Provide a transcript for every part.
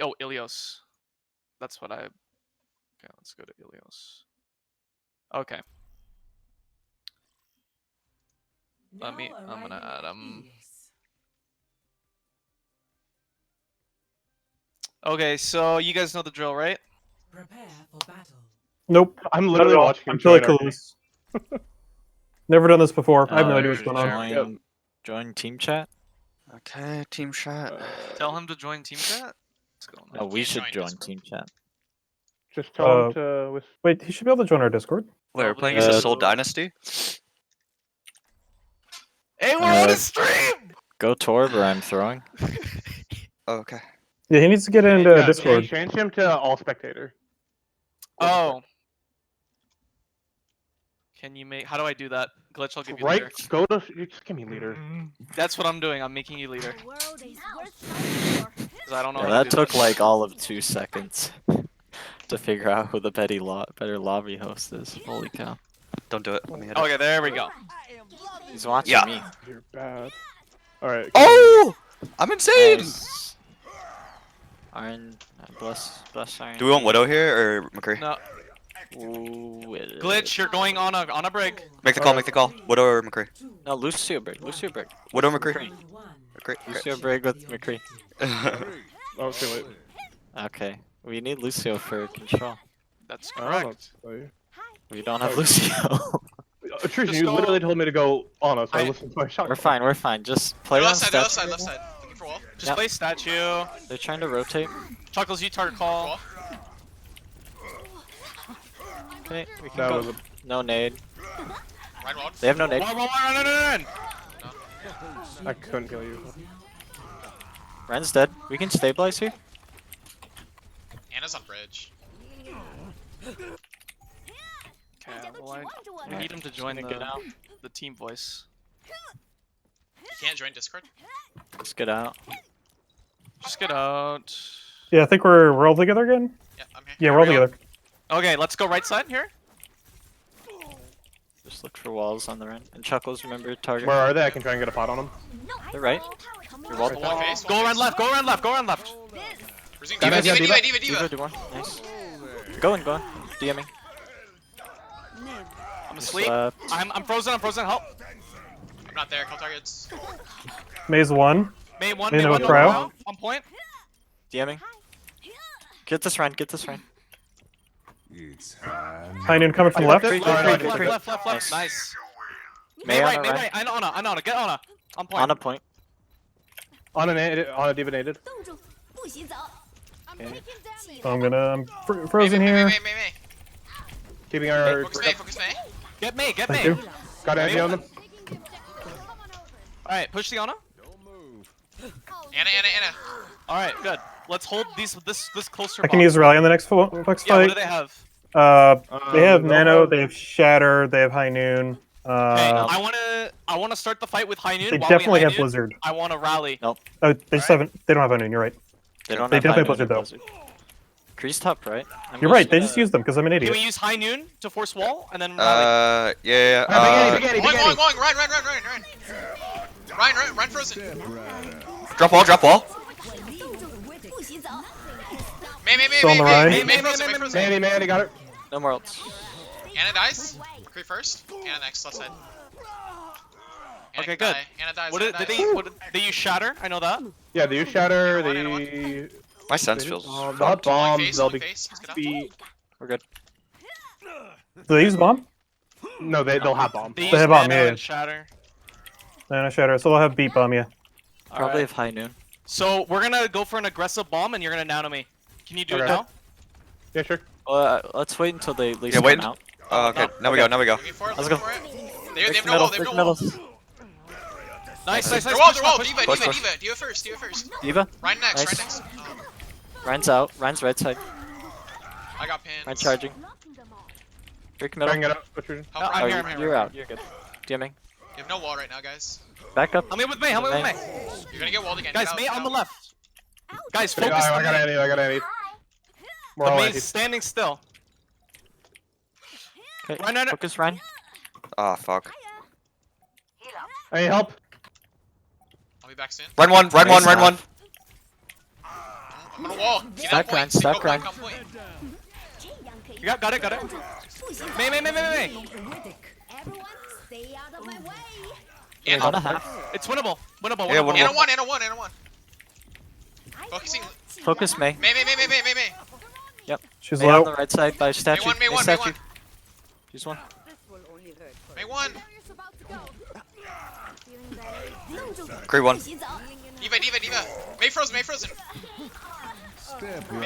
Oh, Ilios. That's what I. Okay, let's go to Ilios. Okay. I'm gonna add him. Okay, so you guys know the drill, right? Prepare for battle. Nope. I'm literally watching him I'm totally join our clueless. Never done this before. I have no idea what's going on. Join team chat. Okay, team chat. Tell him to join team chat. What's going on? No, we should join team chat. Just tell him to. Wait, he should be able to join our Discord. Wait, we're playing as a Soul Dynasty? Hey, we're on a stream! Go Torb or I'm throwing. Oh, okay. Yeah, he needs to get into Discord. Change him to all spectator. Oh. Can you make? How do I do that? Glitch, I'll give you leader. Go to. You just give me leader. That's what I'm doing. I'm making you leader. Cause I don't know. Yeah, how to that do took like all of 2 seconds to figure out who the better lobby host is. Holy cow! Don't do it. Let me hit Okay, there we go. He's watching me. You're bad. All right. Oh! I'm insane! Nice. Iron, bless Iron. Do we want Widow here or McCree? No. Ooh, Glitch, you're going on a brig. Make the call, make the call. Widow or McCree? No, Lucio Brig. Widow or McCree? McCree. Lucio Brig with McCree. Oh, too late. Okay, we need Lucio for control. That's Oh, correct. We don't have Lucio. Tristan, Just you go- literally told me to go on us. I listened to my shot. We're fine. Just play on Left side, left statue. side, left side. Looking for wall. Just Yep. play statue. They're trying to rotate. Chuckles, you target call. Wall. Okay, we can That go. was a. No nade. Right wall. They have no nade. Run. I couldn't kill you. Ren's dead. We can stabilize here. Anna's on bridge. Okay, well, I need him to join Get out. the team voice. You can't join Discord. Let's get out. Just get out. Yeah, I think we're all together again. Yeah, I'm here. Yeah, we're all together. Okay, let's go right side here. Just look for walls on the Ren. And Chuckles, remember target. Where are they? I can try and get a pot on them. They're right. You're wall. One face. Go around left. Go around left. Resume Diva, Diva, Diva, Diva, Diva, Diva, Diva. do one. Nice. Go in. DMing. I'm asleep. Left. I'm frozen. Help. I'm not there. Kill targets. Maze 1. May one. May May no one. cryo. On point. DMing. Get this Ren. High noon coming from left. Left. Nice. May right. on May the right. I know. Get Anna. On point. On a point. On a diva nated. Okay. So I'm frozen here. May. Keeping our. Focus May. Get May. Thank you. Got an on them. All right, push the Anna. Anna. All right, good. Let's hold this closer. I can use Rally on the next Yeah, what fight. do they have? They have Nano, they have Shatter, they have High Noon. Okay, I wanna start the fight with High Noon. They While we definitely High have Noon, Blizzard. I want to rally. Nope. Oh, they just haven't. They don't have High Noon. You're right. They don't They have definitely High Noon Blizzard, though. Crease top, right? You're right. They just used them because I'm an Can idiot. we use High Noon to force wall and then rally? Yeah. Going. Ryan, frozen. Drop wall. May. Still on the Ryan. May frozen. Manny, got it. No more ults. Anna dies. Cree first. Anna next, left side. Anna Okay, can good. die. Anna dies. What Anna did dies. they use Shatter? I know that. Yeah, they use Shatter. Anyone, They. My sense feels. They'll have Long bombs. face, They'll long be. face. Let's get up. be We're good. Do they use bomb? no, they'll have bombs. They use have bomb, Nano yeah. and Shatter. Nano Shatter. So they'll have beat bomb. Yeah. Probably Alright. have High Noon. So we're gonna go for an aggressive bomb, and you're gonna nano me. Can you do it Okay. now? Yeah, sure. Let's wait until they at least Yeah, wait. come out. Oh, okay. Now we go. Looking for it. Let's Looking go. for it. They Break have the no wall. middle. They Break have the no middle. wall. Nice. They're wall. Push, Diva. Push. Diva first. Diva. Ryan next. Nice. Ryan next. Oh, Ryan's out. Ryan's right side. I got pinned. Ryan charging. Break Try and middle. get up. Patricia. Help No, Ryan. I'm Oh, here, You I'm you're out. You're good. DMing. have no wall right now, guys. Back up. Help me with me. Help me with me. You're gonna get walled again. Guys, Get out, May get on the out. left. Guys, I focus. got on Annie. I got Annie. We're The all May's Annie. standing still. Okay. Ryan. Focus, Ryan. Ah, fuck. I need help. I'll be back soon. Run one. Nice. I'm on a wall. Get Stack on grind, point. Stay stack go grind. back on point. Yeah, got it, got it. May. Everyone, stay out of my way. And On a half. It's winnable. Winnable. Yeah, winnable. winnable. and a one, and a one, and a one. Focusing. Focus May. May. She's May on the low. right side by statue. May one, statue. May one. She's one. May one. Cree one. Diva. May frozen. May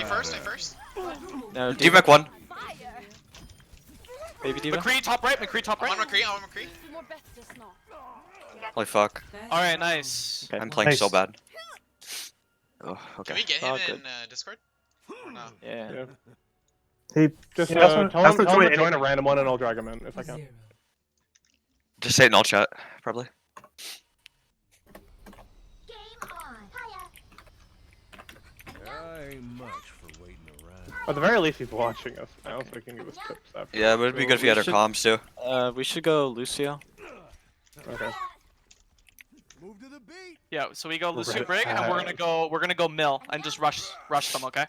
first. No, D-Mac one. Baby Diva. McCree top right. I'm on McCree. Holy fuck. Alright, nice. Okay. I'm playing so Nice. bad. Oh, Can okay. we get Oh, him good. in Discord? Or no? Yeah. Yeah. He Just Yeah, ask him- tell ask him him to to join join a random one and I'll drag him in if I can. 0. Just say it in all chat, probably. At the very least, he's watching us now, so we can give us tips after. Yeah, but it'd be good if you had our should- comms too. We should go Lucio. Okay. Yeah, so we go Lucio Right. Brig, and we're gonna go mill and just rush them, okay?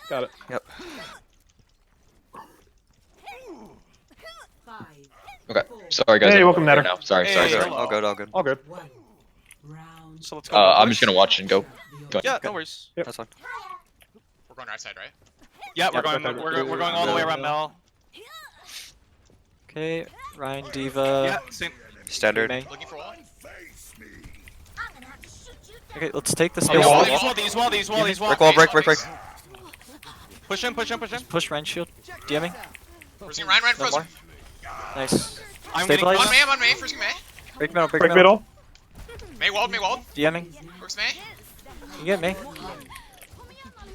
Got it. Yep. 5. Okay. Sorry guys. Hey, I'm welcome, over here Natter. now. Sorry. Hey, Sorry. hello. All good, all good. All good. 1. Round. So let's go. I'm just gonna watch and go. Go. Yeah, no worries. That's fine. We're going right side, right? Yeah, we're Yeah, going. okay. We're going all the way around mill. Okay, Ryan Diva. Yeah, same. Standard. May. Looking for wall. Okay, let's take this Oh, space. wall. these wall. Break wall, break. Push him. Push Ryan shield. DMing. Freezing Ryan No frozen. more. Nice. I'm getting Stabilize. I'm on May. Freezing May. Break middle, break break middle. middle. May walled. DMing. Works May. You get me.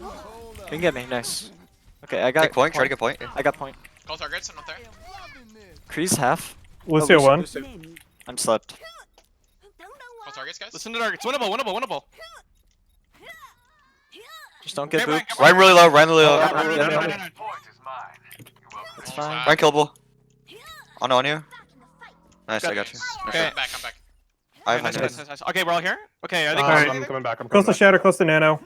You can get me, nice. Okay, I got Get point, try to get point. I got point. Call targets, I'm not there. Kree's half. Lucio Oh, 1. Lucio. I'm slept. Call targets, guys. Listen to targets. Winnable. Just don't get Okay, booped. Ryan really low, Ryan really low. Yeah, No. It's fine. Ryan killable. On you. Nice, I got you. Okay. I'm back. I have Nice. 100. Okay, we're all here. Okay, I think. Alright. I'm coming back. I'm Close coming to Shatter, close to Nano.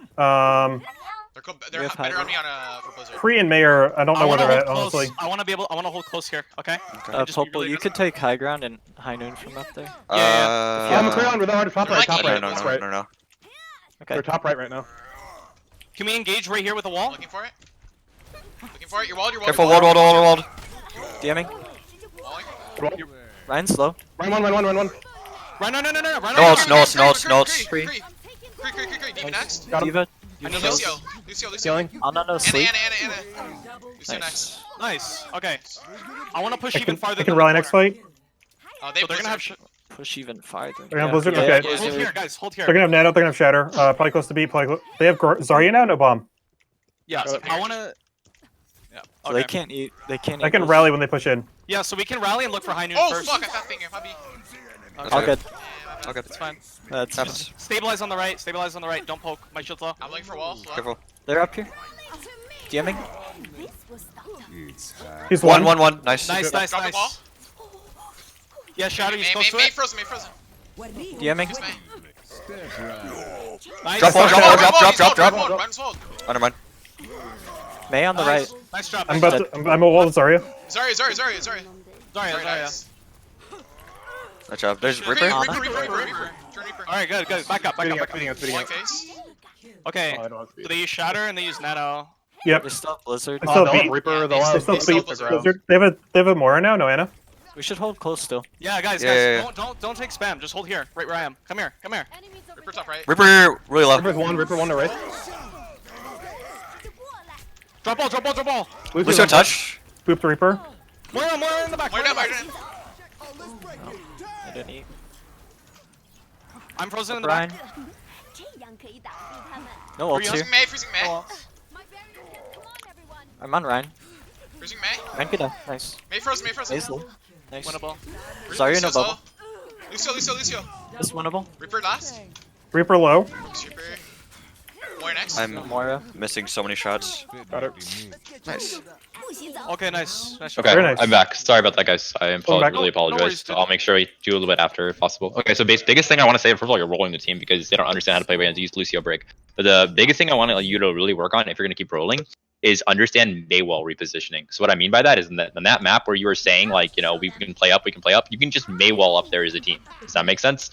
They're We have better high on me for Blizzard. Cree and Mayor, I don't know where they're at, honestly. I want to hold close here. Okay. Just be Popel, really you could take high ground and high noon from up there. back. Yeah, I'm clear on with the hard top They're right. like Top No, right. no, That's no, right. no. Okay. They're top right right now. Can we engage right here with the wall? Looking for it. You're walled. Careful, walled. DMing. Walling. Ryan's low. Run one. Run, no. No ults. Cree. Diva next. Got him. Diva. I know Shield. Lucio. Healing. Anna no Anna. sleep. Lucio next. Nice. Nice. Okay. I want to push I even can, farther. I can than rally the next corner. fight. They So they're gonna have. Push even farther. They're gonna Blizzard? Yeah, Okay. Blizzard. Hold here, guys. Hold here. They're gonna have Nano, they're gonna have Shatter. Probably close to beat. They have Zarya now? No bomb. Yeah. So I want to. Yeah. So Okay. they can't eat. They can't. I eat can those. rally when they push in. Yeah. So we can rally and look for high noon Oh first. fuck! I thought thinking. Hubby. Okay. All good. Okay. It's fine. That's Happens. Stabilize on the right. Don't poke. My shield's low. I'm looking for wall. Careful. They're up here. DMing. He's one. One. Nice. Nice. Drop the wall. Yeah, Shadow, you supposed to May it? frozen. DMing. Use May. Nice. Drop wall, drop. Run hold. Oh, never mind. May on the right. Nice drop. I'm about to, I'm a wall with Zarya. Sorry. Sorry. Nice. Nice job. There's Reaper. Reaper. Turn Reaper. Alright, good. Back up. Beating us. Walling face. Okay. Oh, I don't want to So see. they use Shatter and they use Nano. Yep. They still have Blizzard. I still They'll beat. have Reaper. They They'll have still Beat beat. around. They have a Mora now? No, Anna? We should hold close still. Yeah, guys, Yeah. don't take spam. Just hold here, right where I am. Come here. Reaper top right. Reaper really low. Reaper one to right. Drop ball. Lucio touch. Boop the Reaper. More in the back. More down. I didn't eat. I'm frozen in the Ryan. back. No ults here. Freezing May. I'm on Ryan. Freezing May. Ryan get up. Nice. May frozen. May's low. Nice. Winnable. Zarya no bubble. Lucio. This winnable. Reaper last. Reaper low. Super. Warrior next. I'm Moira. missing so many shots. Got it. Nice. Okay, nice. Nice job. Okay, Very nice. I'm back. Sorry about that, guys. I back. really No worries, apologize. dude. I'll make sure we do a little bit after if possible. Okay, so biggest thing I want to say, first of all, you're rolling the team because they don't understand how to play against use Lucio break. But the biggest thing I want you to really work on if you're going to keep rolling is understand Maywell repositioning. So what I mean by that is in that map where you were saying like, you know, we can play up, you can just Maywell up there as a team. Does that make sense?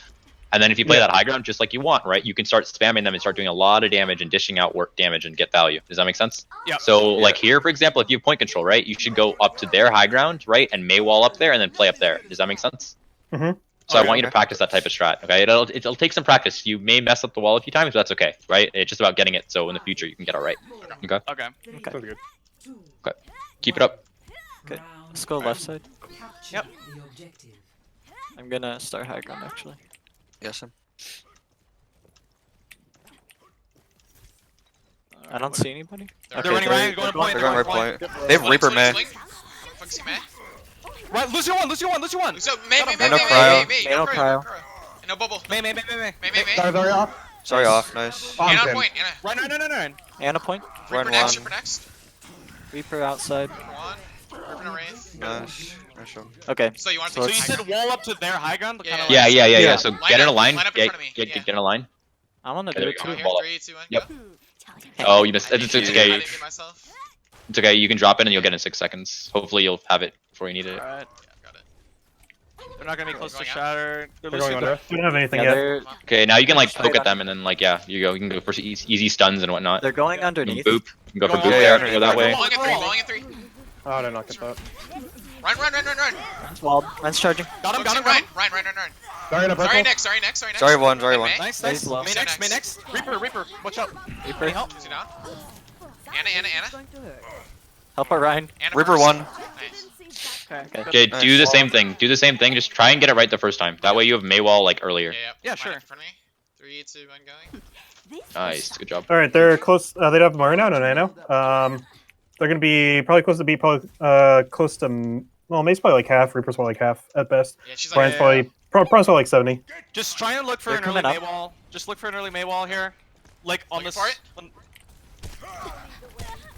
And then if you play that high ground just like you want, right, you can start spamming them and start doing a lot of damage and dishing out work damage and get value. Does that make sense? Yeah. So like here, for example, if you have point control, right, you should go up to their high ground, right, and Maywall up there and then play up there. Does that make sense? Mhm. So I Okay, want you to practice that type of strat. Okay, it'll take some practice. You may mess up the wall a few times, but that's okay, right? It's just about getting it so in the future you can get it right. Okay. Okay. Sounds good. Keep it up. Okay, let's go left side. Yep. The objective. I'm gonna start high ground actually. Yes. I don't see anybody. They're Okay, running they're- right, going to point. They're going right point. They have Blink, Reaper blink, May. blink. Foxy May. Right, Lucio one. So May, May no cryo. no cryo. cryo. No bubble. May. May. Sorry off. Sorry, off. Nice. Anna on Tim. point. Anna. Run. Anna point. Reaper Run next. one. Reaper next. Reaper outside. Reaper one. Reaper no wraith. Nice. Nice job. Okay. So you want to So So take you high said ground? wall up to their high ground? Yeah, Kinda yeah, like- Yeah. Yeah. So Line get in a up, line. line up in Get front of me, get yeah. get in a line. I wanna Okay, do there it you Come go. too. here. Ball up. 3, 2, 1. Yep. Go. Oh, you missed. I It's didn't okay. mute myself. It's okay. You can drop in and you'll get it in 6 seconds. Hopefully you'll have it before you need it. Alright. Yeah, got it. They're not gonna be close to Going out? Shatter. They're They're going Lucio. under. We don't have anything Yeah, yet. they're Okay, now you can like Straight poke at on. them and then like you can go for easy stuns and whatnot. they're going You can underneath. boop. You can go for Going boop all there. the way Go that way. Bowling at 3. Bowling at 3. Oh, I did not get that. Run. It's walled. Mine's charging. Got him. Run. Sorry, no Sorry purple. next. Sorry, one. Sorry, one. May. Nice. Nice. May So next. May next. Reaper. Watch out. Reaper. Any help? Is he down? Anna. Help our Ryan. Anna Reaper first. one. Nice. Okay. Okay, Nice. do the same thing. Do the same thing. Just try and get it right the first time. That way you have Maywall like earlier. Yeah, sure. In front of me. 3, 2, 1, going. Nice. Good job. All right, they're close. They don't have Moira now, no Nano. They're gonna be probably close to. Well, May's probably like half. Reaper's probably like half at best. Yeah, she's like. Brian's probably probably like 70. Just try and look for They're an early coming up. Maywall. Just look for an early Maywall here. Like on Looking this. for it?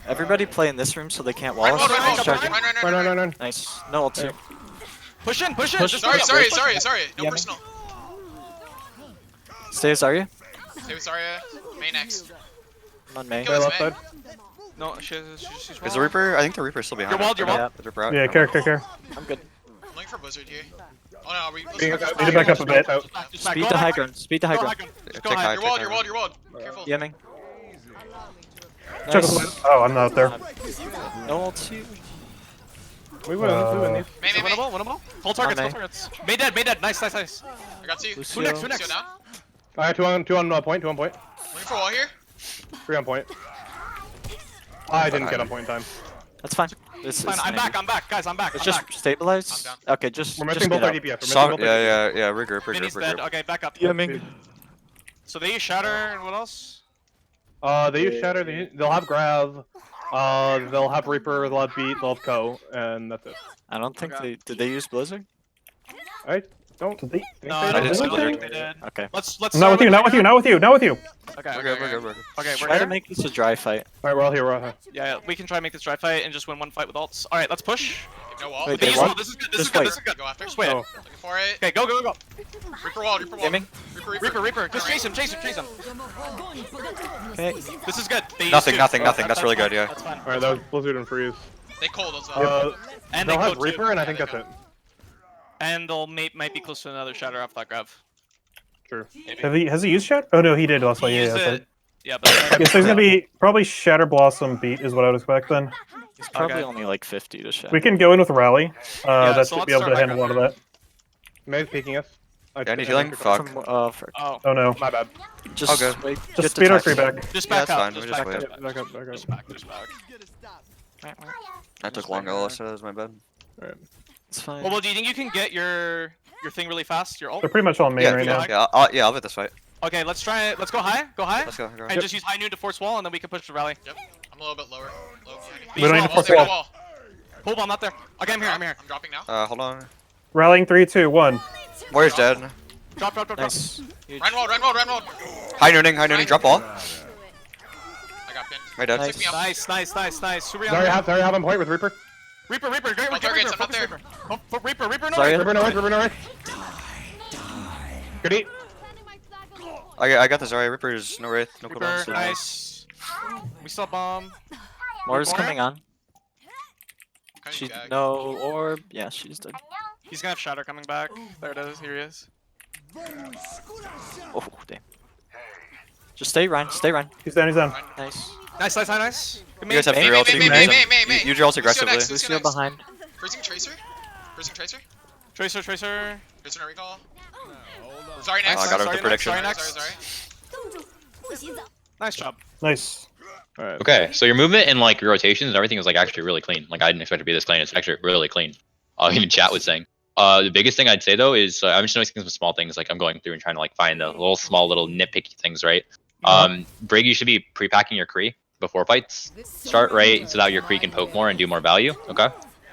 Everybody play in this room so they can't wall Run, us. run, Run, run, Mine's run, charging. Run. Nice. No ult too. Push in. Push. Just Sorry. push in. No Yeah. personal. Stay as Zarya. Stay with Zarya. May next. I'm on May. Go. Sorry, left side. No, she's Is the Reaper? I think the Reaper's still behind. You're walled, you're walled. Yeah. Is the Reaper out? Yeah, care. I'm good. I'm looking for Blizzard here. Oh no, are we? Being Let's out- Need to back up a bit. out. Just back. Speed Go to high high ground. ground. Speed to high Go ground. You're Take high. walled. Careful. Yamming. Check Nice. the Oh, I'm not there. No ult too. We win these. May. Winnable. Full targets. May. Full targets. May dead. Nice. I got 2. Lucio. Who next? Lucio down. Alright, two on point. 2 on point. Looking for wall here. 3 on point. I didn't get on point in time. That's fine. This Fine. is I'm maybe- back, guys. I'm back. Let's I'm just back. stabilize. I'm Okay, just. We're just missing both get our out. DPS. Yeah. Minnie's dead. Regroup. Okay, back up. Yamming. So they use Shatter and what else? They use Shatter. They'll have Grav. They'll have Reaper. They'll have Beat. They'll have Co. And that's it. I don't think Okay. did they use Blizzard? I don't. Did they- think No, they they did. did. did. They did. Okay. Let's. Not start with you. Not with you. Not with you. Not with you. Okay. We're good. Okay, we're Try to here. make this a dry fight. Alright, we're all here. We're all here. Yeah, we can try and make this dry fight and just win one fight with ults. All right, let's push. No wall. Wait, They they use won? wall. This is good. This Just is good. wait. This is good. Go after. Just wait. Oh. Looking for it. Okay, go. Reaper wall. Yamming. Reaper. Just chase him. Okay. This is good. They use Nothing. two. That's really good. Yeah. That's fine. Alright, that was Blizzard and Freeze. They cold as well. And They'll they have go Reaper, too. and I Yeah, think they that's it. And they'll might be close to another Shatter off that grab. True. Maybe. Has he used Shatter? Oh no, he did last fight. He Yeah, used that's it. right. Yeah, but Yeah, so he's gonna be probably Shatter Blossom Beat is what I would expect then. He's probably Okay. only like 50 to shot. We can go in with Rally. Yeah, That so should be let's able to start handle a back lot of that. May's peeking us. Yeah, I need healing. Fuck. From, for, oh, Oh no. My bad. just Okay. wait. Just get to speed our touch. tree back. just Yeah, back that's up. fine, Just we just back wait. up. Yep, back up. Just back. I took long LS, so that was my bad. Alright. It's fine. Well, do you think you can get your thing really fast? Your ult? They're pretty much all main Yeah, right now. I'll hit this fight. Okay, let's try it. Let's go high. Go high. Let's go. And just use high noon to force wall, and then we can push the rally. Yep. I'm a little bit lower. Low behind you. We don't need to Wall, force wall, wall. Hold on, not there. Okay, I'm here. I'm dropping now. Hold on. Rallying 3, 2, 1. Warrior's dead. Drop. Nice. Huge. Run wall. High nooning. Drop all. Right dead. Nice. me off. Nice. Zarya have on point with Reaper. Reaper, great, My get targets, Reaper, I'm not focus there. Reaper. Oh, Reaper, no. Zarya. Reaper no right. Good eat. I got the Zarya. Reaper's no wraith, no Reaper, cooldowns. nice. We still bomb. Moore's Moore? coming on. Kinda She gagged. no orb. Yeah, she's dead. He's gonna have Shatter coming back. There it is, here he is. Oh damn. Just stay, Ryan. Stay, Ryan. He's down. Nice. Nice. Good You guys have May, 3 may, ulti. may, may. Use your ult Lucio aggressively. next, Lucio Lucio next. behind. Freezing Tracer. Tracer. Tracer no recall. Sorry next. Oh, I got her with Sorry the prediction. next. Sorry. 动作不许走。 Nice job. Nice. Alright. Okay, so your movement and like your rotations and everything was like actually really clean. Like I didn't expect it to be this clean. It's actually really clean. Even chat was saying. The biggest thing I'd say though is I'm just noticing some small things. Like I'm going through and trying to like find the little nitpicky things, right? Brig, you should be pre-packing your Kree before fights start, right? So that your Kree can poke more and do more value. Okay.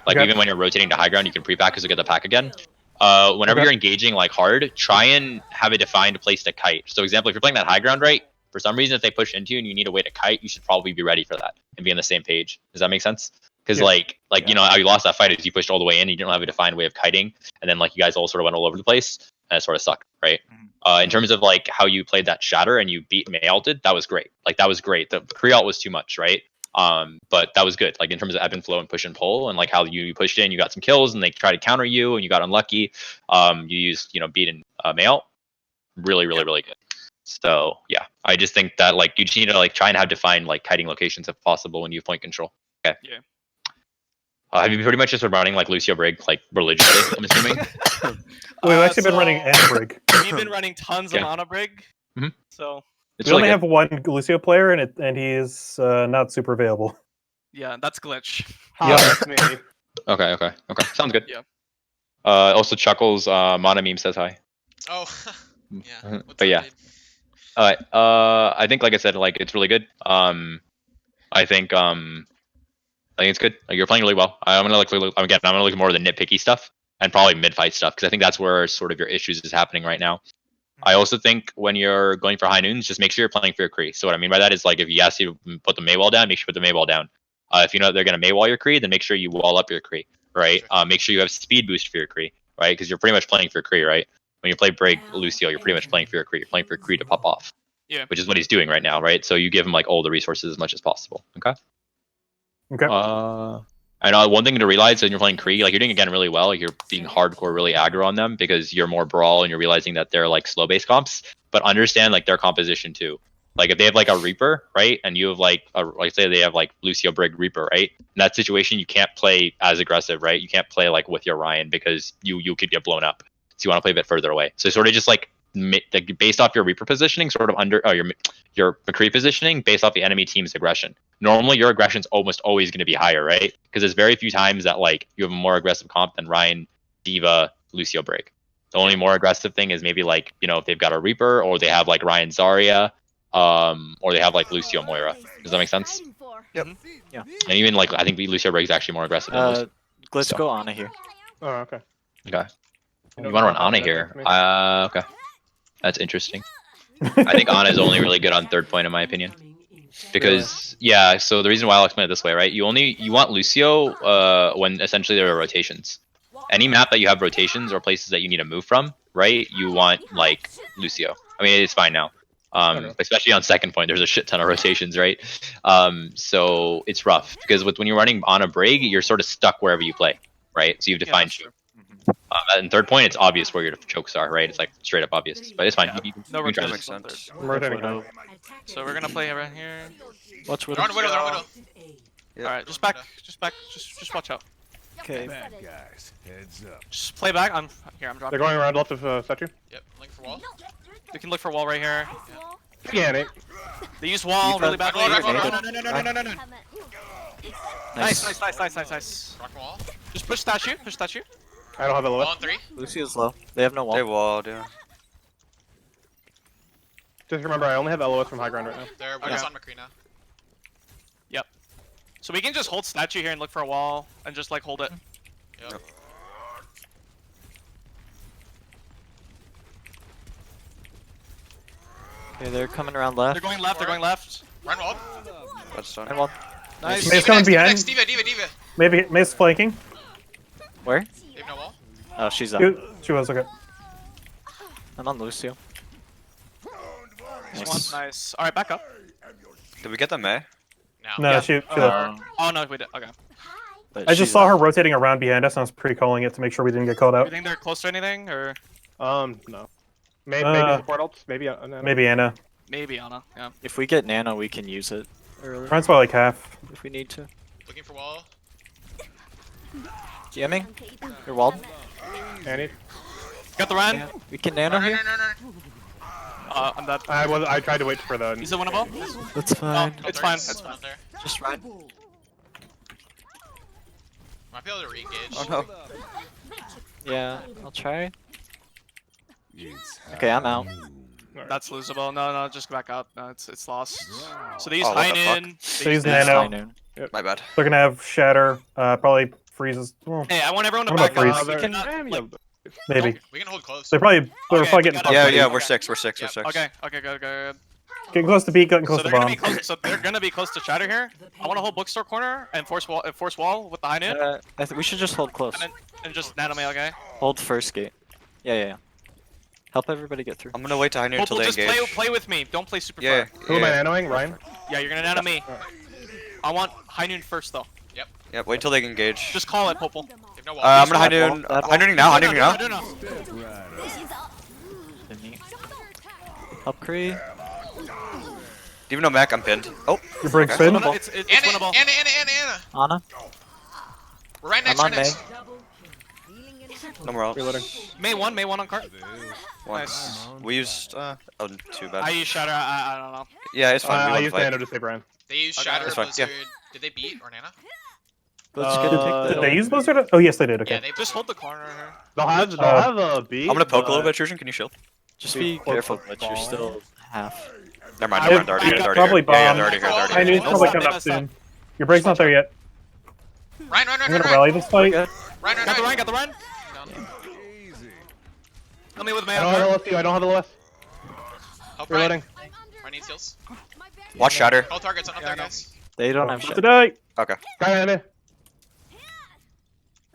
Like Okay. even when you're rotating to high ground, you can pre-pack because you get the pack again. Whenever Okay. you're engaging like hard, try and have a defined place to kite. So example, if you're playing that high ground, right? For some reason, if they push into you and you need a way to kite, you should probably be ready for that and be on the same page. Does that make sense? Because Yeah. like you know how you lost that fight is you pushed all the way in, and you didn't have a defined way of kiting, and then like you guys all sort of went all over the place, and it sort of sucked, right? In terms of like how you played that shatter and you beat May ulted, that was great. Like that was great. The Kree ult was too much, right? But that was good. Like in terms of ebb and flow and push and pull, and like how you pushed in, you got some kills, and they tried to counter you, and you got unlucky. You used beat in May ult, really good. So yeah, I just think that like you just need to like try and have defined like kiting locations if possible when you have point control. Okay. Yeah. Have you pretty much just been running like Lucio Brig like religiously? I'm assuming. We've actually been so running Brig. We've been running tons of Yeah. Mana Brig. Mhm. So It's We only really have one Lucio player, and he is not super available. yeah, that's glitch. Yeah. That's me. good. Okay. Sounds good. Yeah. Also Chuckles, Mana meme says hi. Oh. Yeah. Mhm. What's But up, yeah. dude? Alright. I think like I said, like it's really good. I think it's good. Like you're playing really well. I'm gonna look at more of the nitpicky stuff and probably mid-fight stuff because I think that's where sort of your issues is happening right now. I also think when you're going for high noons, just make sure you're playing for your Kree. So what I mean by that is like if you ask you to put the Maywall down, make sure you put the Maywall down. If you know they're gonna Maywall your Kree, then make sure you wall up your Kree, right? Make sure you have speed boost for your Kree, right? Because you're pretty much playing for your Kree, right? When you play Brig Lucio, you're pretty much playing for your Kree. You're playing for your Kree to pop off. Yeah. Which is what he's doing right now, right? So you give him like all the resources as much as possible. Okay. Okay. And one thing to realize when you're playing Kree, like you're doing again really well. Like you're being hardcore, really aggro on them because you're more brawl and you're realizing that they're like slow base comps. But understand like their composition too. Like if they have like a Reaper, right, and you have like say they have like Lucio Brig Reaper, right? In that situation, you can't play as aggressive, right? You can't play like with your Ryan because you could get blown up. So you want to play a bit further away. So sort of just like based off your Reaper positioning, sort of under your McCree positioning, based off the enemy team's aggression. Normally, your aggression's almost always going to be higher, right? Because there's very few times that like you have a more aggressive comp than Ryan, Diva, Lucio Brig. The only more aggressive thing is maybe like if they've got a Reaper or they have like Ryan Zarya, or they have like Lucio Moira. Does that make sense? Yep. Yeah. And even like I think Lucio Brig is actually more aggressive than Lucio. Glitch So. go Ana here. Oh, okay. Okay. You want to run Ana here? Okay. That's interesting. I think Ana is only really good on third point in my opinion. Because yeah, so the reason why I'll explain it this way, right? You want Lucio when essentially there are rotations. Any map that you have rotations or places that you need to move from, right? You want like Lucio. I mean, it's fine now. Especially on second point, there's a shit ton of rotations, right? So it's rough because when you're running on a Brig, you're sort of stuck wherever you play, right? So you've defined true. and third point, it's obvious where your chokes are, right? It's like straight up obvious, but it's fine. Yeah. You No can try That rotations makes on third. sense. I'm rotating high. So we're gonna play around here. Watch They're Widow. on Widow, they're on Widow. Yep. Alright, just back, just watch out. Okay. Just play back. I'm They're dropping. going around left of statue. Yep, link for wall. We can look for wall right here. Yeah, Nate. They use wall really badly. Right wall, right No. Nice. Nice. Rock wall. Just push statue. I don't have Wall LOS. on 3. Lucio's low. They have no They wall. walled, yeah. Just remember, I only have LOS from high ground right now. They're Widow's on McCree now. So we can just hold statue here and look for a wall and just like hold it. Yep. Okay, they're coming around left. They're going left. Run wall. That's done. I won. Nice. May's coming behind. Next, Diva. Maybe May's flanking. Where? They have no wall. Oh, she's up. She was okay. I'm on Lucio. Nice. Nice. Alright, back up. Did we get the Mei? No, Yeah. she left. Oh no, we did. Okay. But I just she's saw up. her rotating around behind us, and I was pre-calling it to make sure we didn't get called You out. think they're close to anything, or No. Maybe support ults. Maybe. No. Maybe Anna. maybe Anna? Yeah. If we get Nano, we can use it early Ryan's by like half. if we need to. Looking for wall. Jamming? You're walled? Annie. Got the run. Yeah. We can Nano here? No. I'm dead. I tried to wait for the. Is it winnable? That's fine. Oh, it's fine. It's fine. There. Just run. Might be able to re-engage. Oh no. Yeah, I'll try. Okay, I'm out. That's losable. No, just back up. No, it's lost. So they use Oh, what the fuck? Heinen. They use That's Nano. fine, noon. My bad. They're gonna have Shatter. Probably freezes. Well, Hey, I want everyone to I'm gonna back up. freeze. We cannot, like, maybe. We can hold close. They're probably Okay, probably we getting gotta- fucked. Yeah, Okay. we're six. okay, good. Getting close to beat, getting So close they're to gonna bomb. be close. So they're gonna be close to Shatter here. I want to hold bookstore corner and force wall with the high noon, I think we should just hold close. and just nano me, okay? Hold first gate. Yeah. Help everybody get through. I'm gonna wait to high noon until Hopeful, they just engage. play with me. Don't play super Yeah. far. Who am I nanoing? Ryan. Yeah, you're gonna nano me. I want high noon first though. Yeah. Wait till they engage. Just call it, Hopeful. They have no wall. I'm gonna high That wall, noon. that High nooning now. High nooning now. No. Help Kree. Even though Mac, I'm pinned. Oh. You break Okay. spin. No, it's winnable. Anna. Anna. We're right I'm next. on Right next. No more else. Reloading. May one on cart. One. Nice. We used. Oh, too bad. I use Shatter. I don't know. Yeah, it's fine. I We won the used fight. Nano to save Ryan. They use Okay, Shatter. that's fine, Blizzard. Did they beat or Nana? Let's get Uh, Did they use Blizzard? Oh yes, they did. Yeah, Okay. they Just hold the corner here. They'll have a beat. I'm gonna poke a little but- bit, Trujan. Can you shield? Just Be be close careful, to but you're ball. still half. Never mind. I- Never mind. They're already here. They're already Probably here. Yeah, bomb. they're already here. They're already I here. knew it's probably coming up That's soon. Your break's not there yet. Ryan. I'm gonna rally this fight. Good. Ryan. Got the run. Tell me with I don't have May. the LS. I don't have the LS. Help Ryan. Reloading. Ryan needs heals. Watch Shatter. All targets. I'm up there, guys. They don't have shit. Today. Okay. Gaia enemy.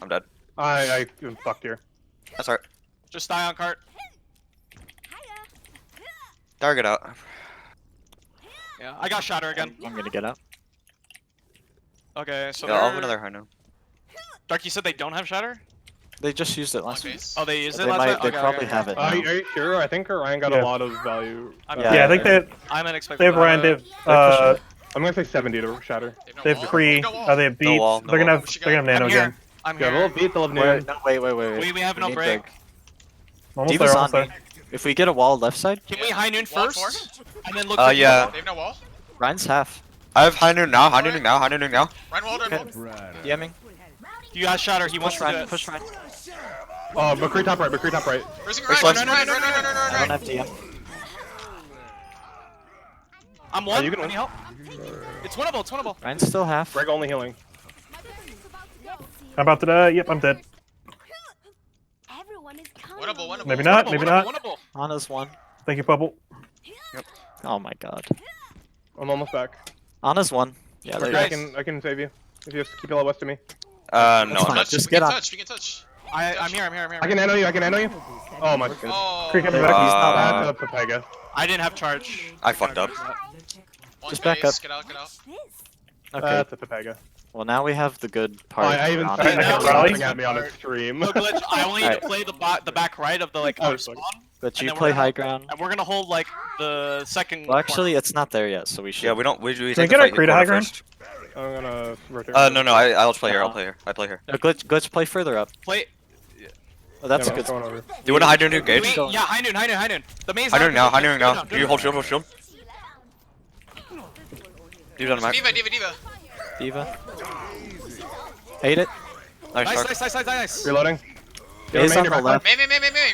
I'm dead. I am fucked here. That's alright. Just die on cart. Target out. Yeah, I got Shatter again. I'm gonna get out. Okay, so Yeah, I'll have they're- another high noon. Dark, you said they don't have Shatter? They just used it On last week. base. Oh, they used They it last might. week? They Okay, probably okay. have it. Are Now. you sure? I think Ryan got Yeah. a lot of value. Yeah, I think they I'm unexpected. have Ryan. They have I'm gonna say 70 to Shatter. They have no they have wall. Kree. No wall. They have No beats. wall, no They're gonna wall. have they're gonna have Nano I'm here. again. I'm Yeah, here. they'll beat. They'll have Wait, noon. no, wait. We have no need break. big. Almost Diva's there. on Almost me. there. If we get a wall left side, Can we high noon Wall first? And then look Yeah. They have no wall. Ryan's half. I have high noon now. High nooning now. High nooning now. Ryan walled. Ryan Okay. walled. DMing. You got Shatter. He wants Push to do Ryan. it. Push Ryan. Oh, McCree top right. McCree top right. Where's First Ryan? line. Ryan. I don't Ryan. have DM. I'm one. you can Can you help? It's winnable. It's winnable. Ryan's still half. Greg only healing. I'm about to die. Yep, I'm dead. Everyone is Winnable. Winnable. Maybe not. Winnable, Maybe winnable, not. winnable. Anna's one. Thank you, Bubble. Oh my god. I'm almost back. Anna's one. Yeah, there McCree, you go. I can save you. If you just keep it west to me. No, That's I'm fine. not. Just we get can on. touch. We can touch. I'm here. I can nano you. I can nano you. Oh my god. Oh. Kree coming He's back. not That's a Papega. I didn't have charge. I fucked up. On Just back base. up. Get out. Get out. Okay. That's a Papega. Well, now we have the good Oh, part. I even for said Anna. that. that laughing at me on a stream. No glitch. I only need to Alright. play the back right of the like Oh, our fuck. spawn, But and you then play we're gonna- high ground. and we're gonna hold like the second. Well, actually, it's not there yet, so we should. Yeah, we don't. We Can we take get the our fight Kree to high corner ground? first. I'm gonna rotate. No. I'll play here. I'll play here. I play here. Glitch, play further up. Play. Oh, that's Yeah, a good. going over. Do you want a high noon engage? Wait, yeah, high noon. The maze. High nooning now. High Do it nooning now. do Do it you now. hold shield? Hold shield. You done, Mac? Diva. Diva. Ate it. Nice. Nice. Reloading. Maze on the back left. May.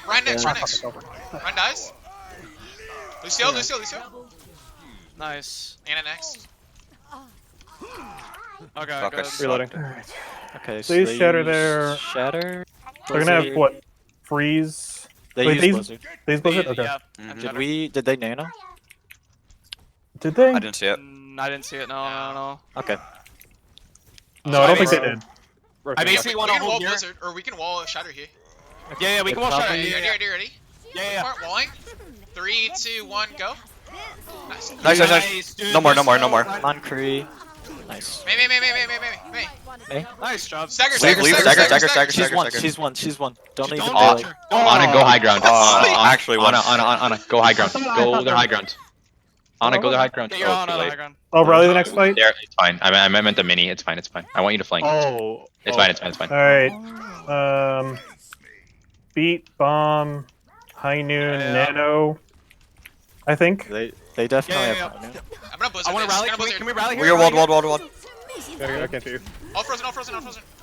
Ryan next. Yeah. Ryan next. Ryan dies. Lucio. Nice. Anna next. Okay, Fuck, good. I suck. Reloading. Okay, So you shatter use there. Shatter. They're gonna have Blizzard. what? Freeze. They Wait, use these- Blizzard. These Blizzard. Okay. Yeah. Mhm. and Did Shatter. we? Did they nano? Did they? I didn't see it. I didn't see it. No. Okay. No, I don't think they did. I basically We want to can wall hold here. Blizzard, or we can wall Shatter here. Yeah, we can watch It's that. Ready, Yeah, ready, ready? yeah. Part walling. 3, 2, 1, go. Nice. Nice. Dude, No more. Come on, Kree. Nice. May. Nice job. Stagger. She's one. Don't even Don't do touch it. her. Anna, go high ground. Actually, one. Anna, go high ground. Go their high ground. Anna, go their high ground. Get your Oh, on too the late. high ground. I'll rally the next fight. There, it's fine. I meant the mini. It's fine. I want you to flank. Oh. It's fine. It's fine. All right. Beat, bomb, high noon, Yeah. nano. I think. They definitely Yeah. have. I'm gonna Blizzard. I want to rally. Gonna Blizzard. Can we rally here? We are walled. Yeah, I can't see you. All frozen.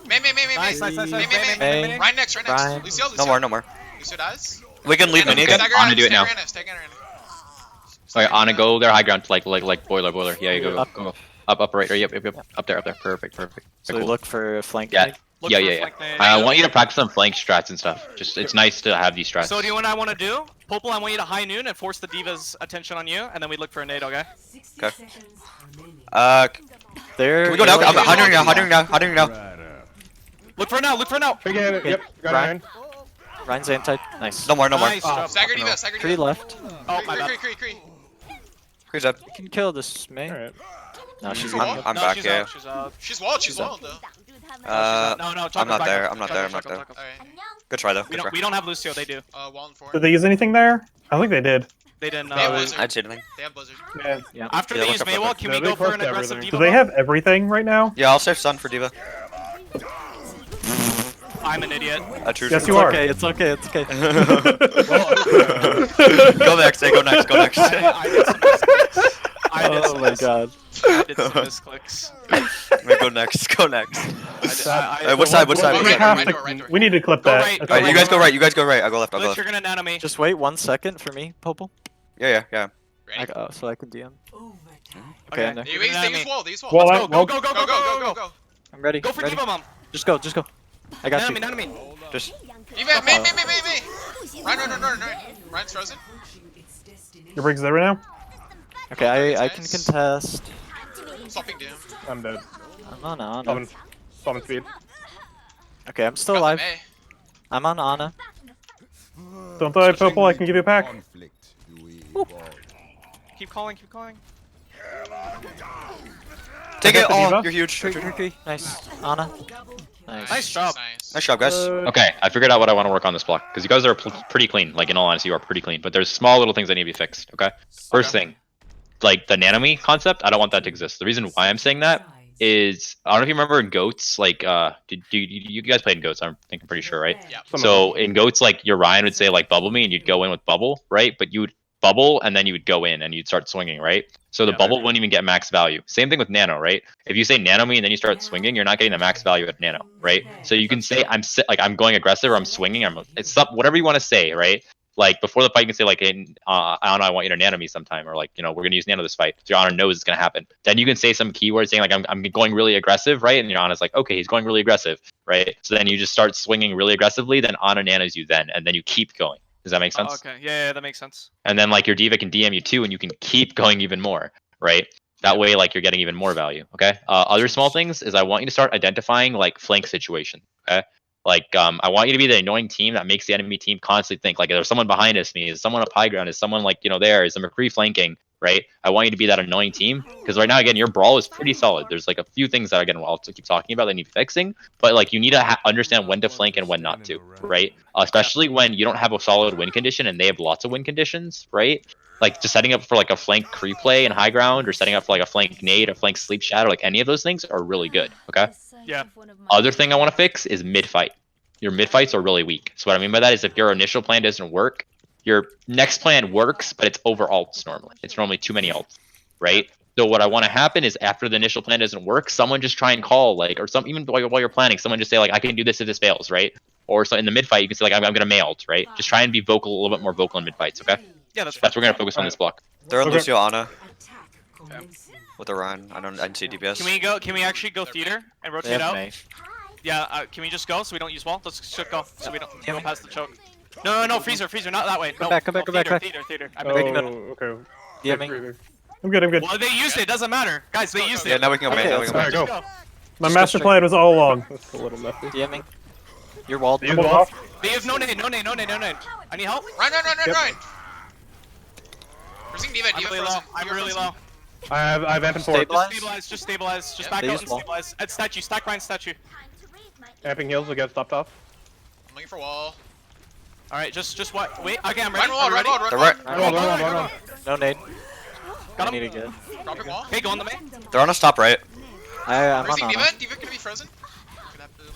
May. Nice. May. Ryan next. Ryan. Lucio. No more. Lucio dies. We can leave mini again. Stagger Anna, Anna, do it now. Stagger Anna. Okay, Anna, go their high ground. Like boiler. Yeah, you go. Up. Up, right. Yep. Up there. Perfect. So we Cool. look for a flank. Yeah. leg. Look Yeah. for a flank nade. I want you to practice some flank strats and stuff. Just it's nice to have these strats. So do you know what I want to do? Popel, I want you to high noon and force the D.Va's attention on you, and then we look for a nade, okay? 60 Okay. seconds remaining. There. Can we go now? I'm hundering now. Look for it now. Big hand. Okay. Yep. Got Ryan. Ryan. Ryan's anti. Nice. No more. Nice job. Stagger No. D.Va. Stagger Kree D.Va. left. Oh, my bad. Kree. Who's up? You can kill this May. Alright. No, she's I'm- gonna. I'm No, back, she's yeah. out, she's out. She's walled though. Uh, No, I'm not there. I'm not there. Alright. Good try though. We Good try. don't have Lucio, they do. Wall and 4. Did they use anything there? I don't think they did. They didn't They have know. Blizzard. I'd say anything. They have Blizzard. Yeah. After Yeah, they look use up, look Maywall, up. can Yeah, we they go for an forced aggressive everything. D.Va? Do they have everything right now? Yeah, I'll save Sun for D.Va. I'm an idiot. A true. Yes, true. you are. It's okay. Go next. Go next. I did some misclicks. I did Oh some my mis- god. I did some misclicks. Wait, go next. Go next. What side? What side? Go We right have door, to- right door. We need to clip Go that. right, That's go all. Alright, you guys go right. You guys go right. I go left. I'll go Glitch, left. you're gonna nano me. Just wait 1 second for me, Popel. Yeah. Ready? So I can DM. Overtime. Okay, I'm there. They You're gonna use nano me. wall. They use wall. Well, Let's I- Go, go, go, well, go, go, go. I'm ready. Go for ready. D.Va, mom. Just go. I got you. Nano me. Just. D.Va, May. Ryan. Ryan's frozen. Its destiny. Your brig's there right now? Okay, I can contest. Swapping Doom. I'm dead. I'm on Ana. Summon speed. Okay, I'm still Got the alive. May. I'm on Ana. Don't die, Popel. I can give you a pack. Keep calling. Take it. the Oh, D.Va? you're huge. Nice. Ana. Nice. Nice job. Nice job, guys. Okay, I figured out what I want to work on this block because you guys are pretty clean. Like in all honesty, you are pretty clean. But there's small little things that need to be fixed. Okay. First thing, like the nanome concept, I don't want that to exist. The reason why I'm saying that is I don't know if you remember in goats. Like, you guys played in goats? I'm pretty sure, right? Yeah. So in goats, like your Ryan would say like bubble me, and you'd go in with bubble, right? But you would bubble and then you would go in and you'd start swinging, right? So the Yeah, bubble wouldn't even get max value. Same thing with nano, right? If you say nano me and then you start swinging, you're not getting the max value at nano, right? So you can say I'm going aggressive or I'm swinging. It's whatever you want to say, right? Like before the fight, you can say like, hey, I don't know, I want you to nano me sometime, or like, you know, we're gonna use nano this fight. So your honor knows it's gonna happen. Then you can say some keyword saying like I'm going really aggressive, right? And your honor's like, okay, he's going really aggressive, right? So then you just start swinging really aggressively. Then honor nanos you then, and then you keep going. Does that make sense? Oh, okay. Yeah, that makes sense. And then like your D.Va can DM you too, and you can keep going even more, right? That way, like you're getting even more value. Okay. Other small things is I want you to start identifying like flank situation. Okay. Like I want you to be the annoying team that makes the enemy team constantly think like, there's someone behind us, me, is someone up high ground, is someone like there, is the McCree flanking, right? I want you to be that annoying team because right now again your brawl is pretty solid. There's like a few things that again I'll keep talking about that need fixing, but like you need to understand when to flank and when not to, right? Especially when you don't have a solid win condition and they have lots of win conditions, right? Like just setting up for like a flank Cree play in high ground, or setting up for like a flank nade, a flank sleep shadow, like any of those things are really good. Okay. Yeah. Other thing I want to fix is mid fight. Your mid fights are really weak. So what I mean by that is if your initial plan doesn't work, your next plan works, but it's over alts normally. It's normally too many alts, right? So what I want to happen is after the initial plan doesn't work, someone just try and call like, or some even while you're planning, someone just say like, I can do this if this fails, right? Or so in the mid fight, you can say like, I'm gonna mail ult, right? Just try and be vocal, a little bit more vocal in mid fights, okay? Yeah, that's fine. That's what we're gonna focus on this block. They're on Okay. Lucio Ana Attack commencing. with a Ryan. I didn't see DPS. Can we actually go theater and They rotate have out? May. Yeah, can we just go so we don't use wall? Let's just go so we don't go past the choke. No, freezer, not that way. Come No, back, come no, back, come back, theater. come back. I Oh, mean, middle. okay. DMing. I'm good. I'm good. Well, they used it. Doesn't matter, guys. They used Yeah, it. now we can go main. Now we can Alright, go. go. My Just go master straight. plan was all along. That's a little messy. DMing. You're walled. Use Double wall. off. They have no nade. No nade. No nade. No nade. I need help. Run. Yep. Freezing D.Va. I'm really low. frozen. I'm D.Va really frozen. low. I have amp and forward. Stabilize. Just stabilize. Just Yep. back They out use and wall. stabilize. At statue. Stack Ryan statue. Amping heals will get stopped off. I'm looking for wall. All right. Just what? Wait. Okay. I'm Run ready. wall. Are you Run ready? wall. Run They're wall. right. Run wall, run wall, run wall. No nade. Got I need him. to get. Dropping wall. Okay. Go on the main. They're on a stop right. I'm on Freezing Ana. D.Va. D.Va gonna be frozen.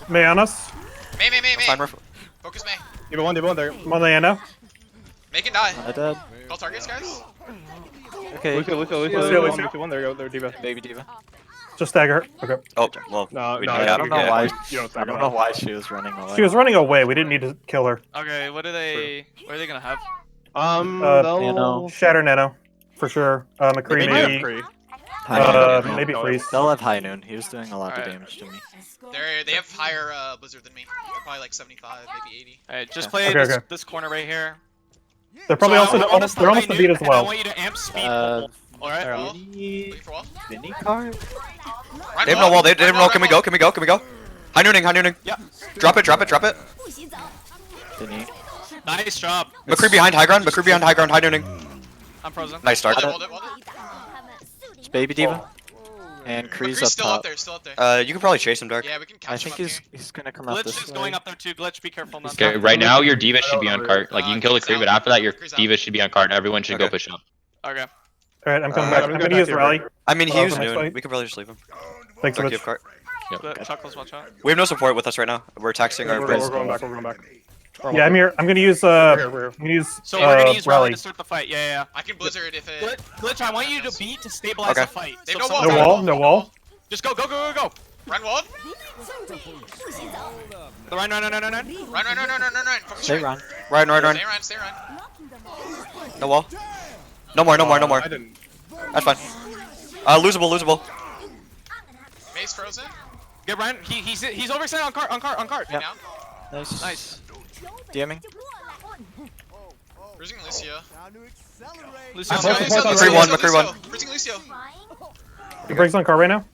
May on us. May. Fine, we're Focus May. D.Va 1 there. I'm on the Ana. Make it die. Ana dead. Call targets, guys. Okay. Lucio. Lucio. 1 there you go. They're D.Va. Baby diva. Just stagger her. Okay. Oh, well. No, We no, don't I have- don't know yeah. why. You don't I stagger don't that. know why she was running away. She was running away. We didn't need to kill her. Okay. What are they gonna have? Nano. Shatter Nano, for sure. McCree They might have maybe. Cree. High noon. Maybe freeze. They'll have high noon. He was doing a lot of Alright. damage to me. They have higher blizzard than me. They're probably like 75, maybe 80. All right. Just Yeah. play Okay, this, okay. this corner right here. They're probably So also I want us to they're almost high the beat noon, as and I well. want you to amp speed. Uh, All right. Wall. Vinny Looking for wall. card? Run They have no wall. They have no wall. Can we go? Run Can we go? High nooning. Yeah. Drop it. Vinny. Nice job. McCree behind high ground. High nooning. I'm frozen. Nice start. Wall it. It's baby diva. And Kree's McCree's up still top. up there, still up there. You can probably chase him, Dark. Yeah, we can I catch think him up he's gonna come out Glitch this is way. going up there too. Glitch, be careful. Not Okay, right now your D.Va should be on cart. Like you can kill the creep, but after that your D.Va should be on cart. Everyone should go Okay. push up. Okay. All right, I'm coming Uh, back. I'm I'm gonna gonna use back rally. here. I mean, he Oh, used nice noon. fight. We could probably just leave him. Thanks so Dark, much. you have cart. Good. Chuckles, watch out. We have no support with us right now. We're taxing our We're Briz. going back. Yeah, I'm here. I'm gonna use We're here. I'm gonna use So we're gonna use rally rally. to start the fight. Yeah. I can blizzard if it. Glitch, I want you to beat to stabilize Okay. the fight. They have So no wall. someone- No wall. No wall. Just go. Run wall. The Ryan. Run. Focus Stay right. run. Ryan. Stay run. No wall. No more. I didn't. That's fine. Losable. May's frozen. Get Ryan. He's overextended on cart. Yeah. Down. Nice. DMing. Freezing Lucio. Lucio, I'm both Lucio, points Lucio, on McCree one. Freezing Lucio. The breaks on car right now.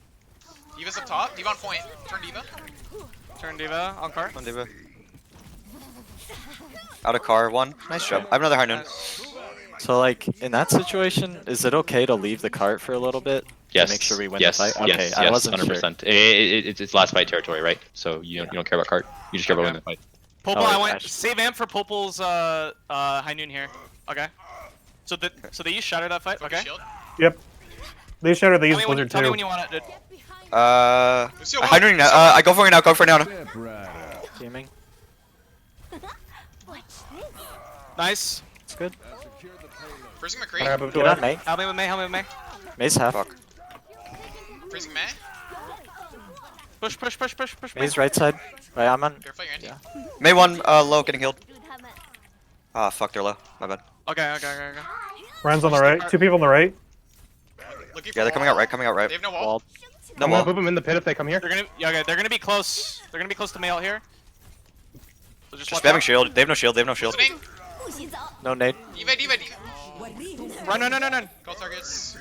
D.Va's up top. D.Va on point. Turn D.Va. Turn D.Va on cart. Come on, D.Va. Out of car. 1. Nice job. I have another high noon. So like in that situation, is it okay to leave the cart for a little bit? Yes. To make sure we win yes. the fight? Okay, Yes. I wasn't 100%. It's last fight territory, right? So you don't care about cart. You just care about winning the fight. Popol, Oh, I want gosh. save amp for Popol's high noon here. Okay. So they use shatter that fight. Focus Okay. shield. Yep. They shatter. They use Tell me blizzard tell me too. when you want it. Dude. Lucio, High nooning now. I go for it now. DMing. Nice. It's good. Freezing I McCree. have a Get on May. Help me with May. May's half. Fuck. Freezing May. Push. May's right side. Right, I'm on. Careful your anti. Yeah. May 1 low, getting healed. Ah, fuck, they're low. My bad. Okay. Ryan's on the right. 2 people on the right. Looking for Yeah, they're coming out wall. right. They have no wall. Walled. No I'm gonna wall. put them in the pit if they come here. They're gonna be close. They're gonna be close to May out here. So Just watch spamming out. shield. They have no shield. Listening. No nade. D.Va. Run. Call targets.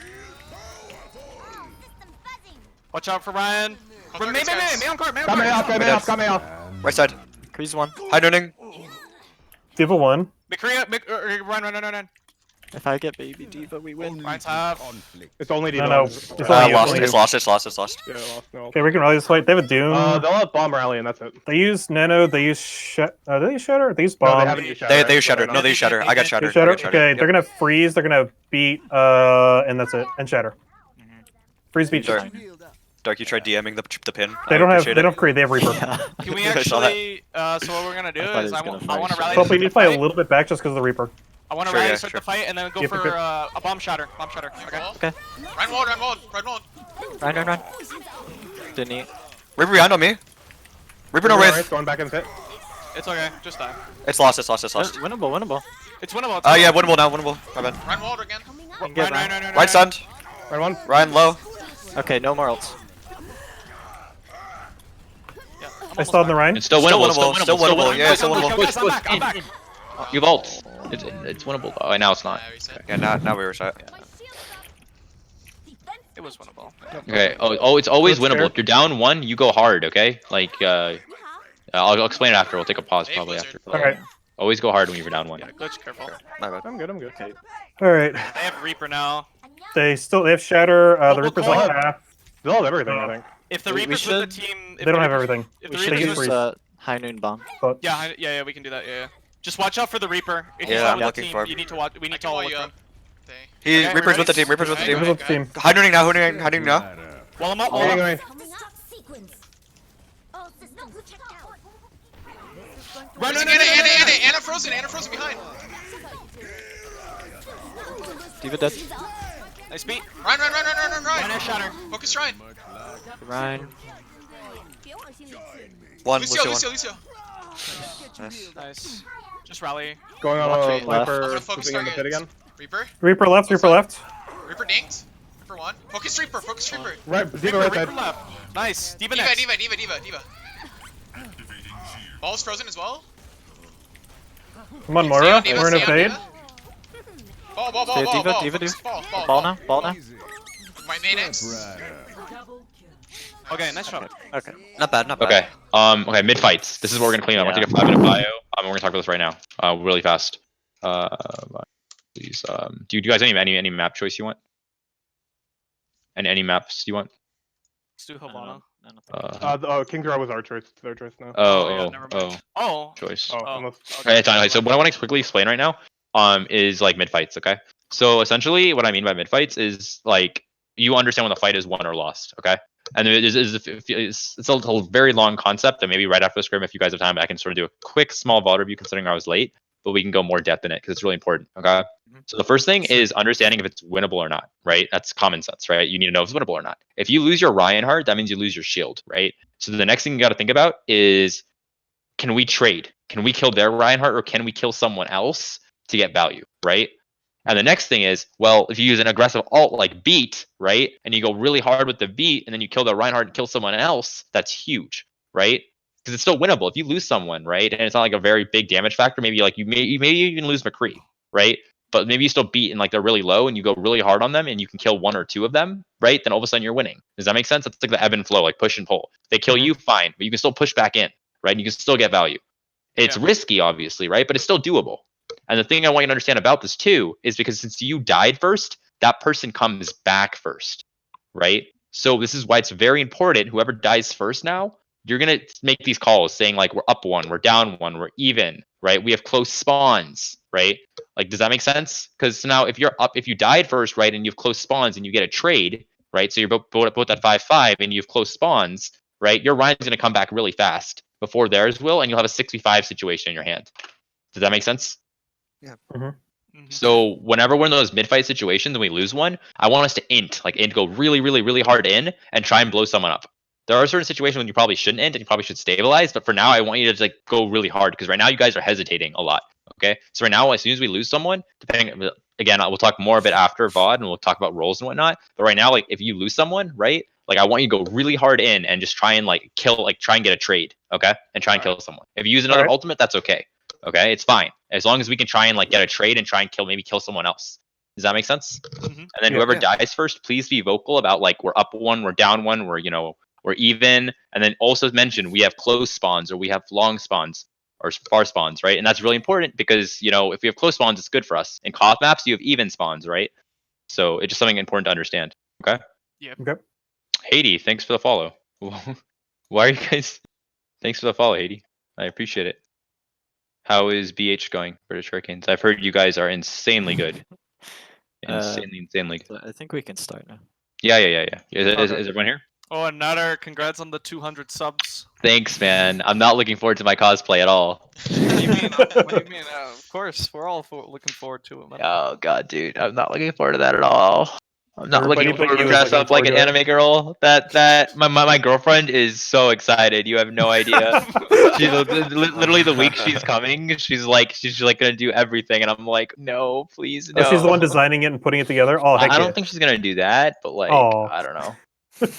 Watch out for Ryan. Call May targets, guys. on cart. Come off. Right side. Kree's one. High nooning. Diva 1. Run. If I get baby diva, we win. Ryan's half. It's only D.Va. No. It's only Lost. you. It's lost. Yeah, lost. No. Okay, we can rally this fight. They have a Doom. They'll have bomb rally and that's it. They use Nano. They use they use Shatter. They use No, Bomb. they haven't used shatter. They use shatter. No, they use shatter. I got shatter. They shatter. I got Okay, Yep. they're gonna freeze. They're gonna beat. And that's it. And Shatter. Freeze beat. Dark. Dark, you tried DMing the pin. They I don't have. appreciate They it. don't create. They have Reaper. Yeah. Can we I saw that. actually? So what we're gonna do I thought he is was I gonna want to fight rally. Hope we to need to start fight the a little bit back just because of the Reaper. I want to Sure, rally yeah, to start sure. the fight and then go Yep, for yep, yep. a bomb shatter. Okay. Wall. Okay. Run wall. Run. Didn't eat. Reaper behind on me. Reaper no wraith. Going back in the pit. It's okay. Just die. It's lost. Winnable. It's winnable. Yeah, winnable now. My bad. Run wall again. Get Ryan. Ryan. Right stunned. Right one. Ryan low. Okay, no more ults. Yeah, I still on the Ryan. It's still winnable. Still winnable. Yeah, still winnable. Guys, I'm back. You have ult. You've ult. It's winnable. Oh, now it's not. Yeah, reset. Yeah, now we were shot. It was winnable. Okay. Oh, it's always That's winnable. fair. If you're down 1, you go hard. Okay. Like I'll explain it after. We'll take a pause Hey, probably Blizzard. after. All right. Always go hard when you're down 1. Yeah, glitch, careful. My bad. I'm good. I'm good. Okay. All right. They have Reaper now. They have Shatter. The Mobile Reaper's core. like half. They'll have everything, I think. If the We Reaper's with the team, if They don't the have Reaper's- everything. If We the should They Reaper's use use with, high noon bomb. But yeah, we can do that. Yeah. Just watch out for the Reaper. If he's Yeah, not I'm with looking the team, for him. you need to watch. We I need to can all wall look you for up. him. They- He Okay, Reaper's with the ready? team. Reaper's with the Okay, team. Reaper's with the team. Hide nooning now. Hiding now. Wall him up. Wall Going, him going. up. Coming up sequence. All systems checked out. Run, Frozen, run, run, run, run, run. Anna frozen. Anna frozen behind. D.Va dead. Nice beat. Ryan. Run air shatter. Focus Ryan. Ryan. One. Lucio. Nice. Nice. Just rally. Going on Watch a it left. I'm Viper gonna focus moving in the pit targets. again. Reaper. Reaper left. Reaper left. Reaper dinged. Reaper 1. Focus Reaper. Right, D.Va Reaper, right Reaper side. left. Nice. D.Va Diva. next. Ball's frozen as well. Come on, Moira. Stay on We're in a Diva, fade. Ball. Stay with D.Va, Ball. D.Va, Focus D.Va. Ball now. Ball now. My main X. Okay, nice shot. Okay. Not bad. Okay. Okay. Mid fights. This is what we're gonna clean up. I'm gonna take a 5-minute bio. We're gonna talk about this right now. Really fast. Please. Do you guys have any map choice you want? And any maps you want? Let's do Havana. King's Row was our choice. It's their choice now. Yeah, never mind. Oh. Choice. Oh, Oh. unless. Okay, it's fine. So what I want to quickly explain right now, is like mid fights. Okay. So essentially, what I mean by mid fights is like you understand when the fight is won or lost. Okay. And it's a very long concept, and maybe right after the scrim, if you guys have time, I can sort of do a quick small VOD review considering I was late, but we can go more depth in it because it's really important. Okay. So the first thing is understanding if it's winnable or not, right? That's common sense, right? You need to know if it's winnable or not. If you lose your Reinhardt, that means you lose your shield, right? So the next thing you got to think about is, can we trade? Can we kill their Reinhardt, or can we kill someone else to get value, right? And the next thing is, well, if you use an aggressive ult like beat, right, and you go really hard with the beat, and then you kill the Reinhardt and kill someone else, that's huge, right? Because it's still winnable. If you lose someone, right, and it's not like a very big damage factor, maybe like you may even lose McCree, right? But maybe you still beat and like they're really low, and you go really hard on them, and you can kill 1 or 2 of them, right? Then all of a sudden you're winning. Does that make sense? It's like the ebb and flow, like push and pull. If they kill you, fine, but you can still push back in, right? And you can still get value. It's risky, obviously, right? But it's still doable. And the thing I want you to understand about this too is because since you died first, that person comes back first, right? So this is why it's very important. Whoever dies first now, you're gonna make these calls saying like we're up 1, we're down 1, we're even, right? We have close spawns, right? Like, does that make sense? Because now if you died first, right, and you have close spawns and you get a trade, right? So you're both at 5-5 and you have close spawns, right? Your Ryan's gonna come back really fast before theirs will, and you'll have a 6v5 situation in your hand. Does that make sense? So whenever we're in those mid-fight situations and we lose one, I want us to go really, really, really hard in and try and blow someone up. There are certain situations when you probably shouldn't int and you probably should stabilize, but for now I want you to like go really hard because right now you guys are hesitating a lot. Okay, so right now as soon as we lose someone, depending again, we'll talk more a bit after VOD and we'll talk about roles and whatnot. But right now, like if you lose someone, right, like I want you to go really hard in and just try and like kill, like try and get a trade, okay, and try and kill someone. If you use another ultimate, that's okay. Okay, it's fine as long as we can try and like get a trade and try and kill someone else. Does that make sense? And then whoever dies first, please be vocal about like we're up 1, we're down 1, we're we're even, and then also mention we have close spawns or we have long spawns or far spawns, right? And that's really important because if we have close spawns, it's good for us. In CoF maps, you have even spawns, right? So it's just something important to understand. Okay. Yeah. Okay. Haiti, thanks for the follow. Why are you guys? Thanks for the follow, Haiti. I appreciate it. How is BH going, British Hurricanes? I've heard you guys are insanely good. Insanely good. I think we can start now. Yeah. Is everyone here? Oh, and Natter, congrats on the 200 subs. Thanks, man. I'm not looking forward to my cosplay at all. What do you mean? What do you mean? Of course, we're all looking forward to it, man. Oh god, dude, I'm not looking forward to that at all. I'm not Everybody looking but forward to you is dress looking up like an forward to it. anime girl. My girlfriend is so excited. You have no idea. She's literally the week she's coming. She's like gonna do everything, and I'm like, no, please, no. Oh, she's the one designing it and putting it together. Oh, heck I yeah. don't think she's gonna do that, but like, Aw. I don't know. It's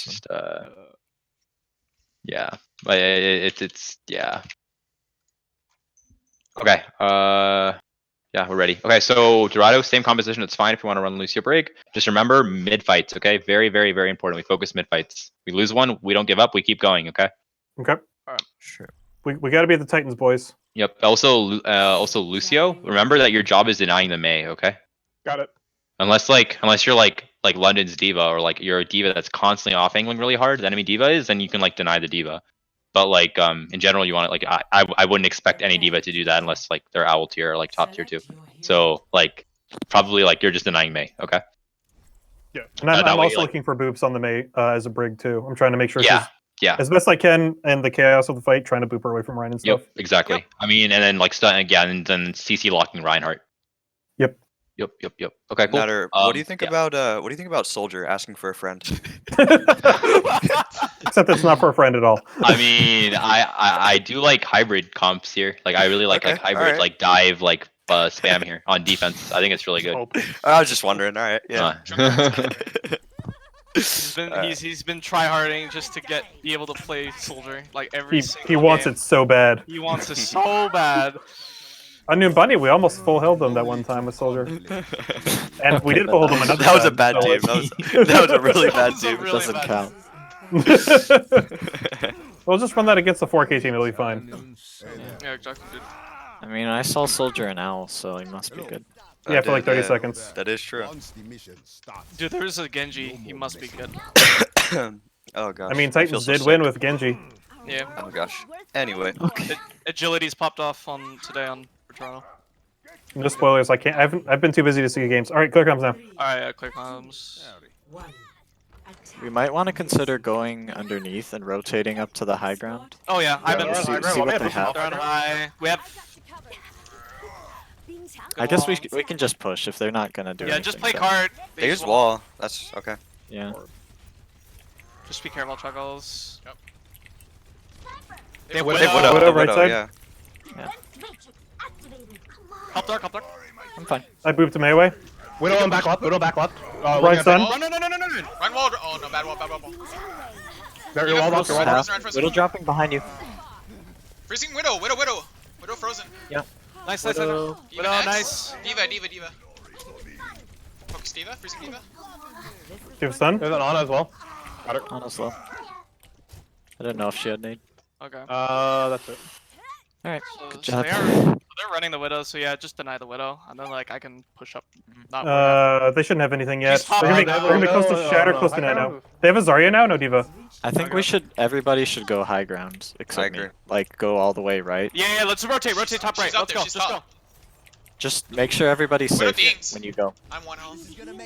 just yeah, but it's yeah. Okay. Yeah, we're ready. Okay, so Dorado, same composition. It's fine if you want to run Lucio break. Just remember mid fights. Okay, very, very, very important. We focus mid fights. We lose one, we don't give up. We keep going. Okay. Okay. Sure. We got to be the Titans, boys. Yep. Also Lucio. Remember that your job is denying the May. Okay. Got it. Unless you're like London's diva or like you're a diva that's constantly off angling really hard. The enemy diva is, then you can like deny the diva. But like in general, you want it like I wouldn't expect any diva to do that unless like they're owl tier or like top tier too. So like probably like you're just denying May. Okay. Yeah. And I'm that way, also like- looking for boobs on the May as a brig too. I'm trying to make sure Yeah. she's Yeah. as best I can in the chaos of the fight, trying to boop her away from Ryan and stuff. Yep. Exactly. I mean, and then like stun again, and then CC locking Reinhardt. Yep. Yep. Okay. Cool. Natter, what do you think yeah. about Soldier asking for a friend? Except it's not for a friend at all. I mean, I do like hybrid comps here. Like I really like Okay, hybrid alright. like dive like spam here on defense. I think it's really good. I was just wondering. All right, yeah. He's been tryharding just to be able to play soldier like every single He wants game. it so bad. He wants it so bad. On New Bunny, we almost full held them that one time with Soldier, and we did full hold them another That was a time, bad so team. it's- That was a really That bad was a team. really Doesn't bad count. We'll just run that against the 4K team. It'll be fine. Yeah, exactly. Dude. I mean, I saw Soldier and Owl, so he must be good. Yeah, for like 30 Yeah, seconds. That is true. Dude, there's a Genji. He must be good. Oh gosh. I mean, feel Titans so did sick. win with Genji. Yeah. Oh gosh. Anyway. Agility's popped off on today on for Toronto. No spoilers. I can't. I've been too busy to see games. All right, clear comes now. Alright, clear comms. One. We might want to consider going underneath and rotating up to the high ground. Oh yeah, I've been. See what they have. They're on high. We have. I guess we can just push if they're not gonna do Yeah, anything. just play so- card. They used wall. That's okay. Yeah. Just be careful, Chuckles. Yep. They have Widow. They Widow. Widow, right side. Yeah. Help dark, help dark. I'm fine. I booped him away. Widow on back left. Widow back left. Ryan's done. Oh, no. Run wall. Oh no, bad wall. There, you're walled off. You're walled off. Frozen. Widow dropping behind you. Freezing Widow. Widow frozen. Nice. Widow. Diva Widow, next. nice. Diva. Focus Diva. Freezing Diva. Give a stun. There's an Ana as well. Got her. On us low. I didn't know if she had nade. Okay. That's it. Alright, So, good so job. they're running the Widow, so yeah, just deny the Widow, and then like I can push up. Not worry about They shouldn't have anything yet. She's top. They're gonna be close to Shatter, close to Nano. They have a Zarya now, no Diva. I think everybody should go high ground, except me. agree. Like, go all the way right. Yeah, let's rotate top right. She's up Let's there, go, she's just top. go. Just make sure everybody's Widow safe beings. when you go. I'm 1 health.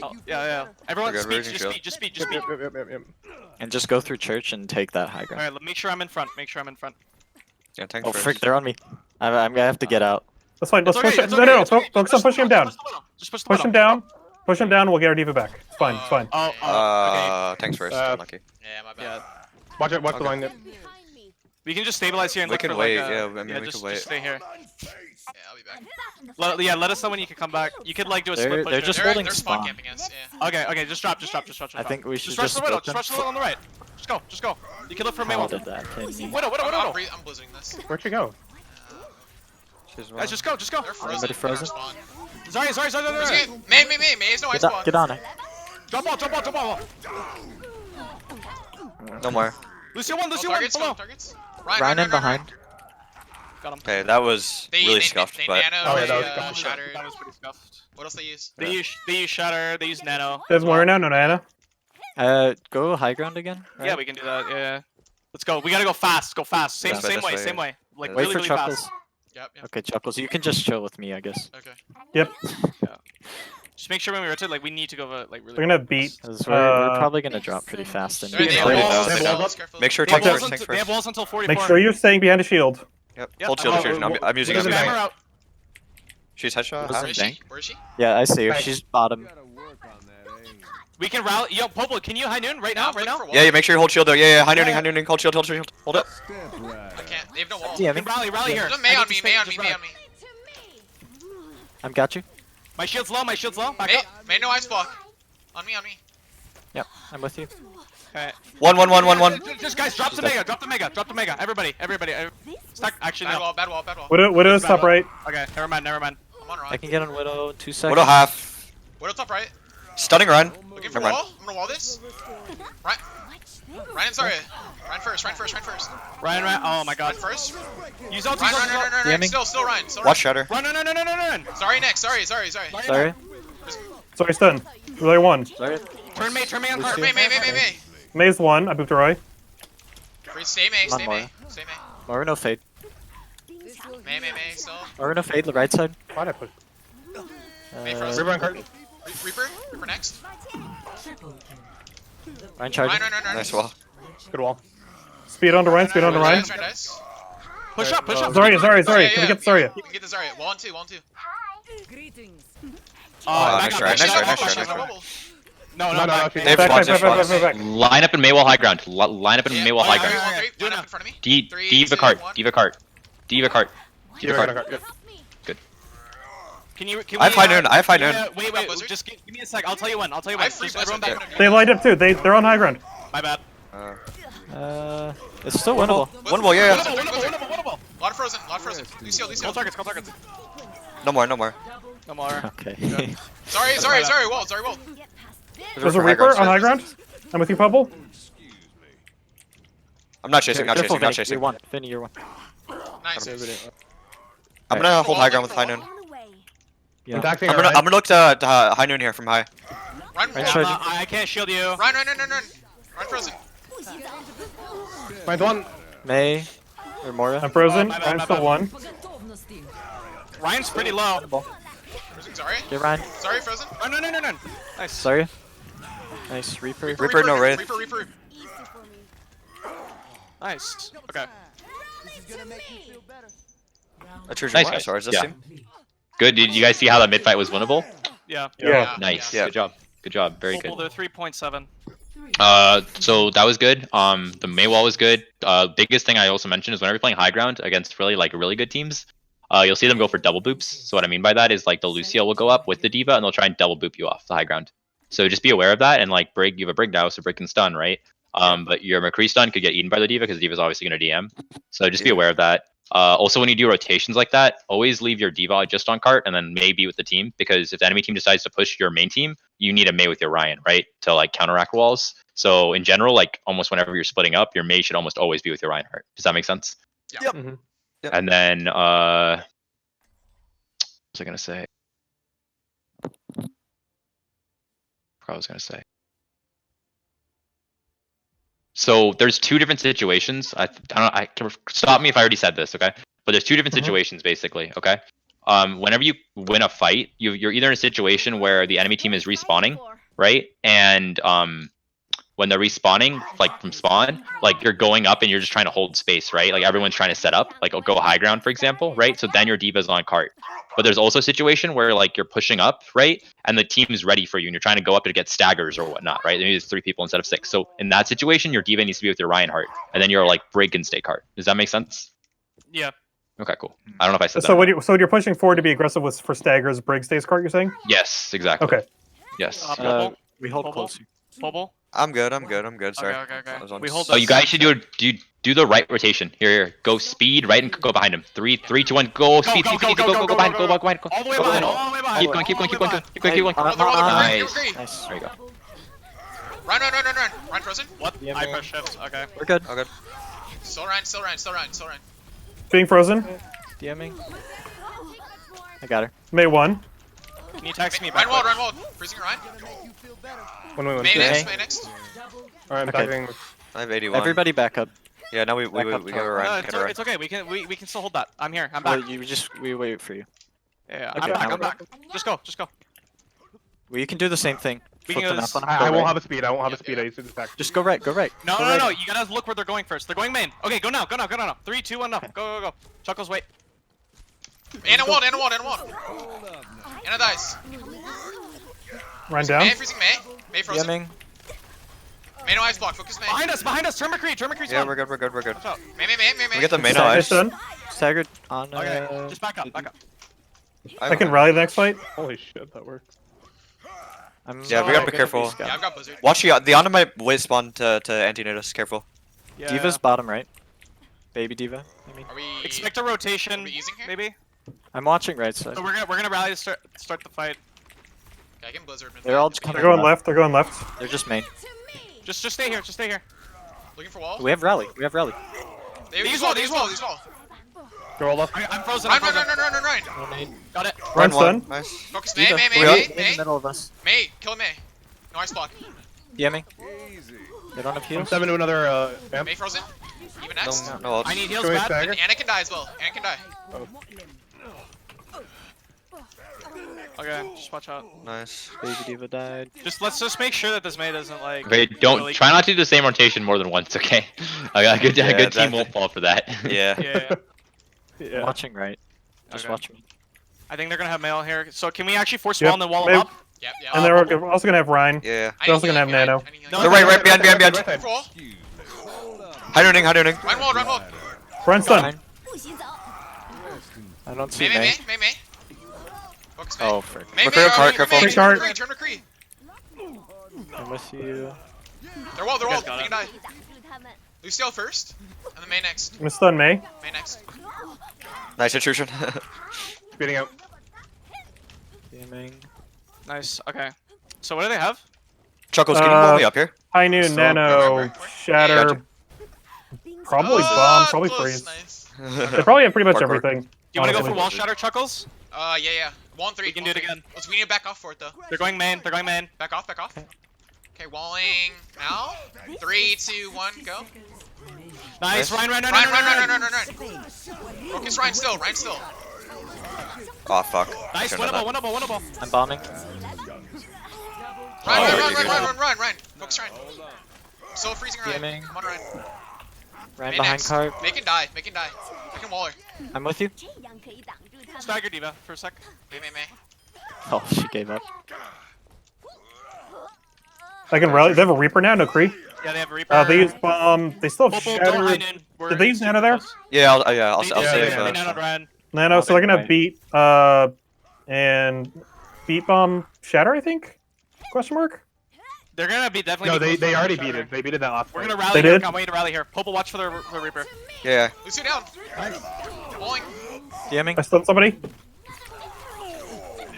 Oh, yeah. Everyone Okay, speed, raising just shield. speed, just speed. Yep. And just go through church and take that high ground. Alright, make sure I'm in front. Yeah, tank Oh first. frick, they're on me. I'm gonna have to get out. That's fine. Let's It's push okay, it. it's No, okay, no, it's okay. focus on pushing him down. Just push the Push Widow. him down. Push him down. We'll get our Diva back. It's fine. It's fine. Oh, okay. Tanks first. Unlucky. Yeah, my bad. Yeah. Watch it. Watch the Okay. line. We can just stabilize here and We look can for wait, like yeah, I mean, we just, can wait. just stay here. Yeah, I'll be back. Let us know when you can come back. You could like do a split push. They're there. just They're holding spawn spawn. camping us. Yeah. Okay, just drop. I think we should Just rush just the Widow. split Just them. rush the Widow on the right. Just go. You can look for May How one. did that hit me? Widow. I'm blizzing this. Where'd she go? She's Guys, just go. They're frozen. Anybody frozen? Spawn. Sorry. May is no ice spawn. Get on it. Drop ball. No more. Lucio one, Oh, targets. below. Targets. Ryan in behind. Got him. Okay, that was really scuffed, they but nano, Oh, yeah, they, that was scuffed. shattered. That was pretty scuffed. What else they use? They use Shatter, they use Nano. There's more now, no Nana. Go high ground again. Right? Yeah, we can do that, yeah. Let's go. We gotta go fast. Same This way, this same way. way. Like Wait Wait really, for really Chuckles. fast. Yep. Okay, Chuckles, you can just chill with me, I guess. Okay. Yep. Just make sure when we rotate, like we need to go like really. They're gonna beat. 'Cause we're Uh, probably gonna drop pretty fast. And Sorry, they have Play it walls. down, They play have it walls. down. Careful. Make sure They have tanks walls first, tanks until, they have first. walls until 44. Make sure you're staying behind a shield. Yep, Yep, hold shield, I'm shield. out. I'm using Use it. the hammer out. She's headshot. Where's half. Where is Bank. she? Where is she? Yeah, I see her. Thanks. She's bottom. We can rally. Yo, Popo, can you high noon right now? I'm looking for walls. Yeah, make sure you hold shield there. Yeah, high nooning, hold shield. Hold it. I can't. They have no walls. Yeah, You can rally here. There's a May I on need me. to May stay- on just me. May rally. on me. I've got you. My shield's low. Back May. up. May no ice block. On me. Yep, I'm with you. Okay. One. Just guys, drop the mega. Everybody. Stack. Actually, Bad no. wall. Bad wall. Widow's top right. Okay, never mind. I'm on Ryan. I can get on Widow in 2 seconds. Widow half. Widow top right. Stunning Ryan. Looking for Never mind. wall. I'm gonna wall this. Ryan. Ryan, sorry. Ryan first. Ryan. Oh my god. Ryan first. Use ulti. Ryan. Still Ryan. Watch Shatter. Run. Sorry, Nick. Sorry. Sorry. Sorry, stun. Relay 1. Sorry. Turn May on cart. May. Maze 1. I booped to Roy. Stay May. Not more. Moira no fade. May. Still. Moira no fade, the right side. Why'd I push? May Uh, frozen. River on cart. Reaper next. Triple kill. Ryan charging. Ryan. Nice wall. Good wall. Speed onto Ryan. Speed onto Ryan. Nice. Push up. Zarya. Can we get Zarya? We can get the Zarya. Wall on two. Greetings. Nice try. No. She- They've Back, watched back, it. back, back, back. line up in Maywall high ground. Line up in Maywall high ground. Line up in front of me. Diva cart. Diva cart. Good. Can we, I have high noon. Wait. Just give me a sec. I'll tell you when. I have free Just everyone blizzard. back. They lined up too. They're on high ground. My bad. It's still winnable. One wall, yeah. Winnable. Lot of frozen. Lucio. Call targets. No more. No more. Okay. Sorry, wall. There's a Reaper on high ground. I'm with you, Pubble. I'm not chasing. Careful, Vinny. Chasing. You're one. Vinny, you're one. Nice. I'm gonna hold high ground with high noon. Yeah. I'm taxing I'm her, gonna look to high noon here from high. Run. Right charging. I can't shield you. Run. Run frozen. Mine's one. May or Moira. I'm frozen. My bad, I'm my still bad. 1. Ryan's pretty low. Frozen, sorry. Get Ryan. Sorry, frozen. No. Nice. Sorry. Nice Reaper. Reaper, no wraith. Reaper. Nice. Okay. I chose Nice, your guys. stars this Yeah. team. Good. Did you guys see how that mid fight was winnable? Yeah. Yeah. Nice. Yeah. Good job. Very good. They're 3.7. So that was good. The Maywall was good. Biggest thing I also mentioned is whenever you're playing high ground against really good teams, you'll see them go for double boops. So what I mean by that is like the Lucio will go up with the Diva and they'll try and double boop you off the high ground. So just be aware of that and like Brig, you have a Brig now, so Brig can stun, right? But your McCree stun could get eaten by the Diva because the Diva's obviously gonna DM. So just be aware of that. Also, when you do rotations like that, always leave your Diva just on cart and then maybe with the team, because if the enemy team decides to push your main team, you need a May with your Ryan, right? To like counteract walls. So in general, like almost whenever you're splitting up, your May should almost always be with your Reinhardt. Does that make sense? Yep. Mhm. Yep. And then what was I gonna say? What I was gonna say. So there's two different situations. I don't. Stop me if I already said this, okay? But there's two different situations basically, okay? Whenever you win a fight, you're either in a situation where the enemy team is respawning, right? And when they're respawning, like from spawn, like you're going up and you're just trying to hold space, right? Like everyone's trying to set up, like go high ground, for example, right? So then your Diva's on cart. But there's also a situation where like you're pushing up, right? And the team is ready for you and you're trying to go up to get staggers or whatnot, right? Maybe there's 3 people instead of 6. So in that situation, your Diva needs to be with your Reinhardt. And then you're like break and stay cart. Does that make sense? Yeah. Okay, cool. I don't know if I said So that. what you're pushing forward to be aggressive with for staggers, Brig stays cart, you're saying? Yes, exactly. Okay. Yes. We hold Bubble? close. Bubble? I'm good. Sorry. Okay. I was on We hold Oh, you guys should do the right rotation. Here. Go speed, right, and go behind him. 3, 2, 1, go. Speed, Go, speed, go, go, go, go, go, behind, go, go behind, go. All the way Go behind. behind. All the way behind. Keep going. Nice. Nice. There you go. Run. Run frozen. What? I press shift. Okay. We're good. Oh, good. Still Ryan. Being frozen. DMing. I got her. May 1. Can you text me back? Ryan wall. Freezing Ryan. When we win. May Okay. next. Alright, I'm Okay. tagging. I have 81. Everybody back up. Yeah, now we Back up go top. around. No, it's okay. We can still hold that. I'm here. I'm Well, back. we wait for you. Yeah. Okay, now I'm we're back. Just go. Well, you can do the same thing. We Flip can the go map this- on. I Go won't right. have a speed. I used to just attack. Just go right. Go right. No, Go no, right. no. You gotta look where they're going first. They're going main. Okay, go now. 3, 2, 1, no. Go. Chuckles, wait. Anna wall. Anna dies. Run down. May freezing May. May frozen. DMing. May no ice block. Focus May. Behind us. Turn McCree's Yeah, one. we're good. Watch out. May. We get the main Stagger eyes. stun. Staggered on. Okay, just back up. I can rally the next fight. Holy shit, that worked. Yeah, we gotta be careful. Yeah, I've got blizzard. Watch the Ana might wait spawn to anti-nade us. Careful. Yeah. Diva's bottom right. Baby Diva. I mean. Are we? Expect a rotation. Are we easing here? Maybe. I'm watching right side. So we're gonna rally to start the fight. Okay, I can Blizzard mid. They're all just They're coming going left. left. They're going left. They're just main. Just stay here. Just stay here. Looking for wall. We have rally. We have rally. These wall. These wall. These wall. Go all left. I'm frozen. Run, I'm run, frozen. run, run, run, run, run. No nade. Got it. Run, one. son. Nice. Focus May, Diva. May, We May, are- May, In the May. middle of us. May, kill May. No ice block. DMing. They don't have I'm heals. 7 to another amp. May frozen. Even next. No, no ult. I need heals Go ahead, bad. Stagger. And Anna can die as well. Anna can die. Okay, just watch out. Nice. Baby Diva died. Let's just make sure that this May doesn't like. Okay, don't really- try not to do the same rotation more than once, okay? A good Yeah, good team that- won't fall for that. Yeah. Yeah. Yeah. Watching right. Just Okay. watch me. I think they're gonna have mail here. So can we actually force Yep, wall and then wall them May- up? Yep, yep. And they're also gonna have Ryan. Yeah. I they're also need gonna have healing, Nano. I need healing. No, They're right, behind. Looking for wall. Hiding, hiding. Run wall, run wall. Ryan, son. Fine. 不许走。 I don't see May, May, May. May, May, May. Focus May. Oh, frick. May, May, McCree, turn careful. McCree, Card. turn McCree, turn McCree. I'm with you. They're wall, You they guys got can it. die. 挡住他们。 Lucio first, and then May next. I'm gonna stun May. May next. Nice intrusion. Speeding out. DMing. Nice. Okay. So what do they have? Chuckles, can you move me up here? High noon, So- Nano, Remember. Shatter, probably Oh, bomb, probably close, freeze. Nice. They probably have pretty much Parkour. everything. Do you want to go for honestly. wall shatter, Chuckles? Yeah, yeah. 1-3. We can do it 1-3. again. We need to back off for it though. They're going main. They're going main. Back off, back off. Okay, walling now. 3, 2, 1, go. Nice. Ryan, Ryan, Ryan, Ryan, Ryan, Ryan, Ryan, Ryan, Ryan. Focus Ryan still, Ryan still. Oh fuck. Nice. Shouldn't have Winnable, winnable, winnable. I'm bombing. Ryan, Ryan, Oh, Ryan, you Ryan, go. Ryan, Ryan, Ryan. Focus Ryan. Still freezing Ryan. DMing. Come on, Ryan. Ran May behind next. cart. Make him die, make him die. Make him waller. I'm with you. 这样可以挡住他们。 Stagger Diva for a sec. May, May, May. Oh, she gave up. I can rally. They have a Reaper now, no Kree. Yeah, they have a Reaper. They use bomb. They still have Bobo, go high Shatter. noon. We're Did they use super Nano there? close. Yeah, I'll They save. did, yeah, they nanoed Ryan. Nano, so they're gonna Right. beat and beat bomb Shatter, I think. Question mark. They're gonna be definitely. No, be close they to already Shatter. beat it. They beat it that last We're fight. gonna rally They here. did? Can't wait to rally here. Popo, watch for the Reaper. Yeah. Lucio down. Walling. DMing. I stunned somebody.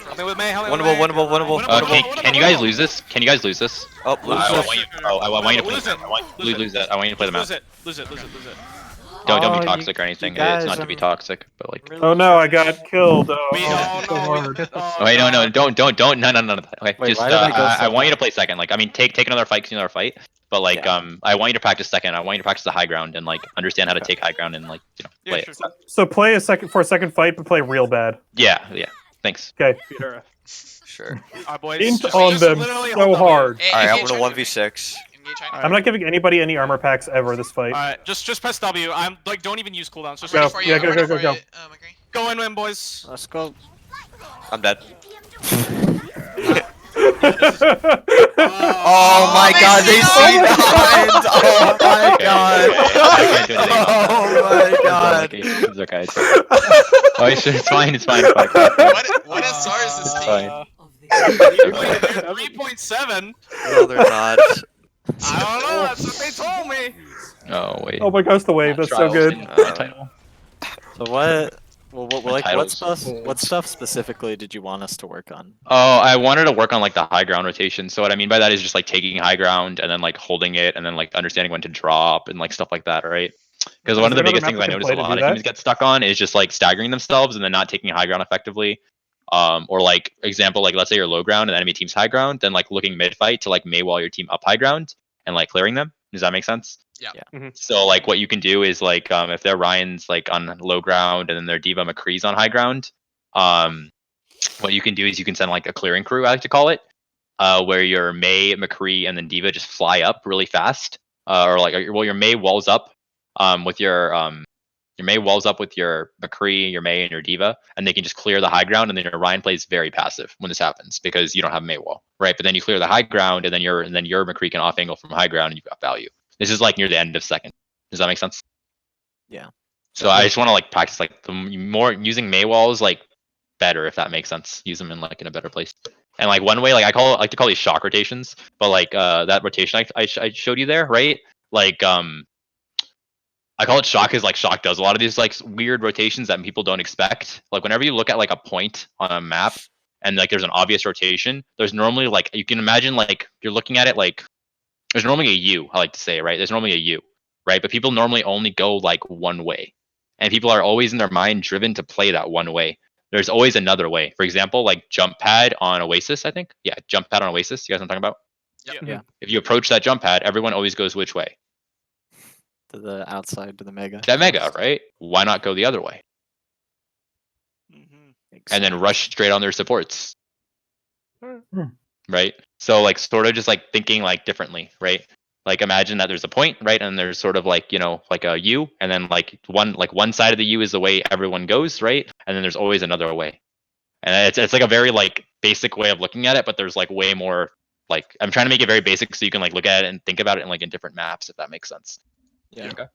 Help me with May. Help me with Winnable, May. winnable, winnable. Can you guys lose this? Can you guys lose this? Oh, I lose. want you. Oh, I want you to play. Lose it. I want Lose it. lose that. I want you to play the map. Lose it. Lose it. Lose it. Lose it. Don't Oh, be you- toxic or anything. you guys, It's not to be I'm toxic, but like. really Oh no, I got killed. Oh, We don't so know. hard. Oh, wait, no, don't, no. Okay, Wait, just why did I go I second? want you to play second. Like, I mean, take another fight, continue another fight. But like, Yeah. I want you to practice second. I want you to practice the high ground and like understand how to Okay. take high ground and like Yeah, play sure. it. So play a second fight, but play real bad. Yeah. Thanks. Okay. Beat her. Sure. Our boys. Int just- on just them literally so hold W. hard. Hey, Alright, I'm engage gonna China. 1v6. Engage China. I'm not giving anybody any armor packs ever this fight. Alright, just press W. I'm like, don't even use cooldowns. Just Go. Ready for you. Yeah, I'm go, ready go, for go, you. go. McCree. go and win, boys. Let's go. I'm dead. Oh Oh my god, they see behind! Oh my god! I can't do anything. Oh my god! It's okay. Oh, it's fine. It's fine. What is SARS this It's team? fine. 3.7. No, they're not. I don't know. That's what they told me. Oh wait. Oh my gosh, the wave. That's so Trials good. in my title. So what? Well, like Titles. what stuff specifically did you want us to work on? Oh, I wanted to work on like the high ground rotation. So what I mean by that is just like taking high ground and then like holding it and then like understanding when to drop and like stuff like that, right? Because Is one of the there another biggest things map I we can notice play a to lot do of that? teams get stuck on is just like staggering themselves and then not taking high ground effectively. Or like example, like let's say you're low ground and the enemy team's high ground, then like looking mid fight to like May wall your team up high ground and like clearing them. Does that make sense? Yeah. Yeah. Mhm. So like what you can do is like if their Ryan's like on low ground and then their Diva McCree's on high ground, what you can do is you can send like a clearing crew, I like to call it, where your May, McCree, and then Diva just fly up really fast, or like well your May walls up with your May walls up with your McCree, your May, and your Diva, and they can just clear the high ground, and then your Ryan plays very passive when this happens because you don't have May wall, right? But then you clear the high ground, and then your McCree can off angle from high ground, and you've got value. This is like near the end of second. Does that make sense? Yeah. So I just want to like practice like the more using May walls like better if that makes sense. Use them in like in a better place. And like one way like I like to call these shock rotations, but like that rotation I showed you there, right? Like I call it shock because like shock does a lot of these like weird rotations that people don't expect. Like whenever you look at like a point on a map and like there's an obvious rotation, there's normally like you can imagine like you're looking at it like there's normally a U. I like to say, right? There's normally a U, right? But people normally only go like one way, and people are always in their mind driven to play that one way. There's always another way. For example, like jump pad on Oasis, I think. Yeah, jump pad on Oasis. You guys know what I'm talking about? Yep. Yeah. If you approach that jump pad, everyone always goes which way? To the outside, to the mega. That mega, right? Why not go the other way? Makes And then sense. rush straight on their supports. Hmm. Right? So like sort of just like thinking like differently, right? Like imagine that there's a point, right? And there's sort of like, you know, like a U, and then like one side of the U is the way everyone goes, right? And then there's always another way. And it's like a very like basic way of looking at it, but there's like way more like I'm trying to make it very basic so you can like look at it and think about it in like in different maps if that makes sense. Yeah. Okay. Do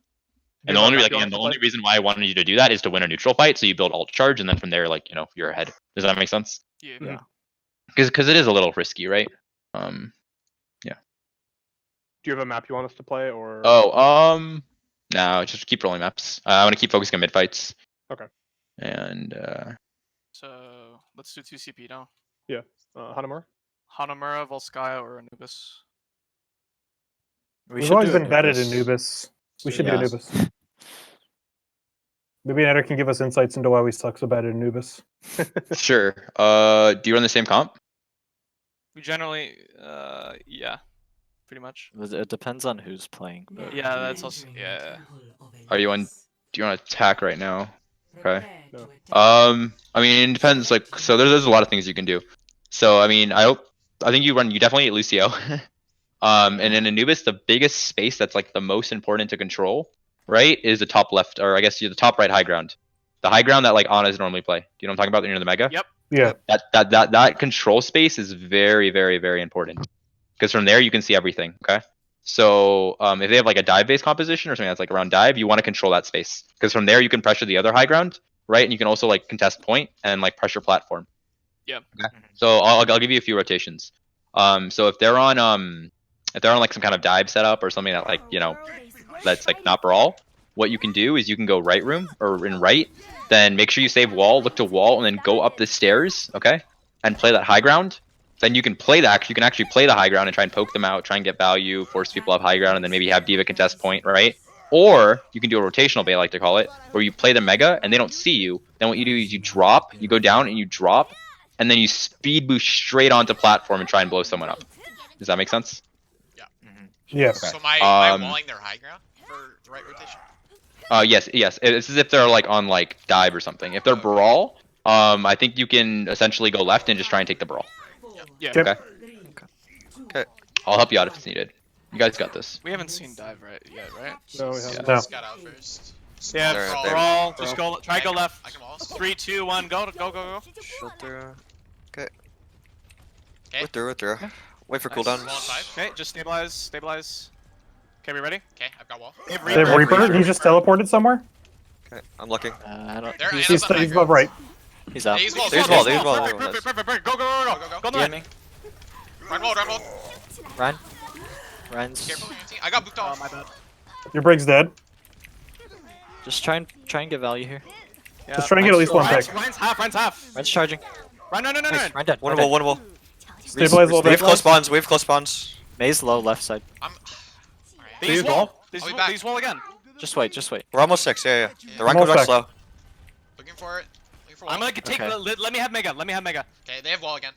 And you the have only a map like, you again, want the us to only play? reason why I wanted you to do that is to win a neutral fight, so you build alt charge, and then from there, like, you know, you're ahead. Does that make sense? Yeah. Yeah. Because it is a little risky, right? Do you have a map you want us to play, or? No, just keep rolling maps. I want to keep focusing on mid fights. Okay. And So let's do 2 CP now. Hanamura? Hanamura, Volskaya, or Anubis. We We've should always do been betted Anubis. in Anubis. We should do Yeah. Anubis. Maybe Natter can give us insights into why we suck so bad at Anubis. sure. Do you run the same comp? We generally, yeah, pretty much. It depends on who's playing. But Yeah, that's also yeah. Are you on? Do you want to attack right now? Okay. No. I mean, it depends. Like, so there's a lot of things you can do. So, I mean, I think you definitely get Lucio. And in Anubis, the biggest space that's like the most important to control, right, is the top left, or I guess the top right high ground. The high ground that like Ana's normally play. Do you know what I'm talking about? Near the mega. Yep. Yeah. That control space is very, very, very important. Because from there you can see everything. Okay. So if they have like a dive based composition or something that's like around dive, you want to control that space. Because from there you can pressure the other high ground, right? And you can also like contest point and like pressure platform. Yeah. Okay. So I'll give you a few rotations. So if they're on like some kind of dive setup or something that like, you know, that's like not brawl, what you can do is you can go right room or in right, then make sure you save wall, look to wall, and then go up the stairs, okay? And play that high ground. Then you can play that. You can actually play the high ground and try and poke them out, try and get value, force people up high ground, and then maybe have Diva contest point, right? Or you can do a rotational bait, I like to call it, where you play the mega and they don't see you. Then what you do is you drop, you go down and you drop, and then you speed boost straight onto platform and try and blow someone up. Does that make sense? Yes. Okay. So am I Um, walling their high ground for the right rotation? Yes. It's as if they're like on like dive or something. If they're brawl, I think you can essentially go left and just try and take the brawl. Yeah. Okay. Okay. I'll help you out if it's needed. You guys got this. We haven't seen dive yet, right? No, we haven't. No. Just got out first. Yeah, They're- we're they're- all just go. Try go left. I can wall. 3, 2, 1, go, go, go, go. Shield through. Okay. Okay. We're through. Wait for Nice. cooldown. Wall on 5. Okay, just stabilize. Okay, we ready? Okay, I've got wall. Hey, They have Reaper. He just teleported somewhere. Okay, I'm looking. I don't. There, He's, and He's, on the he's high above right. he's out. There's wall. There's wall, there's wall. Perfect. Go, go, go, go, go. Go on the DM right. me. Run wall, run wall. Ryan. Ryan's. Careful, Anthony. I got booked Oh, off. my bad. Your Brig's dead. Just try and get value here. Yeah, Just try and get at least one pick. Ryan's half. Ryan's charging. Ryan, no. Nice. Ryan dead. One Ryan wall, dead. one wall. Stabilize a little We have bit. close spawns, we have close spawns. Maze low left side. I'm. Alright. These wall. I'll be back. These wall again. Just wait. We're almost 6, yeah. The run Almost comes back back. slow. Looking for it. Looking for I'm wall. gonna take. Okay. Let me have mega. Okay, they have wall again.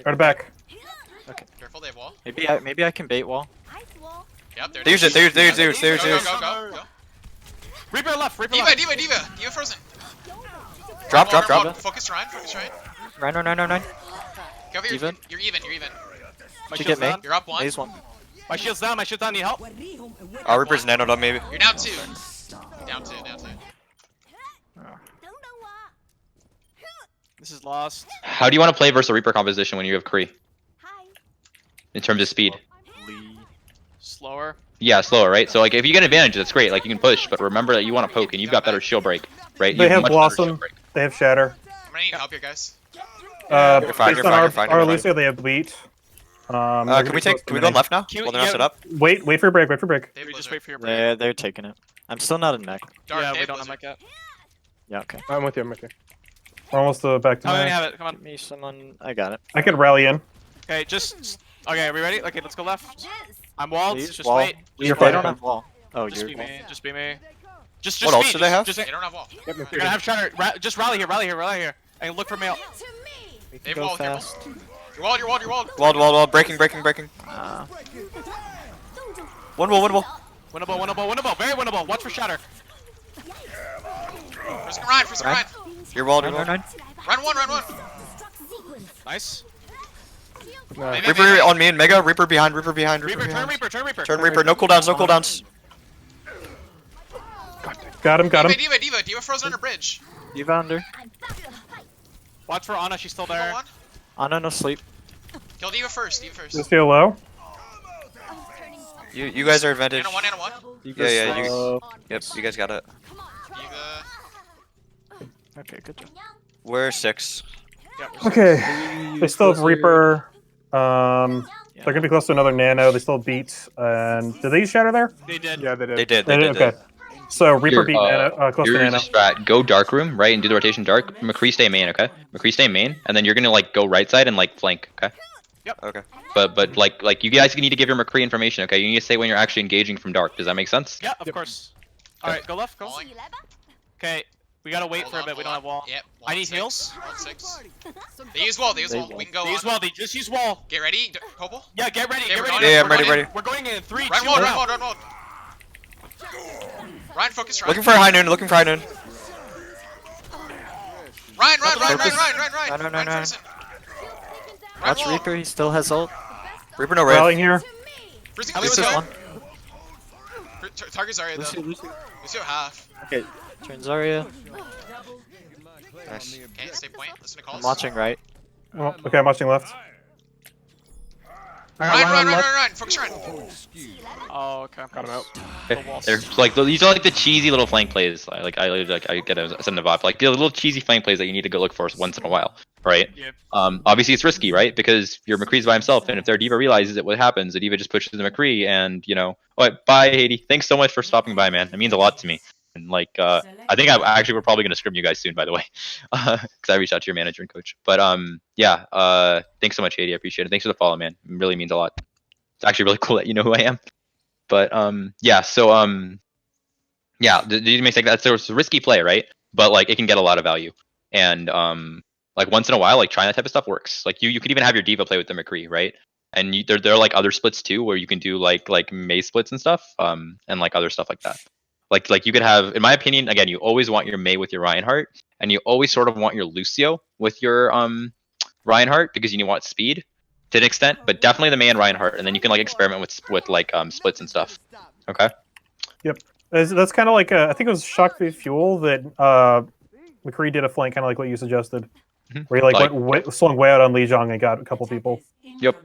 Right back. Careful, they have wall. Maybe I can bait wall. Yep, there it They use is. it, they use it. Go. Reaper left. Diva frozen. Drop. Focus Ryan. Ryan. Go over here. Even? You're even. My Should shield's get me. down. You're up 1. Maze one. My shield's down. Need help. Our Reaper's nanoed up maybe. You're down 2. Down 2. This is lost. How do you want to play versus a Reaper composition when you have Kree? In terms of speed? Slower. Yeah, slower, right? So like if you get advantage, that's great. Like you can push, but remember that you want to poke, and you've got better shield break, right? They You have much better Blossom. shield break. They have Shatter. I'm gonna need help here, guys. You're fine, Based you're on fine. our Alicia, they have Bleat. Can we go left now? Q- While they're not yeah. set up? Wait for break. They have We just blizzard. wait for your break. They're taking it. I'm still not in mech. Dark, Yeah, they we have don't have blizzard. mech yet. Yeah, okay. I'm with you. I'm with you. We're almost back to How many mech. have it? Come on. Give me someone. I got it. I could rally in. Okay, just. Okay, are we ready? Okay, let's go left. I'm walled. Please, Just wall. wait. You're Just They fine. don't have wall. Oh, Just you're be wall. me. Just be me. Just What me. else do they have? Just, They don't have wall. Yep, you're gonna have Shatter. Just rally here, and look for mail. To me. We They can have go wall, they have fast. You're walled, you're walled, you're walled. Wall. Breaking. Uh, One wall. Winnable. Very winnable. Watch for Shatter. Frisk and Ryan. You're walled. Run. Run one. Destruct sequence. Nice. Maybe, Reaper on me and Mega. Reaper behind. Reaper, turn Reaper. Turn Reaper. No cooldowns. Got him. Diva frozen under bridge. Diva under. I'm back to the fight. Watch for Ana. She's still Diva there. one. Ana no sleep. Kill Diva first. Just feel low. You guys are advantage. Ana one. Yeah, you- slow. Yep, you guys got it. Diva. Okay, good job. We're 6. Okay. They still have Reaper. Yeah. They're gonna be close to another Nano. They still have Beat. And did they use Shatter there? They did. Yeah, they did. They did. They did. Okay. So Reaper Here, beat Nano. Close to Here's Nano. the strat. Go dark room, right, and do the rotation dark. McCree stay main, okay? McCree stay main, and then you're gonna like go right side and like flank, okay? Okay. But like you guys need to give your McCree information, okay? You need to say when you're actually engaging from dark. Does that make sense? Yeah, of course. All right, go left. Go. Walling. Okay, we gotta wait Hold for a on, bit. We hold don't have wall. Yep. I need 1-6, heals. 1-6. They use wall. They We wall. can go They use on. wall. They just use wall. Get ready, Cobble. Yeah, get ready. Okay, Get we're ready. going in. Yeah, I'm We're ready, going in. ready. We're going in 3, 2, Run 1. wall. Ryan, focus. Ryan. Looking for high noon. Ryan. Ryan. Ryan. Frozen. Watch wall. Reaper. He still has ult. Reaper no Rallying red. here. Freezing This Lucio. is one. Target Zarya though. Lucio half. Okay. Turn Zarya. Nice. Okay, stay point. Listen to calls. I'm watching right. Oh, okay, I'm watching left. Ryan. Focus Ryan. Oh, okay. Got him out. Okay. They're like these are like the cheesy little flank plays. I get a send a vibe. Like the little cheesy flank plays that you need to go look for once in a while, right? Yep. Obviously it's risky, right? Because your McCree's by himself, and if their diva realizes it, what happens? The diva just pushes the McCree, and you know. Oh, bye, Haiti. Thanks so much for stopping by, man. It means a lot to me. And like, I think we're probably gonna scrim you guys soon, by the way, because I reached out to your manager and coach. But yeah. Thanks so much, Haiti. I appreciate it. Thanks for the follow, man. It really means a lot. It's actually really cool that you know who I am. But yeah. So yeah. You may say that's a risky play, right? But like, it can get a lot of value. And like once in a while, like trying that type of stuff works. Like you could even have your diva play with the McCree, right? And there are like other splits too, where you can do like maze splits and stuff, and like other stuff like that. Like you could have, in my opinion, again, you always want your Mei with your Reinhardt, and you always sort of want your Lucio with your Reinhardt because you want speed to an extent, but definitely the Mei and Reinhardt, and then you can like experiment with like splits and stuff. Okay. Yep. That's kind of like I think it was Shock v Fuel that McCree did a flank, kind of like what you suggested, where he swung way out on Li Zhang and got a couple people. Yep.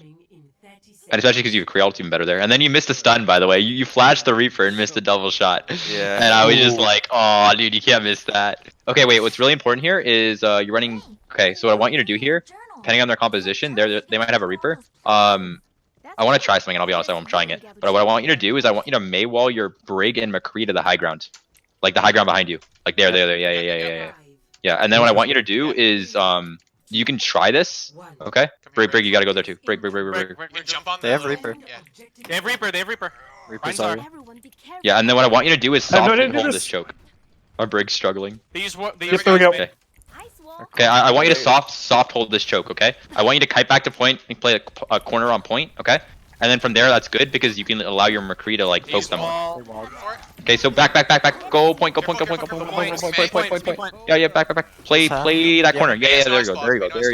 And especially because you have Creole even better there. And then you missed a stun, by the way. You flashed the Reaper and missed a double shot. Yeah. And I was just like, oh, dude, you can't miss that. Okay, wait, what's really important here is you're running... Okay, so what I want you to do here, depending on their composition, they might have a Reaper. I want to try something, and I'll be honest, I'm trying it. But what I want you to do is I want you to Mei wall your Brig and McCree to the high ground. Like the high ground behind you. Like there. Yeah. Yeah, and then what I want you to do is... you can try this, okay? Brig, you gotta go there too. Brig. We can jump on They have Reaper. Yeah. They have Reaper. Reaper's Mine's are. already. Everyone be careful. Yeah, and then what I want you to do is no, softly didn't do hold this. this choke. Our Brig's struggling. They use what? They Yes, there we go. Okay. Ice wall. Okay, I want you to soft hold this choke, okay? I want you to kite back to point and play a corner on point, okay? And then from there, that's good because you can allow your McCree to like They poke use them. wall. For it. Okay, so back. Go point. Point. Yeah, back. Play that corner. Yeah, there you go.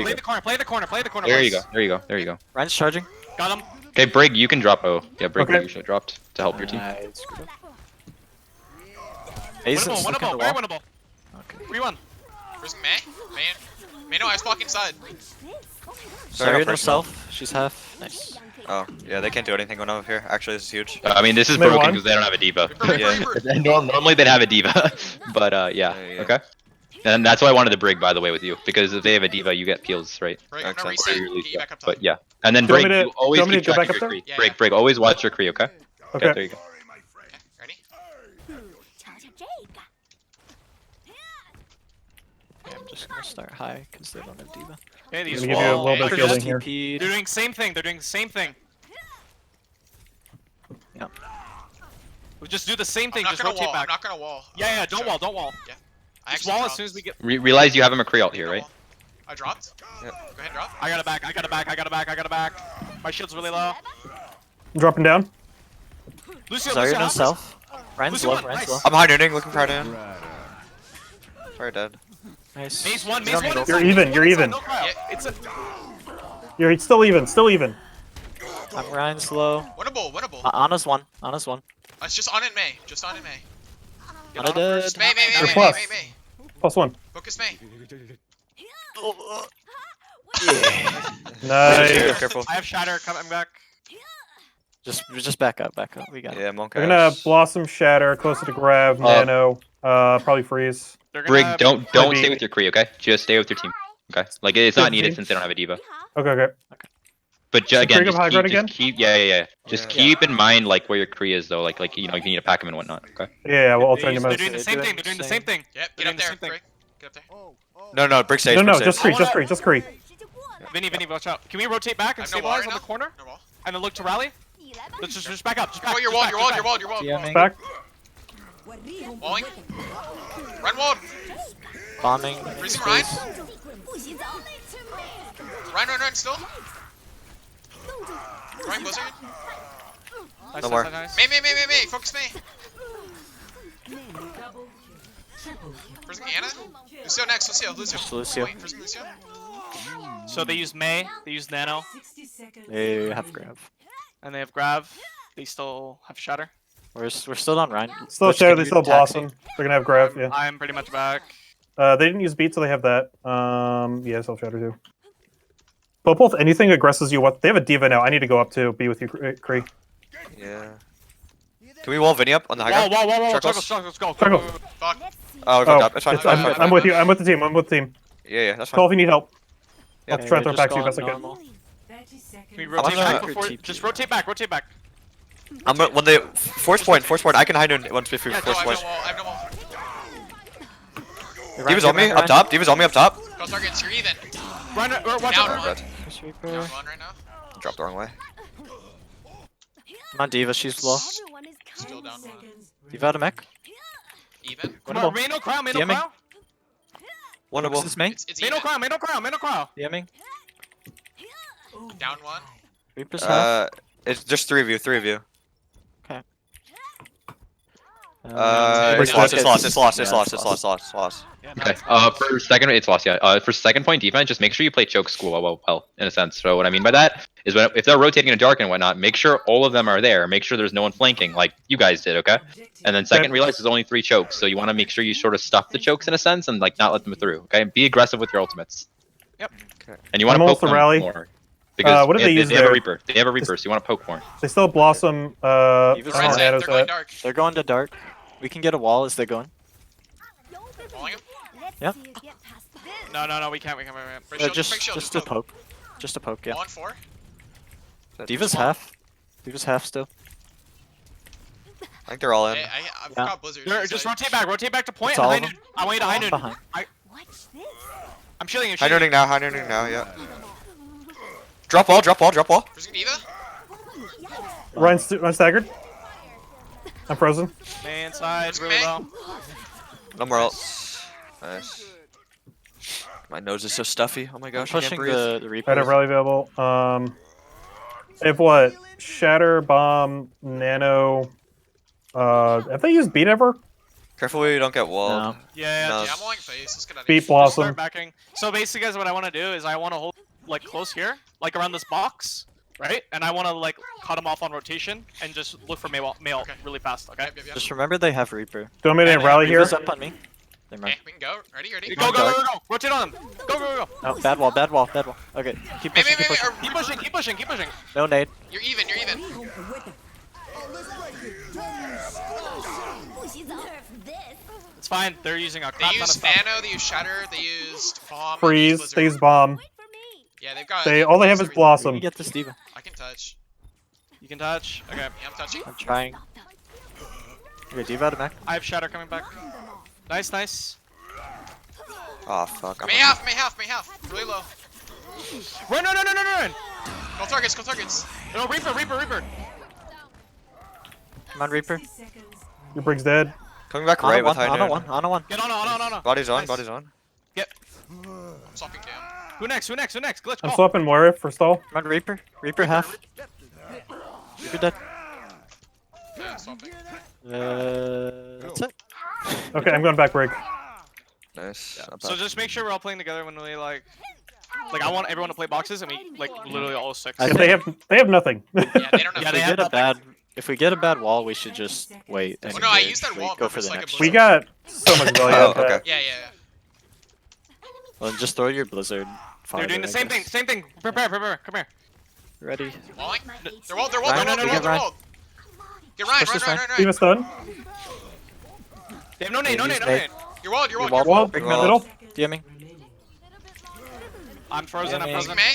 Play the corner. There you boys. go. Ryan's charging. Got him. Okay, Brig, you can drop. Oh, yeah, Brig, Okay. you should have dropped to help your team. Ace Winnable. Very winnable. Okay. 3-1. Where's May no ice block inside. Zarya herself. She's half. Nice. Oh, yeah, they can't do anything going over here. Actually, this is huge. I mean, this is Mid broken one. because they don't have a diva. Reaper. Normally they'd have a diva, but yeah, Yeah. okay. And that's why I wanted the Brig, by the way, with you, because if they have a diva, you get peels, right? Break, I'm gonna Excellent. reset. Or you Get release you that. back up top. But yeah, and then Do you Brig, want me to- you always do you want me keep to go track back of your up there? Kree. Yeah, Brig, yeah. Brig, always watch your Kree, okay? Okay. There you go. Okay, ready? Okay, I'm just gonna start high because they don't have D.Va. Okay, I'm these gonna give you a wall. little bit of They're shielding just- here. TP'd. They're doing the same thing. They're doing the same thing. Yep. We just do the same I'm thing. not Just gonna rotate wall. I'm back. not gonna wall. Yeah, don't Sure. wall. Don't wall. I Just actually wall as dropped. soon as we get. Realize you have a McCree out here, right? I dropped. Yep. Go ahead and drop. I got it back. I got it back. I got it back. I got it back. My shield's really low. I'm dropping down. Lucio, Zarya Lucio, no help us. self. Ryan's Lucio low, won, Ryan's nice. low. I'm high nooning, looking for high noon. Sorry, dead. Nice. Maze one. You Maze don't one. need You're inside, even, maze you're one even. inside, no cryo. Yeah. It's a. You're still even. Still even. I'm Ryan's low. Winnable, winnable. Anna's one. Anna's one. It's just on in May. Just on in May. Anna dead. May. You're plus. May. +1. Focus May. Nice. Careful. I have shatter coming back. Just back up, back up. We got it. Yeah, Monk. They're gonna Blossom, Shatter, closer to Grav, Nano, probably Freeze. They're Brig, gonna. don't be- stay with your Kree, okay? Just stay with your team. Okay? Like it's not needed since they don't have a D.Va. Okay. But So again, Kree of high ground again? just keep, yeah. Just Yeah. keep in mind like where your Kree is though, like you know, if you need to pack him and whatnot. Okay. Yeah, well, I'll turn them They're out. doing the They're same doing thing. They're doing the same thing. Yep, They're get up doing the there. same thing. Greg. Get up there. No, brick stage. No, brick just stage. Kree, just Kree. Vinny, watch out. Can we rotate back and I have no wall stabilize right on the now. corner No wall. and then look to rally? Let's just back up. Just back. Oh, you're just walled, back, you're just walled, back. you're walled, you're walled. DMing. Back. Walling. Run walled. Bombing. Freezing Ryan. Ryan, still. Ryan Blizzard. Nice, No more. nice. May. Focus May. Triple kill. Freezing Anna. Lucio next. Lucio. Just Lucio. Wait, freezing Lucio. So they use May, they use Nano, 60 seconds. They have grab. and they have Grav. They still have Shatter. We're still on Ryan. Still Which Shatter, can they do still taxi. Blossom. They're gonna have Grav, yeah. I'm pretty much back. They didn't use Beat, so they have that. Yeah, still Shatter too. But both anything aggresses you, what they have a D.Va now. I need to go up to be with you, Kree. Yeah. Can we wall Vinny up on the high Whoa, ground? whoa, whoa, whoa, Circles? Chuckles, let's go. Struggle. Fuck. Oh, we Oh, fucked up. It's fine. it's- I'm with you. I'm with the team. I'm with the team. Yeah, that's Call fine. if you need help. Yep. I'll try and throw just back to you go best I on can. normal. 30 Can we seconds. rotate I'm back gonna- before? Just rotate back. I'm when they force point. I can hide noon once before Yeah, no, force I have no point. wall. I have no wall. Hey, D.Va's Ryan, on me Ryan, up top. D.Va's on me up top. Go targets. You're even. Run, watch Down out. one. Dead. Ryan. Reaper. Down one right now. Dropped the wrong way. Come on, D.Va, she's low. Still down one. Seconds. D.Va out of mech. Even. Come on, May no crown, May no DMing. crown. One What's this main? It's May no even. crown, May no crown, May no crown. DMing. Down one. Reaper's half. It's just three of you. Uh, It's lost. It's lost. Okay. For second, it's lost. Yeah. For second point defense, just make sure you play choke school well, in a sense. So what I mean by that is if they're rotating in a dark and whatnot, make sure all of them are there. Make sure there's no one flanking, like you guys did. Okay. And then second, realize there's only 3 chokes, so you want to make sure you sort of stuff the chokes in a sense and like not let them through. Okay. Be aggressive with your ultimates. Yep. Okay. And you want to I'm poke also them rally. more. Because what did they use they have a there? Reaper. They have a Reaper, so you want to poke more. They still have Blossom. Right Right Nano's side. They're going at- dark. They're going to dark. We can get a wall as they go in. Walling him. Yep. No, we can't. Break shield. Break Just shield. a poke. Just a poke, yeah. Wall on 4. D.Va's half. D.Va's half still. I think they're all in. Hey, I've got Blizzard. Just rotate back to point. It's all High of noon. them. I want you to high I'm noon. behind. I'm shielding you. High nooning now. Yeah. Drop wall. Freezing Diva. Ryan staggered. I'm frozen. May inside, Freezing really May. low. No more else. Nice. My nose is so stuffy. Oh my I'm gosh, I can't pushing breathe. the I Reaper. have rally available. They have what? Shatter, Bomb, Nano. Have they used Beat ever? Careful you don't get walled. No. Yeah. No. Yeah, I'm walling face. Let's get out of Beat here. Just Blossom. start backing. So basically, guys, what I want to do is I want to hold like close here, like around this box, right? And I want to like cut them off on rotation and just look for mail Okay. really fast. Okay. Yep. Just remember they have Reaper. Do you want me to And rally here? Reaper's up on me. Never Okay, mind. we can go. Ready? Go. Rotate on them. Go. No, bad wall. Okay, keep May, pushing. keep pushing. Keep pushing. No nade. You're even. It's fine. They're using a They crap ton of used stuff. Nano, they used Shatter, they used Bomb. Freeze. They They used use Bomb. Yeah, they've got. All they have is everything. Blossom. You get this D.Va. I can touch. You can touch. Okay. Yeah, I'm touching. I'm trying. Okay, D.Va out of mech. I have Shatter coming back. Nice, nice. Oh fuck. I'm May half. Really low. Run, run, run, run, run, run! Go targets, go targets. No, Reaper. Come on, Reaper. Your Brig's dead. coming back On right a with one, high on a noon. one, on a one. Get on. Body's on, Nice. body's on. I'm swapping down. Who next? Glitch, I'm call. swapping Moira for stall. Come on, Reaper. Reaper half. Reaper dead. Yeah, I'm swapping. That's it. Okay, I'm going back Brig. Nice. Not So bad. just make sure we're all playing together when we like I want everyone to play boxes and we like literally all 6. I If they have nothing. Yeah, they don't have. Yeah, If they we have get a nothing. if we get a bad wall, we should just wait. And Oh no, I engage. used that We wall go for purpose the like next. a We blizzard. got so much value Oh, out of that. okay. Yeah. Well, then just throw your blizzard. They're doing the same thing. Prepare. Come here. Ready? Walling? They're walled. Ryan, no, get Ryan. Get Ryan, Push this Ryan. D.Va stun. They have no nade. You're walled. Wall. Big Middle. DMing. I'm frozen. Yeah, Using May.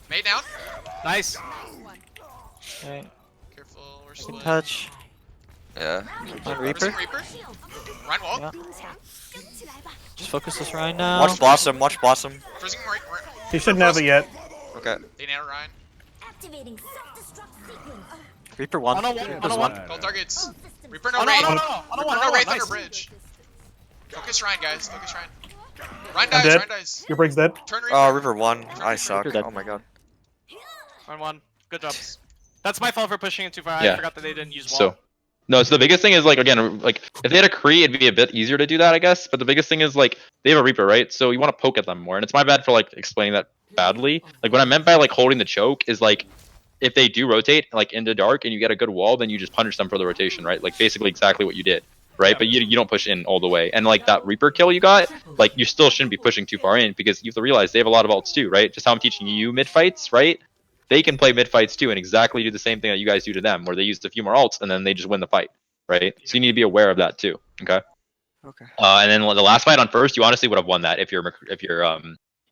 May down. Nice. Okay. Careful, we're Good split. touch. Yeah. On Reaper. Reaper. Ryan walled. Yeah. Just focus this Ryan now. Watch Blossom, watch Blossom. Freezing He shouldn't have it yet. Okay. They nailed Ryan. Activating self-destruct sequence. Reaper one. On a one, Reaper's on a one. Call targets. Reaper no Oh, no, Wraith. no, Reaper no Wraith under nice. bridge. Focus Ryan, guys. Focus Ryan. Ryan I'm dies. dead. Ryan dies. Your Brig's dead. Turn Reaper. Oh, River 1. I suck. Reaper dead. Oh my god. On 1. Good job. That's my fault for pushing it too far. Yeah. I forgot that they didn't use wall. So, no, so the biggest thing is like again, like if they had a Kree, it'd be a bit easier to do that, I guess. But the biggest thing is like they have a Reaper, right? So you want to poke at them more, and it's my bad for like explaining that badly. Like what I meant by like holding the choke is like if they do rotate like into dark and you get a good wall, then you just punish them for the rotation, right? Like basically exactly what you did, right? But you don't push in all the way, and like that Reaper kill you got, like you still shouldn't be pushing too far in because you have to realize they have a lot of ults too, right? Just how I'm teaching you mid fights, right? They can play mid fights too and exactly do the same thing that you guys do to them, where they use a few more ults and then they just win the fight, right? So you need to be aware of that too. Okay. Okay. And then the last fight on first, you honestly would have won that if you're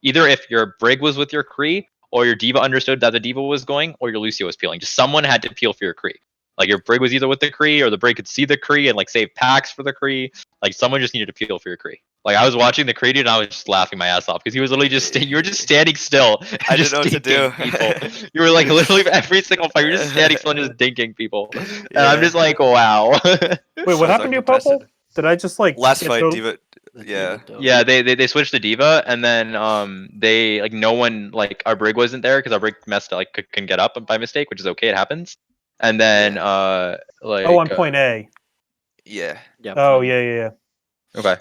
either if your Brig was with your Kree or your D.Va understood that the D.Va was going or your Lucio was peeling. Just someone had to peel for your Kree. Like your Brig was either with the Kree or the Brig could see the Kree and like save packs for the Kree. Like someone just needed to peel for your Kree. Like I was watching the Kree dude and I was just laughing my ass off because he was literally just you were just standing still. And I just didn't know what to dinking do. people. You were like literally every single fight. You're just standing still and just dinking people. And I'm Yeah. just like, wow. Wait, what happened to you, Popple? Did I just like Last get fight, total- D.Va. Yeah. Yeah, they switched to D.Va, and then they like no one like our Brig wasn't there because our Brig messed like couldn't get up by mistake, which is okay, it happens. And then like Oh, on point A. Yeah. Yeah. Oh yeah. okay.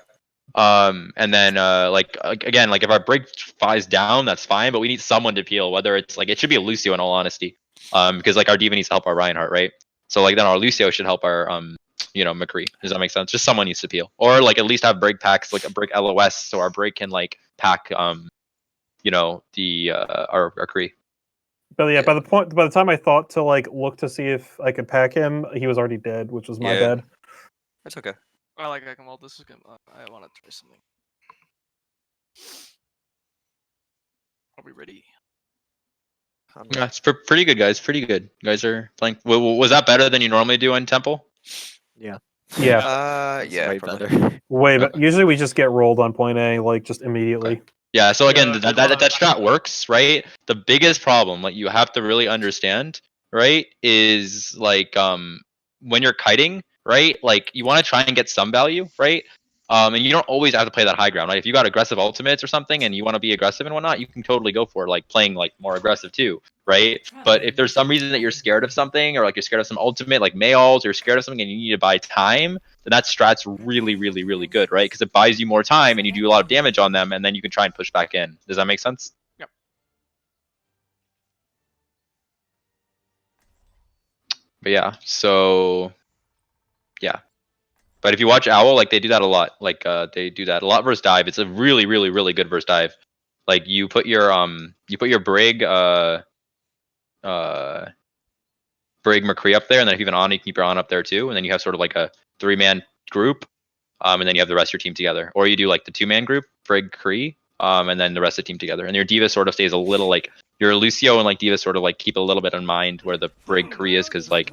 And then like again, like if our Brig flies down, that's fine, but we need someone to peel. Whether it's like it should be a Lucio in all honesty, because like our D.Va needs to help our Reinhardt, right? So like then our Lucio should help our McCree. Does that make sense? Just someone needs to peel, or like at least have Brig packs, like a Brig LOS, so our Brig can like pack the our Kree. But yeah, by the time I thought to like look to see if I could pack him, he was already dead, which was my Yeah. bad. That's okay. I like Ekimol. This is good. I want to try something. Are we ready? Yeah, it's pretty good, guys. Pretty good. You guys are playing. Was that better than you normally do in Temple? Yeah, Yeah. Way probably. better. way. But usually we just get rolled on point A, like just immediately. Yeah. So again, Yeah, that strat works, right? The biggest problem, like you have to really understand, right, is like when you're kiting, right? Like you want to try and get some value, right? And you don't always have to play that high ground, right? If you got aggressive ultimates or something and you want to be aggressive and whatnot, you can totally go for like playing like more aggressive too, right? But if there's some reason that you're scared of something or like you're scared of some ultimate like Mayals or you're scared of something and you need to buy time, then that strat's really, really, really good, right? Because it buys you more time and you do a lot of damage on them and then you can try and push back in. Does that make sense? Yep. But yeah, so yeah. But if you watch Owl, like they do that a lot. Like they do that a lot versus dive. It's a really, really, really good versus dive. Like you put your Brig Brig McCree up there, and then if you have an On, you keep your On up there too, and then you have sort of like a 3-man group, and then you have the rest of your team together. Or you do like the 2-man group, Brig Kree, and then the rest of the team together. And your D.Va sort of stays a little like your Lucio and like D.Va sort of like keep a little bit in mind where the Brig Kree is, because like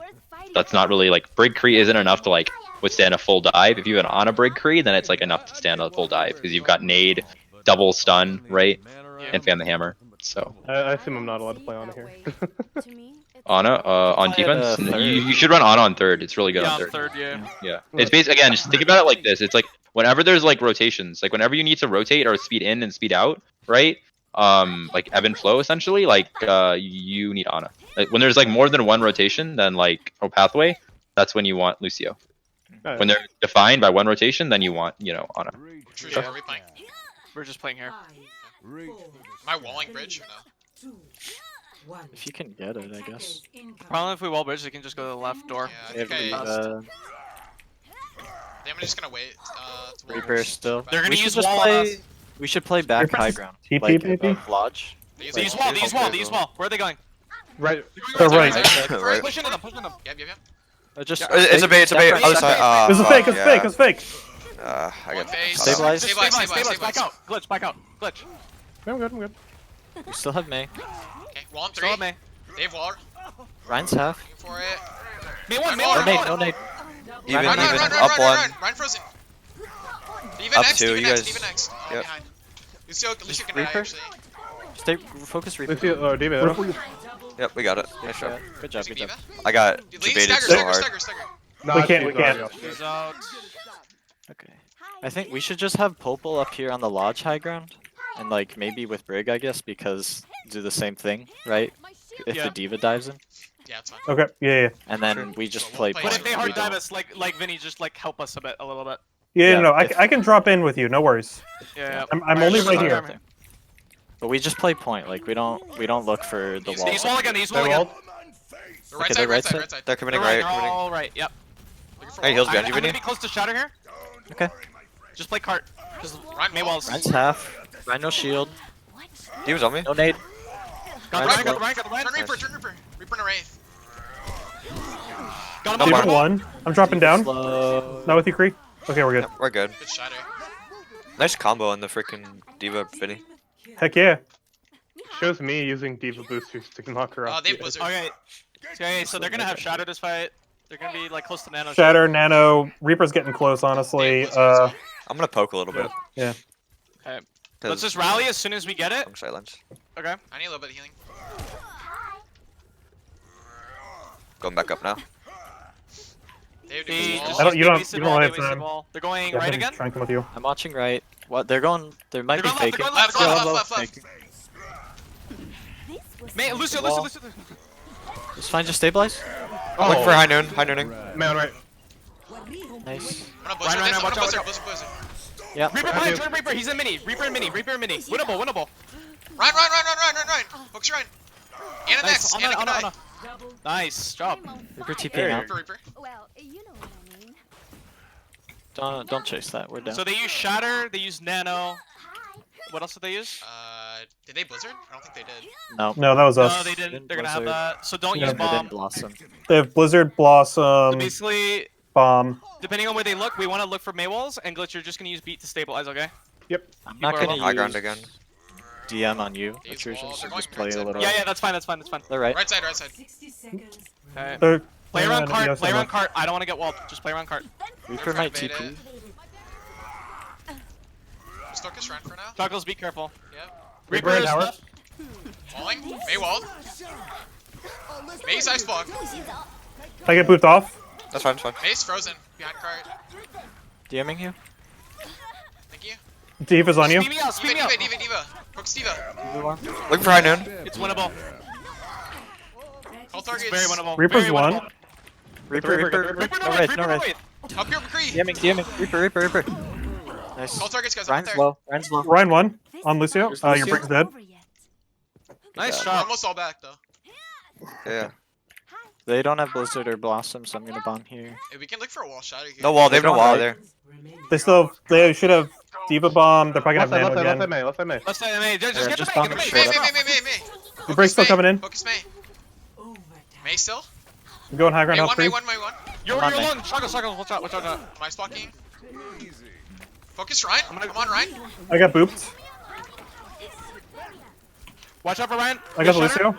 that's not really like Brig Cree isn't enough to like withstand a full dive. If you have an on a Brig Cree, then it's like enough to stand a full dive because you've got nade, double stun, right, and fan the hammer. So I assume I'm not allowed to play on here. Ana on Play at, defense, third. you should run Ana on third. It's really good Yeah, on on third. third, yeah. Yeah, it's basically again. Just think about it like this. It's like whenever there's like rotations, like whenever you need to rotate or speed in and speed out, right? Like ebb and flow essentially. Like you need Ana. Like, when there's like more than one rotation, then like or pathway, that's when you want Lucio. When they're defined by one rotation, then you want Ana. True, are we playing? We're just playing here. Am I walling bridge or no? If you can get it, I guess. Probably if we wall bridge, they can just go to the left door. Yeah, I think If I'm just gonna wait. To wall Reaper bridge. still. They're gonna We should use just wall on us. play. We should play back Reaper's high ground. TP like maybe? above Lodge. They use They use wall. wall, they use wall, they use wall. Where are they going? Right. They're right. Right. Push into them, push into them. Yep, yep, yep. Just It's a bait. It's a bait. Other side. It's a fake. It's a fake. It's a fake. I One got phase. Stabilize. Stabilize, Stabilize, stabilize, back stabilize. out. Glitch, back out. Glitch. I'm good. I'm good. We still have May. Okay, wall on Still have three. me. They have wall. Ryan's half. Looking for it. Me one, me No one. nade, no nade. Even, Run, even. run, run, Up run, one. run, run, frozen. Even Up next, two, even you next, guys- even next. Yep. Behind. Lucio can die Reaper? actually. Stay focus Reaper. Lucio, oh, David. Yep, we got it. Nice job. Good job, Using good job. Diva. I got Dude, lead, debated stagger, so stagger, hard. stagger, stagger. No, We can't, she's we can't. not. He's out. Okay. I think we should just have Popol up here on the Lodge high ground. And like maybe with Brig, I guess, because do the same thing, right? If Yeah. the Diva dives in. Yeah, it's fine. Okay. Yeah. And then we just play But But point. if they We hard dive don't- us, like Vinny, just like help us a little bit. Yeah. Yeah, No. if- I can drop in with you. No worries. Yeah. I'm only right here. But we just play point, like we don't look for the wall. These wall again, these wall They again. walled. The right Okay, side, the right right side, side. right side. They're committing They're right, right. they're Committing. all right, yep. Looking for Hey, wall. heals I'm behind you, gonna Vinny. be close to shatter here. Okay. Just play cart. Because Ryan May wall. walls. Ryan's half. Ryan no shield. He was on me. No nade. Got the Nice Ryan, got the work. Ryan, got the Ryan. Turn Reaper, turn Reaper. Reaper and a Wraith. Got him No up. more. Diva one. I'm dropping down. Slow. Not with you, Cree. Okay, we're good. Yep, we're good. Good shatter. Nice combo on the freaking Diva, Vinny. Heck yeah. Shows me using Diva boosters to knock her off. They have Blizzard. Okay, so they're gonna have shatter this fight. They're gonna be like close to nano. Shatter, Nano, Reaper's getting close. Honestly. I'm gonna poke a little bit. Yeah. Okay. 'Cause Let's just rally as soon as we get it. I'm silence. Okay. I need a little bit of healing. Going back up now. They have They defense just- wall. I don't- you they don't- wasted you don't wall, have they wasted time. wall. They're going Yeah, right I'm again. trying to come with you. I'm watching right. What they're going? They might They're be going left, faking. they're going left, Left, they're going left, left. left, left. Man, Lucio, Wall. Lucio. It's fine. Just stabilize. I'm looking for high noon. High nooning. Man, right. Nice. I'm gonna Blizzard Ryan, this. I'm watch gonna out, Blizzard, watch Blizzard, Blizzard. Yeah. Reaper behind, turn Reaper. He's in mini. Reaper and mini. Reaper and mini. Winnable, winnable. Run. Focus Ryan. Anna Nice. next. On Anna that, can on die. that. Nice job. Reaper TP out. Reaper. Well, you know what I mean. Don't chase that. We're down. So they use shatter. They use nano. What else did they use? Did they Blizzard? I don't think they did. No. No, that was us. No, they didn't. They're gonna have Blizzard. that. So don't Yeah, use They bomb. didn't blossom. They have Blizzard, So Blossom, basically, Bomb. depending on where they look, we want to look for Maywalls, and Glitch, you're just gonna use beat to stabilize, okay? I'm not People are gonna High ground use again. DM on you. They use Attrition, walls. so They're going just play right a side. little. Yeah, that's fine. That's fine. They're right. Right side. 60 seconds. Okay. They're Play around yeah, cart. yes, Play I'm around up. cart. I don't want to get walled. Just play around cart. Reaper might Bait TP. it. Just focus Ryan for now. Chuckles, be careful. Yep. Reaper and is Howard. left. Walling. May walled. May's ice block. I get booped off. That's fine. That's fine. May's frozen. Behind cart. DMing you. Thank you. Diva's on you. Speed me out. Speed me out. Diva. Focus Diva. Looking for high noon. It's winnable. All It's targets. very winnable. Reaper's very one. winnable. Reaper. Reaper, No no wraith. wraith. No Reaper, no wraith. wraith. Up here, McCree. DMing. Reaper. Nice. All targets, guys. Up Ryan's there. low. Ryan's low. Ryan one on Lucio. There's Your Lucio. Brig's dead. Nice We're job. almost all back though. Yeah. They don't have Blizzard or Blossom, so I'm gonna bomb here. Hey, we can look for a wall shatter here. No wall. They have no wall there. They should have Diva Bomb. They're probably Left gonna side, have left Nano side, left side, again. May, left side, May. Let's say, May. Just Yeah, get just the May. bomb Get the it May. straight May. The Focus Brig's still May. coming in. Focus May. May still? I'm going high ground May on one, three. May one. You're Come on, May. alone. Chuckles. Watch out. Am I blocking? Focus Ryan. Come on, Ryan. I got booped. Watch out for Ryan. I got Shatter, Lucio.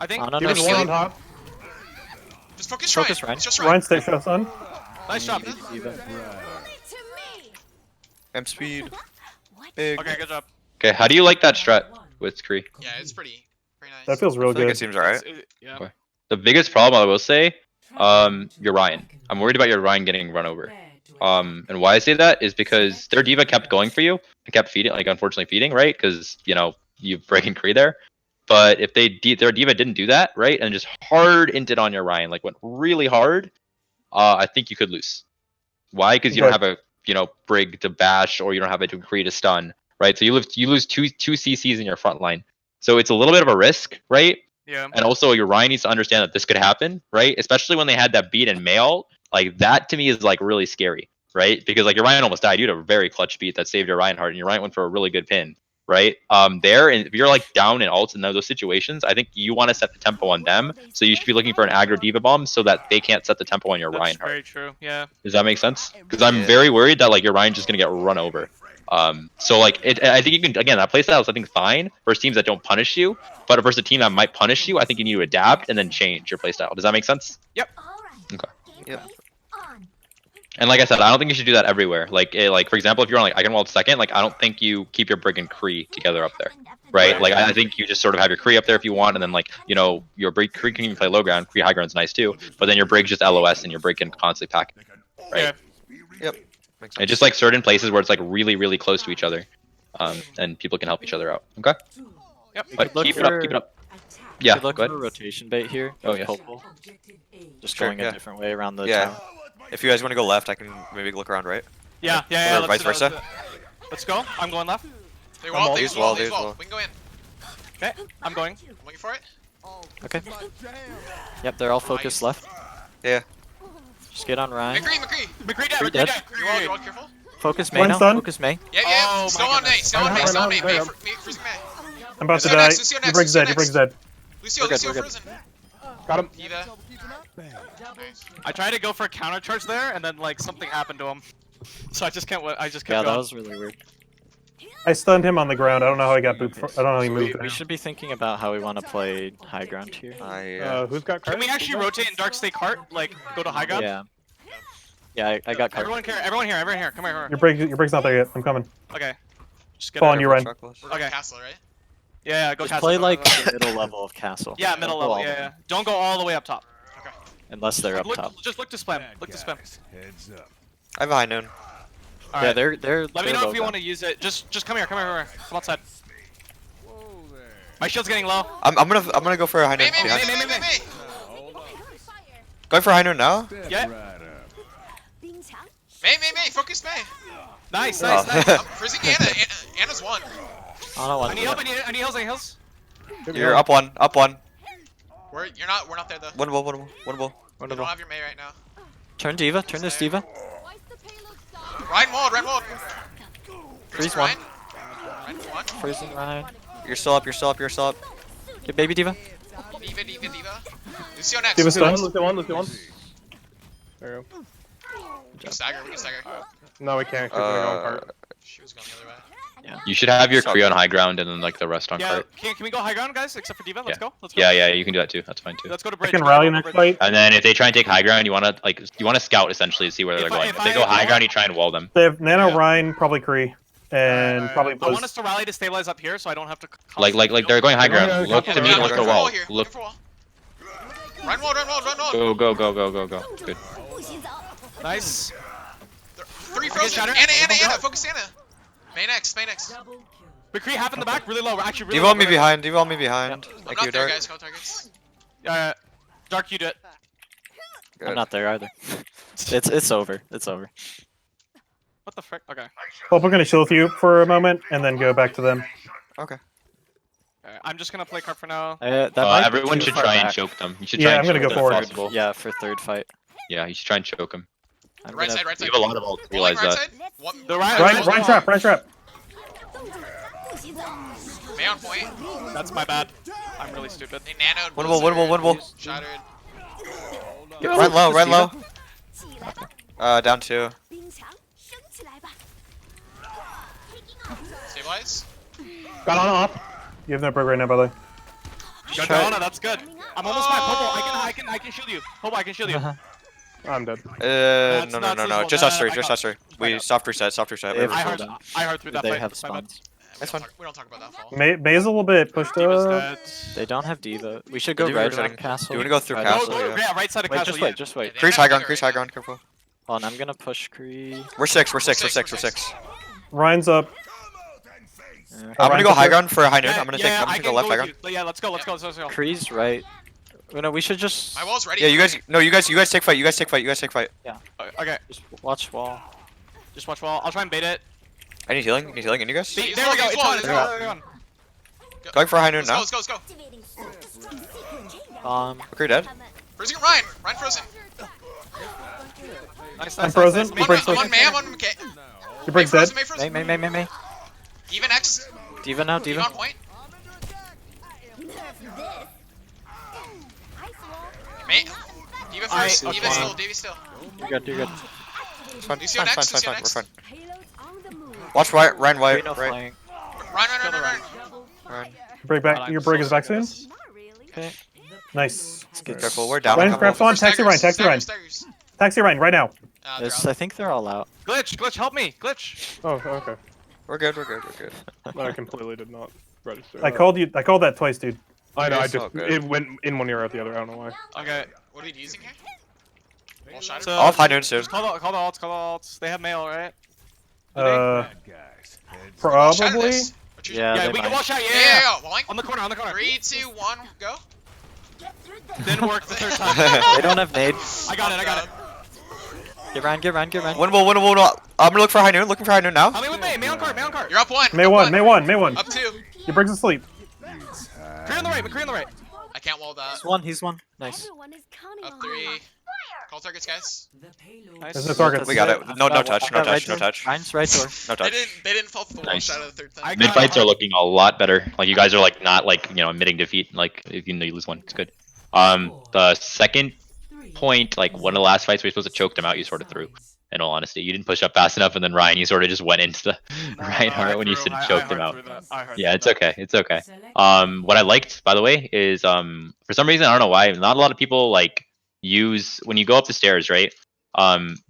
I think. On Diva's us. one on top. Just focus Focus Ryan. Ryan. It's just Ryan, Ryan. stay shots on. Nice job. M speed. Big. Okay, good job. Okay, how do you like that strat with Scree? Yeah, it's pretty nice. That feels I real think good. it seems alright. Yeah. Okay. The biggest problem I will say, your Ryan. I'm worried about your Ryan getting run over. And why I say that is because their diva kept going for you, and kept feeding, like unfortunately feeding, right? Because you know you've breaking Kree there. But if their diva didn't do that, right, and just hard inted on your Ryan, like went really hard, I think you could lose. Why? Because you don't have a brig to bash, or you don't have a Kree to stun, right? So you lose two CCs in your front line. So it's a little bit of a risk, right? Yeah. And also your Ryan needs to understand that this could happen, right? Especially when they had that beat in Mail. Like that to me is like really scary, right? Because like your Ryan almost died. You had a very clutch beat that saved your Ryan heart, and your Ryan went for a really good pin, right? There, and if you're like down in ults in those situations, I think you want to set the tempo on them. So you should be looking for an aggro diva bomb so that they can't set the tempo on your That's Ryan heart. very true. Yeah. Does that make sense? Because I'm Yeah. very worried that like your Ryan's just gonna get run over. So like I think you can, again, that playstyle is I think fine versus teams that don't punish you, but versus a team that might punish you, I think you need to adapt and then change your playstyle. Does that make sense? Okay. Yep. And like I said, I don't think you should do that everywhere. Like for example, if you're on like Eigenwald second, like I don't think you keep your Brig and Kree together up there, right? Like I think you just sort of have your Kree up there if you want, and then like your Brig Kree can even play low ground. Kree high ground's nice too, but then your Brig's just LOS and your Brig can constantly pack, right? Yeah. Makes And just like certain places where it's like really close to each other, and people can help each other out. Okay. Yep. But look keep it up. for- Keep it up. Yeah. Good luck Go for a ahead. rotation bait here. Oh, with yes. Popol. Just Sure, going yeah. a different way around the Yeah. town. If you guys want to go left, I can maybe look around right. Yeah. Yeah. Or vice versa. Let's go. I'm going left. They wall, they There's wall, wall, they there's wall. wall. We can go in. Okay. I'm going. I'm looking for it. Okay. Yep, they're all focused Nice. left. Yeah. Just get on Ryan. McCree. McCree dead. You're McCree dead. dead. You're all careful. Focus May One's now. done. Focus May. Yeah. Oh, Still my on May. goodness. Still on May. Still on May. Right May. on. Freezing May. I'm about to Lucio die. next, Lucio Your next, Brig's Lucio dead. Your Brig's next. dead. Lucio We're good, we're good. frozen. Got him. Diva. Nice. I tried to go for a counter charge there, and then like something happened to him. So I just can't. I just kept Yeah, that going. was really weird. I stunned him on the ground. I don't know how he got booped. I don't know how he moved. We should be thinking about how we want to play high ground here. Who's got Can cards? we actually rotate in Dark Stake Cart? Like go to high ground? Yeah. Yeah, I got card. Everyone here. Everyone here. Everyone here. Come here. Come Your Brig's not there yet. I'm coming. here. Okay. Just get Fall it. on you, Ryan. We're going Okay. castle, right? Yeah. Go Just castle. play go, like go, go. the middle level of castle. Yeah, middle Don't go level. all Yeah, the yeah. way. Don't go all the way up top. Unless they're up Look, top. just look to spam. Look to spam. I have a high noon. All Yeah, right. they're. Let me they're know low if you want ground. to use it. Just come here. Come here. Come outside. My shield's getting low. I'm gonna go for a high noon. May. behind. Going for a high noon now? Yeah. May. Focus May. Nice. Oh. Nice. I'm freezing Anna. Anna's one. Oh, no, I one. need help. I need heals. I need heals. You're up one. Up one. We're not there though. Winnable. We don't have your May right now. Turn Diva. Turn this Diva. Ryan walled. Freeze one. Ryan one. Freezing Ryan. You're still up. Get baby Diva. Diva. Lucio next. Diva's Lucio stunned. one. Lucio one. There you go. We can stagger. No, we can't. 'Cause we're gonna go on cart. She was going the other way. You should have your Kree on high ground and then like the rest on Yeah. cart. Can we go high ground, guys? Except for Diva. Let's go. Let's go. Yeah, you can do that too. That's fine too. Let's go to I bridge. can Go rally to next bridge. fight. And then if they try and take high ground, you want to scout essentially to see where they're If going. if If they I- go if high I- ground, you try and wall them. They have Nano, Yeah. Ryan, probably Kree, and probably I want Blizz. us to rally to stabilize up here, so I don't have to. Like they're going high They're going ground. high Look ground. to me, Yeah, look looking for for wall wall. here. Look. Looking for wall. Run wall. Go. Good. Nice. Three get frozen. shattered. Anna. Focus Anna. May next. McCree half in the back, really low. We're actually really Diva low. on me behind. I'm Thank you, not there, Dark. guys. Go targets. Dark, you do it. I'm Good. not there either. It's over. What the frick? Okay. Well, we're gonna chill with you for a moment and then go back to them. Okay. Alright, I'm just gonna play card for now. That might be Everyone too should far try and back. choke them. You should Yeah, try and I'm gonna choke go them if forward. possible. Yeah, for third fight. Yeah, you should try and choke them. I'm Right gonna- side. You have a lot of ult. Rolling Realize right that. side. One. The Ryan- Ryan trap. May on point. That's my bad. I'm really stupid. They nanoed. Winnable. Shattered. Run low. Down two. Stabilize. Got on off. You have no Brig right now, by the way. Got Try- Donna, that's good. I'm almost back. Popo, I can shield you. Popo, I can shield you. I'm dead. No, no, not no, no. feasible. Just No, us no, three. I Just got us three. it. We soft reset. Soft reset. They have I a heard, cooldown. I heard through that They fight. have That's my bad. spawns. That's fine. We don't talk about that fall. May's a little bit pushed Diva's up. dead. They don't have Diva. We should The go Diva right resetting. around castle. Do you wanna go through Right castle? after. Go, yeah. yeah, right side of Wait, castle. just yeah. wait, just wait. Yeah, they Crease don't high have ground. Diva Crease right high now. ground. Careful. Hold on, I'm gonna push Cree. We're six. We're six, six. We're six. we're We're six. six. Ryan's up. I'm gonna Ryan's go up high here. ground for a high noon. Yeah, I'm gonna yeah, take. I'm I gonna can go left high with ground. you. Yeah, let's go. Let's go. Let's go. Cree's right. Oh, no, we should just My wall's ready. Yeah, you guys. No, you guys take fight. You guys take fight. You guys take fight. Okay, just watch wall. just watch wall. I'll try and bait it. I need healing. Need healing. And you guys? See, He's there we go. low, It's he's low, on. he's It's low. on. There we go. Going for a high noon now. Let's go. Let's go. Okay, dead. Freezing Ryan. Ryan frozen. Nice, I'm nice, frozen. nice, He nice. breaks I'm the- on May. I'm on May. He breaks dead. May frozen. May. Even X. Diva now, Even Diva. on point. May. Diva first. okay. Diva still. Diva still. You're good. It's fine. Lucio Fine. next, Fine. Lucio Fine. We're next. fine. Watch right. Ryan Cree white. no Right. flying. Run. Ryan. Break back. Your break is back soon. Okay. Nice. Let's get Careful. We're down. Ryan's a grab couple. on. Taxi Ryan. Taxi Ryan. Staggers. Taxi Ryan right now. this. I think they're all out. Glitch, help me. Glitch. Oh, okay. We're good. We're good. We're good. But I completely did not register. I called you. I called that twice, dude. I know. I It's all just good. it went in one ear out the other. I don't know why. Okay. What are we using here? Wall shatter. So, I'll have high noon soon. just call the alts. They have mail, right? Wall shatter Probably. this. What you- Yeah, Yeah, they we can might. watch out. Yeah. Walling. On the corner. 3, 2, 1, go. Didn't work the third time. They don't have nade. I got it. Get Ryan. Winnable. I'm gonna look for high noon. Looking for high noon now. How many with me? May on cart. You're up 1. May up one. May one. Up 2. He breaks asleep. McCree on the right. McCree on the right. I can't wall that. He's one. Nice. Up 3. Call targets, guys. Nice. There's no target. We got it. No touch. No touch. No touch. Ryan's right door. No touch. They didn't fall for the wall Nice. shatter the third time. I Mid got fights it. are looking a lot better. Like you guys are like not like admitting defeat. Like if you know you lose one, it's good. The second point, like one of the last fights we were supposed to choke them out, you sort of threw. In all honesty, you didn't push up fast enough, and then Ryan, you sort of just went into the right heart when you should have choked him out. Yeah, it's okay. It's okay. What I liked, by the way, is for some reason I don't know why, not a lot of people like use when you go up the stairs, right?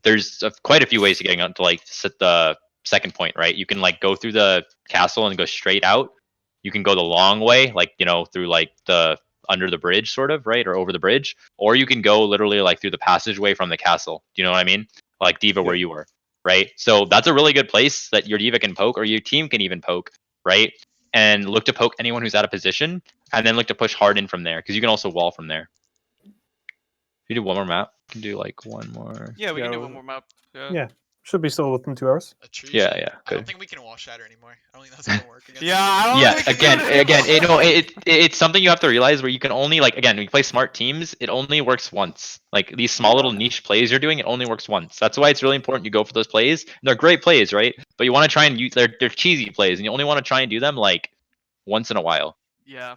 There's quite a few ways to getting out to like set the second point, right? You can like go through the castle and go straight out. You can go the long way, like through like the under the bridge, sort of, right, or over the bridge, or you can go literally like through the passageway from the castle. Do you know what I mean? Like Diva, where you were, right? So that's a really good place that your Diva can poke, or your team can even poke, right? And look to poke anyone who's out of position, and then look to push hard in from there, because you can also wall from there. If you do one more map, you can do like one more. Yeah, we can Yeah, do one more map. Yeah. Should be still within 2 hours. A tree Yeah, shot. yeah, I don't good. think we can wall shatter anymore. I don't think that's gonna work against Yeah, I don't Yeah, think we can do again, it anymore. it's something you have to realize where you can only like again when you play smart teams, it only works once. Like these small little niche plays you're doing, it only works once. That's why it's really important you go for those plays. And they're great plays, right? But you want to try and use they're cheesy plays, and you only want to try and do them like once in a while. Yeah.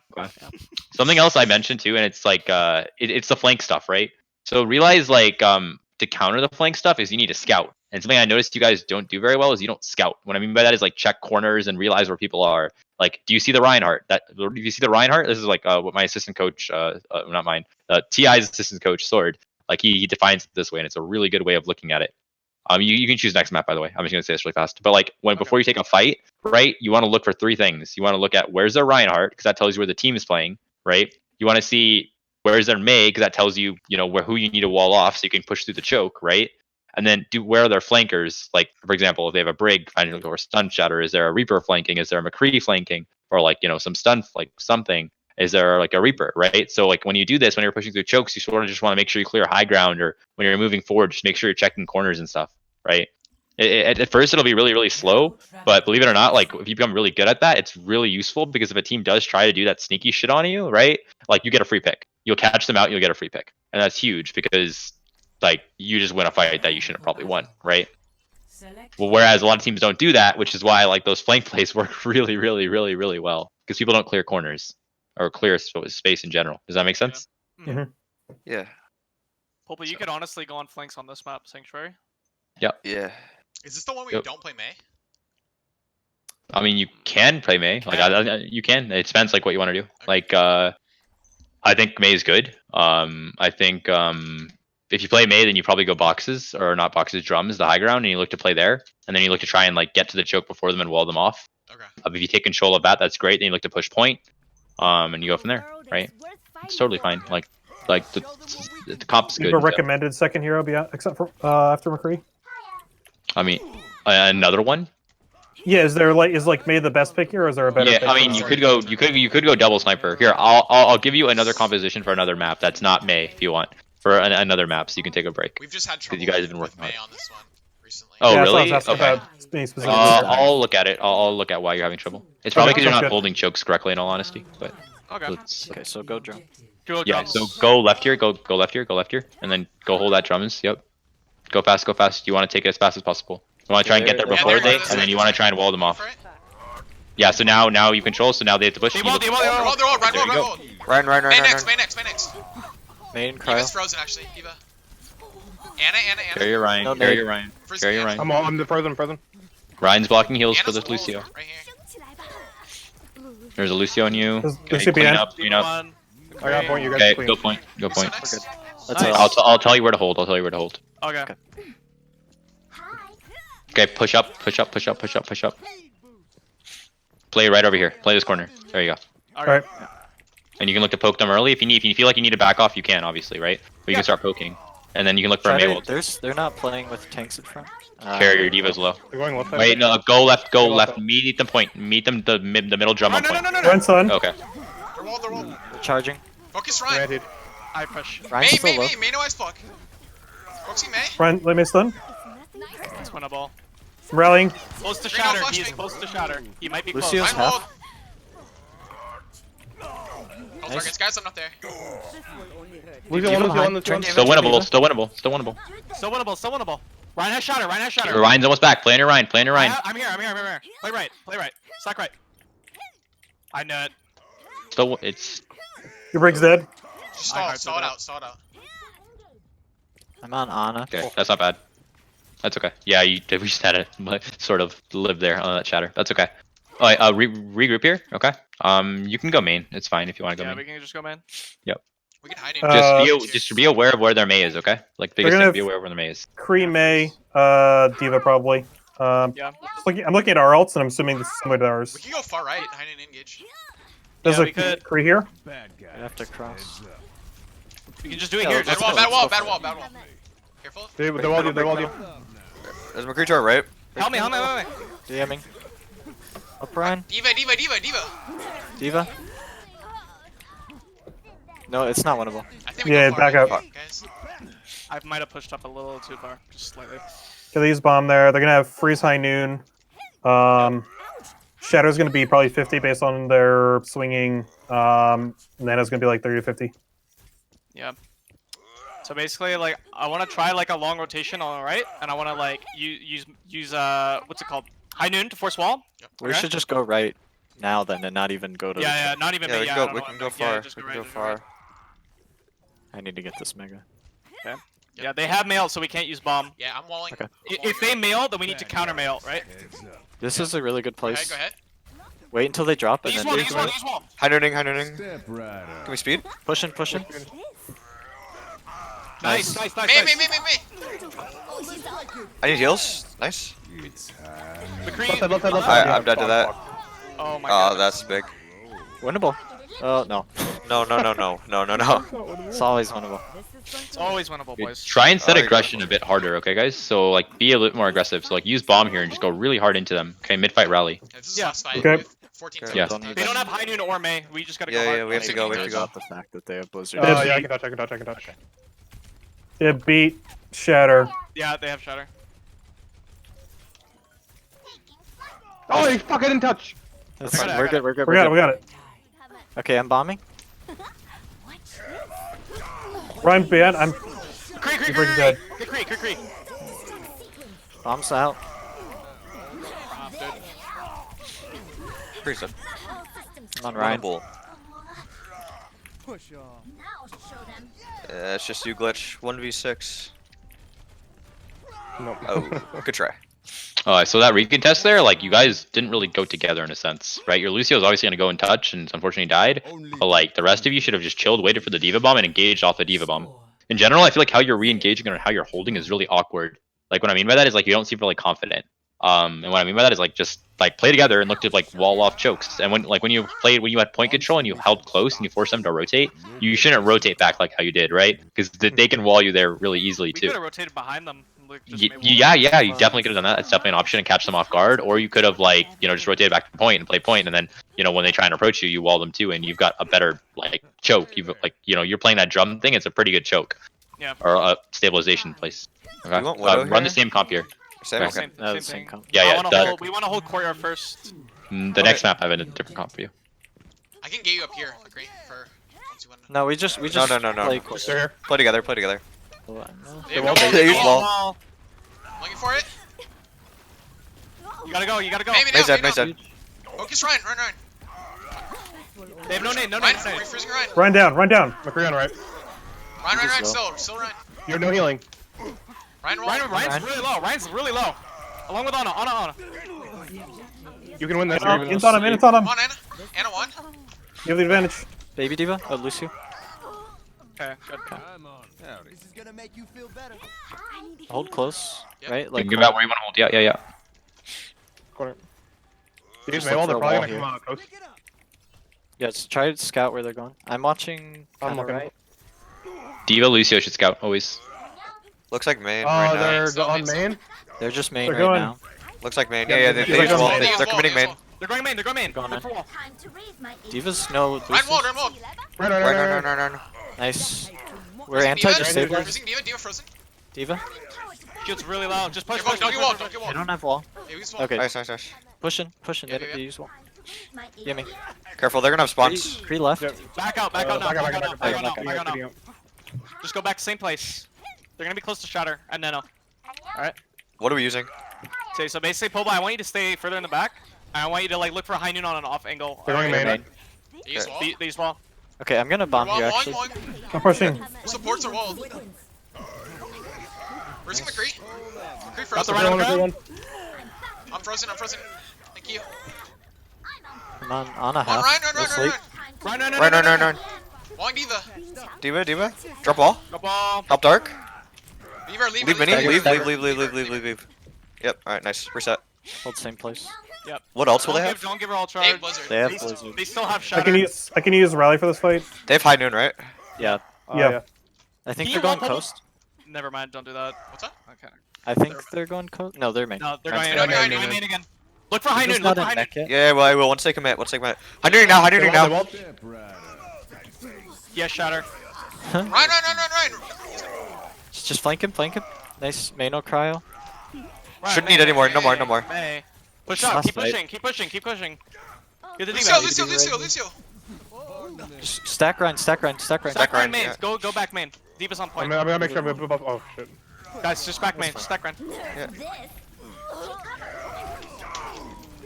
Something else I mentioned too, and it's like it's the flank stuff, right? So realize like to counter the flank stuff is you need to scout. And something I noticed you guys don't do very well is you don't scout. What I mean by that is like check corners and realize where people are. Like, do you see the Reinhardt? Do you see the Reinhardt? This is like what my assistant coach, not mine, TI's assistant coach, Sword. Like he defines it this way, and it's a really good way of looking at it. You can choose next map, by the way. I'm just gonna say this really fast. But like before you take a fight, right? You want to look for 3 things. You want to look at where's their Reinhardt, because that tells you where the team is playing, right? You want to see where's their May, because that tells you who you need to wall off so you can push through the choke, right? And then where are their flankers? Like, for example, if they have a Brig, find look for stun shatter. Is there a Reaper flanking? Is there a McCree flanking? Or like, some stun, like something. Is there like a Reaper, right? So like when you do this, when you're pushing through chokes, you sort of just want to make sure you clear high ground, or when you're moving forward, just make sure you're checking corners and stuff, right? At first, it'll be really, really slow, but believe it or not, like if you become really good at that, it's really useful, because if a team does try to do that sneaky shit on you, right? Like you get a free pick. You'll catch them out, you'll get a free pick. And that's huge, because like you just win a fight that you shouldn't have probably won, right? Well, whereas a lot of teams don't do that, which is why like those flank plays work really, really, really, really well, because people don't clear corners or clear space in general. Does that make sense? Yeah. Popo, you could honestly go on flanks on this map, Sanctuary. Yeah. Is this the one where Yep. you don't play May? I mean, you can play May. Like you can. It depends like what you want to do. Like I think May is good. I think if you play May, then you probably go boxes or not boxes, drums, the high ground, and you look to play there, and then you look to try and like get to the choke before them and wall them off. Okay. If you take control of that, that's great. Then you look to push point, and you go from there, right? It's totally fine. Like the comp's You good. have a so- recommended second hero beyond, except for after McCree? I mean, another one. Yeah, is there like May the best pick here, or is there a better? Yeah, pick I mean, for- you could go double sniper. Here, I'll give you another composition for another map. That's not May if you want for another map, so you can take a break. We've just had trouble you guys have been with working May on on this one recently. Oh, Yeah, that's what I really? was asking Okay. about me specifically. I'll look at it. I'll look at why you're having trouble. It's probably Okay, because you're sounds not good. holding chokes correctly, in all honesty. But Okay. let's, Okay, so go drum. Dual yeah, drums. so go left here, go left here, go left here, and then go hold that drums. Yep. Go fast, go fast. You want to take it as fast as possible. You want to try and get there Yeah, before there they, it is. and then you want to try and wall them Go off. for it. Yeah. So now you control. So now they have to push. They You wall, look- they wall, they They're wall. all, they're all, Ryan, There roll, you roll, go. roll. Ryan, May next, May next, May next. Main Eva's cryo. frozen, actually. Eva. Anna. Carry your Ryan. No, Carry Nate. your Ryan. Frizzy Carry your Anna. Ryan. I'm the frozen. Ryan's blocking heals for Anna's this Lucio. Right here. There's a Lucio on you. There's Okay, CPN. clean up, clean up. One. I got a point. You guys Okay, clean. go point. Go Lucio point. next. That's Nice. it. I'll tell you where to hold. I'll tell you where to hold. Okay. Okay, push up, push up, push up, push up, push up. Play right over here. Play this corner. There you go. All Alright. right. And you can look to poke them early if you need. If you feel like you need to back off, you can obviously, right? But you Yeah. can start poking, and then you can look for a Shatter, Maywell. they're not playing with tanks in front. Carry your divas low. They're going left side. Wait, no, go left, go Go left. left. Meet them point. Meet them the middle drum Oh, on no, no, point. no, no, no. Run, son. Okay. They're walled, they're walled. We're charging. Focus Ryan. Granted. I push. Ryan's May, still May, low. May. May no eyes fuck. Foxy May. Ryan, let me stun. It's winnable. I'm rallying. Close to Bring out shatter. flash He's me. close to shatter. He might be Lucio's close. Ryan half. walled. No targets, guys. I'm not there. Lucio you one, have Lucio a one, Lucio one. Still winnable. Still winnable. Still winnable. Still winnable. Still winnable. Ryan has shatter. Ryan has shatter. Ryan's almost back. Play on your Ryan. Play on your Ryan. I'm here. I'm here. I'm here. Play right. Play right. Stack right. I know it. Still, it's Your brig's dead. Stall heard it that. out, stall it out. I'm on Anna. okay. That's not bad. That's okay. Yeah, we just had to sort of live there on that shatter. That's okay. All right, regroup here. Okay. You can go main. It's fine if you want to go Yeah, main. we can just go man. We can hide in. Just be aware of where their May is. Okay. Like biggest gonna thing, be aware of where their May is. Kree, May, Diva probably. Yeah. I'm looking at our alts, and I'm assuming this is similar to ours. We can go far right, hide and engage. There's Yeah, a we could. Kree here. I have to cross. We can just do it Yeah, here. let's Bad Just go. wall, bad wall, Let's bad go. wall, bad wall. Careful. They're all you. They're all you. There's McCree to our right. help me. Help me. Help me. DMing. Up Ryan. Diva. Diva. No, it's not winnable. I think we Yeah, go far back right, up. guys. I might have pushed up a little too far, just slightly. Achilles bomb there. They're gonna have freeze high noon. Shadow's gonna be probably 50 based on their swinging. Nana's gonna be like 30 to 50. Yeah. So basically, like, I want to try like a long rotation on the right, and I want to like use what's it called? High noon to force wall. We Okay. should just go right now then and not even go to the Yeah, not even. Yeah, we yeah, can I go. don't We know, can go like, yeah, far. just We go can right, go just go right. far. I need to get this mega. Yeah, they have mail, so we can't use bomb. Yeah, I'm walling. Okay. If they mail, then we need to counter mail, right? This is a really good Go ahead, place. go ahead. Wait until they drop and Use then wall, do use wall, use wall. High nooning. Can we speed? pushing. Nice, nice, nice, May. nice. I need heals. Nice. McCree. Left side, left side, left side. I'm dead to that. Oh my Oh, god. that's big. Winnable. Oh no. No. It's always winnable. It's always winnable, boys. Try and set Oh, you're aggression a bit harder, okay, guys? So like, be a little more aggressive. So like, use bomb here and just go really hard into them. Okay, mid fight rally. Yeah, this is Yeah. last fight. Okay. with 14 Okay. Yeah. seconds. They don't have high noon or May. We just gotta go Yeah, hard. yeah, we have to go. We have to It's go. not the fact that they have Blizzard. Yeah, I can touch. Yeah, beat Shatter. Yeah, they have shatter. Oh, you fuck! I didn't touch. That's I got it, I we're got good. We're good. We We're got it. good. We got it. Okay, I'm bombing. Ryan, behind. I'm. Cree, Your brig's dead. Get Cree. Bombs out. Pretty good. I'm on Ryan. Bull. Now show them. It's just you glitch. 1v6. Nope. Oh, good try. So that recon test there, like you guys didn't really go together in a sense, right? Your Lucio's obviously gonna go and touch, and unfortunately died. But like the rest of you should have just chilled, waited for the Diva Bomb, and engaged off the Diva Bomb. In general, I feel like how you're re-engaging or how you're holding is really awkward. Like what I mean by that is like you don't seem really confident. And what I mean by that is like just like play together and look to like wall off chokes. And when you had point control and you held close and you forced them to rotate, you shouldn't rotate back like how you did, right? Because they can wall you there really easily We too. could have rotated behind them. Like, just maybe Yeah, you definitely could have done that. It's definitely an option and catch them off guard. Or you could have like just rotated back to point and play point, and then when they try and approach you, you wall them too, and you've got a better like choke. You've like you're playing that drum thing. It's a pretty good choke. Yeah. Or a stabilization place. Okay. You want Widow Run here? the same comp here. Same, Okay. okay. Same Same thing. comp. Yeah, We want to hold courtyard first. The next map I have a different comp for you. I can get you up here, agree, for once you win. No, we just No. like They're here. Play together, play together. They won't have be- They use wall. wall. Looking for it. You gotta go. Maybe Maze now, dead, Maze dead. Focus Ryan. They have no name. No Ryan, name. we're freezing Ryan. Run down. McCree on right. Ryan, still Ryan. You have no healing. Ryan, roll. Ryan's really low. Ryan's really low. Along with Ana. You can win this. It's on him. It's on him. Come on, Anna won. You have the advantage. Baby Diva? Oh, Lucio. Okay, good. Hold close, Yep. right? You Like can give out where you want to hold. Yeah. Corner. These Just may look they're for a probably wall gonna come here. out coast. yeah, just try to scout where they're going. I'm watching I'm kinda looking. right. Diva Lucio should scout always. Looks like main Oh, right now. they're So, on so- main. They're just main They're right going. now. Looks like main. Yeah, Yeah, they're they use going wall. main. They use They're wall, committing they use main. wall. They're going main. Going Look in. for wall. Time to raise my Diva's no Ryan wall, Lucio. Ryan wall. Run. Nice. We're Freezing anti Diva, destabilized. freezing Diva frozen. Diva? Shield's really low. Just push. Don't get wall, don't get I wall. don't have wall. Yeah, we use wall. Okay, Nice. pushing. Yeah, They yeah. use wall. Gimme. Careful, they're gonna have spawns. Cree left. Yep. Back out now. Back Back out now. up. Just go back same place. They're gonna be close to Shatter and Nano. Alright. What are we using? So basically, Poba, I want you to stay further in the back. And I want you to like look for a high noon on an off angle. They're going main. They use wall. They use wall. Okay, I'm gonna bomb Wall, here wall, actually. wall. I'm pushing. Supports are walled. Where's McCree? McCree Got frozen. the right on the ground. I'm frozen. Thank you. Come on, Ana Come on, half. Ryan, We'll sleep. Ryan. Walling Diva. Diva. Drop wall. Go ball. Help dark. Leave her, leave her. Leave mini. Stagger. Leave. Yep. Alright, nice. Reset. Hold same place. What else will they have? Don't give her all They have charge. Blizzard. They have They Blizzard. they still have I Shatter. can use rally for this fight. They have high noon, right? Yeah, Yeah. I think Can you they're going wall Poba? coast. Never mind. Don't do that. What's up? Okay. I think they're going coast. No, they're main. No, they're Ryan's going going main. main again. Look for high Diva's noon. Look not for high in noon. mech yet. Yeah, well, I will. Once they commit. High nooning now. Yeah, Shatter. Ryan. Just flank him. Nice. Maino cryo. Shouldn't need any more. No more. May. Push Last up. Keep fight. pushing. Keep pushing. Get the Lucio, D-Bat. Lucio. Just stack Ryan. Stack Ryan, Ryan mains. yeah. Go back main. Diva's on I'm point. gonna make sure I'm above. Oh shit. Guys, just back main. Stack Ryan.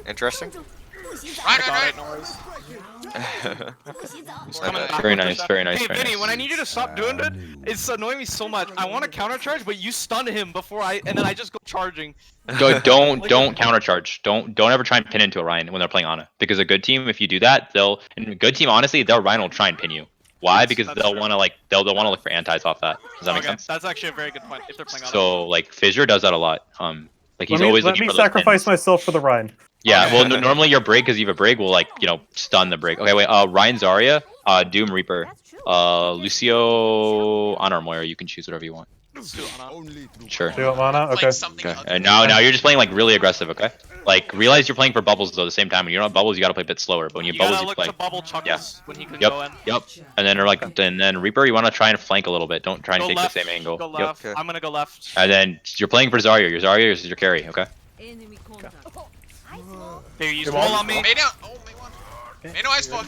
Interesting. Ryan. Got it, no worries. He's coming back. Very nice. Hey, Vinny, when I need you to stop doing it, it's annoying me so much. I want to counter charge, but you stun him before and then I just go charging. Don't countercharge. Don't ever try and pin into a Ryan when they're playing Ana. Because a good team, if you do that, and a good team, honestly, their Ryan will try and pin you. Why? Because That's they'll true. want to they'll want to look for antis off that. Does that make Okay, sense? that's actually a very good point. If they're playing Ana. So like Fissure does that a lot. Like he's always Let looking me for those sacrifice pins. myself for the Ryan. Yeah, well, normally your break, because you have a break, will stun the break. Okay, wait. Ryan Zarya, Doom Reaper, Lucio, Honor Moira. You can choose whatever you want. Let's do Ana. Sure. Do you want mana? Like Okay. something Okay. ugly. And now you're just playing like really aggressive. Okay. Like realize you're playing for bubbles though. At the same time, when you're not bubbles, you gotta play a bit slower. But when you You bubbles, gotta you look play. to bubble chuckles when he could Yep. go in. Yep. And then Reaper, you want to try and flank a little bit. Don't try and Go take left. the same angle. Go Yep. left. Okay. I'm gonna go left. And then you're playing for Zarya. Your Zarya is your carry. Okay. Enemy contact. They use Hey, wall wall. on me. May down. Oh, May one. May no ice block.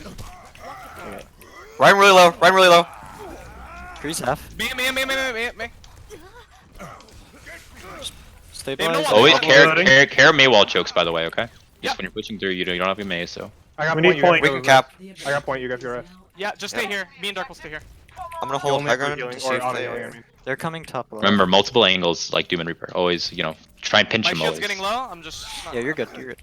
Ryan really low. Cree's half. Me. Stabilize. no Always wall. care Maywall chokes, by the way. Okay. Yeah. Just when you're pushing through, you don't have your May. So. I got We point. need You point. guys We go. can cap. I got point. You guys go rest. Yeah, just stay here. Me and Dark will stay here. I'm gonna You'll hold only high have ground healing, to see or if auto they. healing, I mean. They're coming top left. Remember, multiple angles like Doom and Reaper. Always, try and pinch My them shield's always. getting low. I'm just. Yeah, you're good. You're good.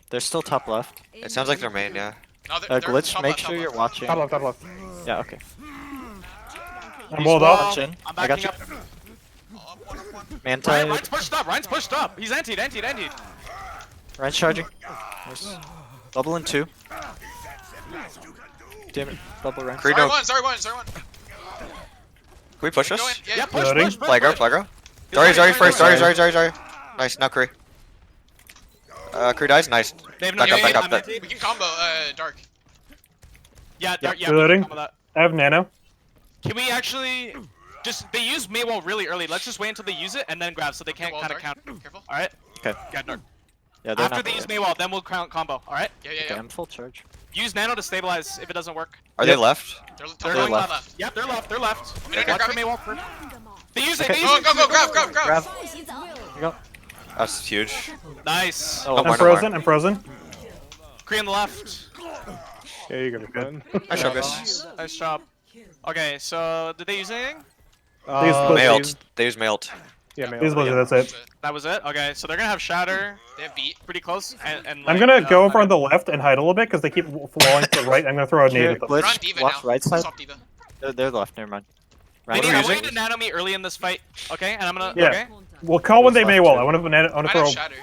They're still top left. It sounds like they're main, yeah. No, they're Glitch, top make left, top sure you're left. watching. Top left, top left. Yeah, okay. I'm walled off. Watch in. I'm I got backing you. up. Oh, up one. Manti. Ryan's pushed up. Ryan's pushed up. He's antied. Ryan's charging. Nice. Bubble in 2. Damn it. Bubble Ryan. Creed, Sorry, no. one. Can we push Go in. us? Yeah, Yeah, push. Loading. Flagro, Flagro. Sorry, Sorry first. sorry. Sorry. Nice, now Cree. Cree dies, nice. They have no Back up. I'm anti. We can combo Dark. Yeah, Yeah. we can Reloading. combo that. I have nano. Can we actually just? They use Maywall really early. Let's just wait until they use it and then grab, so they can't Wall, kind of Dark. counter. Careful. All right. Okay. Yeah, Dark. Yeah, they're After not they use there. Maywall, then we'll count combo. All right. Yeah. Okay, I'm full charge. Use Nano to stabilize if it doesn't work. Are they left? They're They're going left. left. Yep, they're left. They're left. Minute, Watch for grabbing. Maywall first. They use it. Okay. They use Go, it. go, grab. Grab. She's on. Here you go. That's huge. Nice. Oh, Oh, I'm more. frozen. I'm frozen. Kree on the left. Yeah, you're gonna be fine. Nice job, guys. Nice job. Okay, so did they use anything? These both- Mailed. They use mailed. Yeah, mail. These bullshit, that's it. That was it. Okay, so they're gonna have Shatter They have beat. pretty close, and I'm like, gonna go over on the left and hide a little bit because they keep falling to the right. I'm gonna throw a nade Here, at them. They're on Glitch, Diva watch now. right side. Stop Diva. They're left, never mind. Ryan, Vinny, we're I using- want you to nano me early in this fight, okay? And I'm gonna. Yeah. Okay. We'll call when they Left may well. too. I want to Might have throw. Shatter.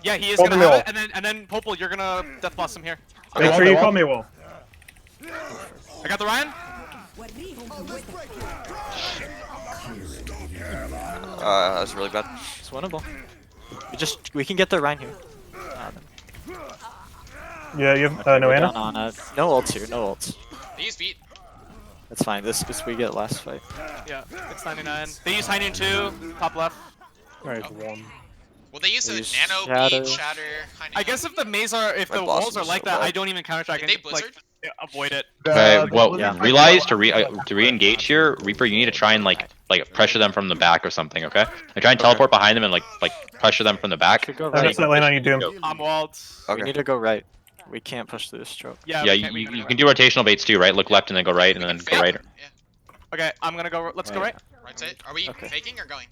Yeah, he is Hold gonna the have middle. it, and then Popel, you're gonna death blast him here. Make sure you call me well. I got the Ryan. That's really bad. It's winnable. We can get the Ryan here. Yeah, you have no We're Anna. down on it. No ults here, no ults. They use beat. That's fine. This we get last fight. Yeah, it's 99. They use High Noon too. Top left. Alright, one. Well, they use They a use nano, Shatter. beat, shatter. I guess if the maze are, if My the boss walls are is like so that, bad. I don't even counter track. Did I they just, like, blizzard? avoid it. Okay, well, yeah. realize to re-engage here, Reaper, you need to try and like pressure them from the back or something, okay? And try and teleport behind them and like pressure them from the back. Should go I'm right. just laying on you, Doom. I'm walled. We Okay. need to go right. We can't push through this trope. Yeah. Yeah, we can't- we you can't can do rotational baits too, right? Look left and then go right, and then go right. Yeah. Okay, I'm gonna go. Let's go right. Right side. Are we Okay. faking or going?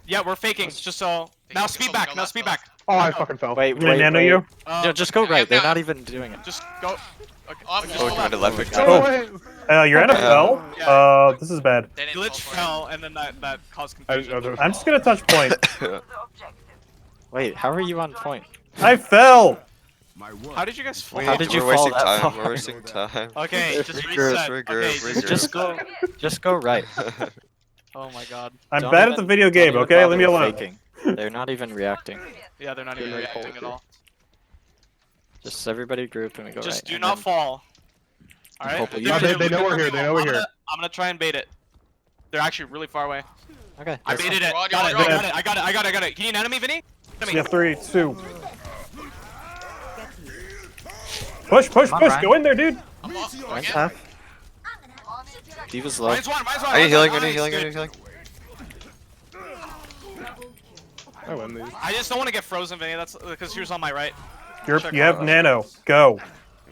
Yeah, we're faking. Just so now speed back. Go Now left, speed go left. back. Oh, I fucking fell. Wait, I'm gonna nano wait. you. No, just go right. They're yeah. not even doing it. Just go. Okay. Oh, I'm just going go to left. the left. my Oh, God. Oh, your Anna fell. Yeah. This is bad. They didn't Glitch fall for it. fell, and then that caused confusion. I'm just gonna touch point. Wait, how are you on point? I fell. How did you guys fall? How did you we're fall wasting that time. far? We're wasting time. Okay, just Regroup, reset. regroup, Okay, regroup. Just go right. Oh my god. I'm Don't bad at even- the video don't game. even Okay, bother let me with alone. faking. They're not even reacting. Yeah, they're not even reacting at all. Just everybody group and we go right. Just do and not then- fall. Alright? Hopefully you- they know we're here, they know we're here. I'm gonna try and bait it. They're actually really far away. Okay. I that's baited it. You're on, Got it. you're on, I you're got it. I got it. I got it. I got it. Can you nano me, Vinny? Yeah, 3, 2. Push, push, Come on, push. Ryan. Go in there, dude. I'm off. Going Ryan's in. half. Diva's low. Mine's one. Mine's one. Are you healing? Nice, Are you healing? Are dude. you healing? I win these. I just don't want to get frozen, Vinny. That's because she was on my right. You have nano. Go.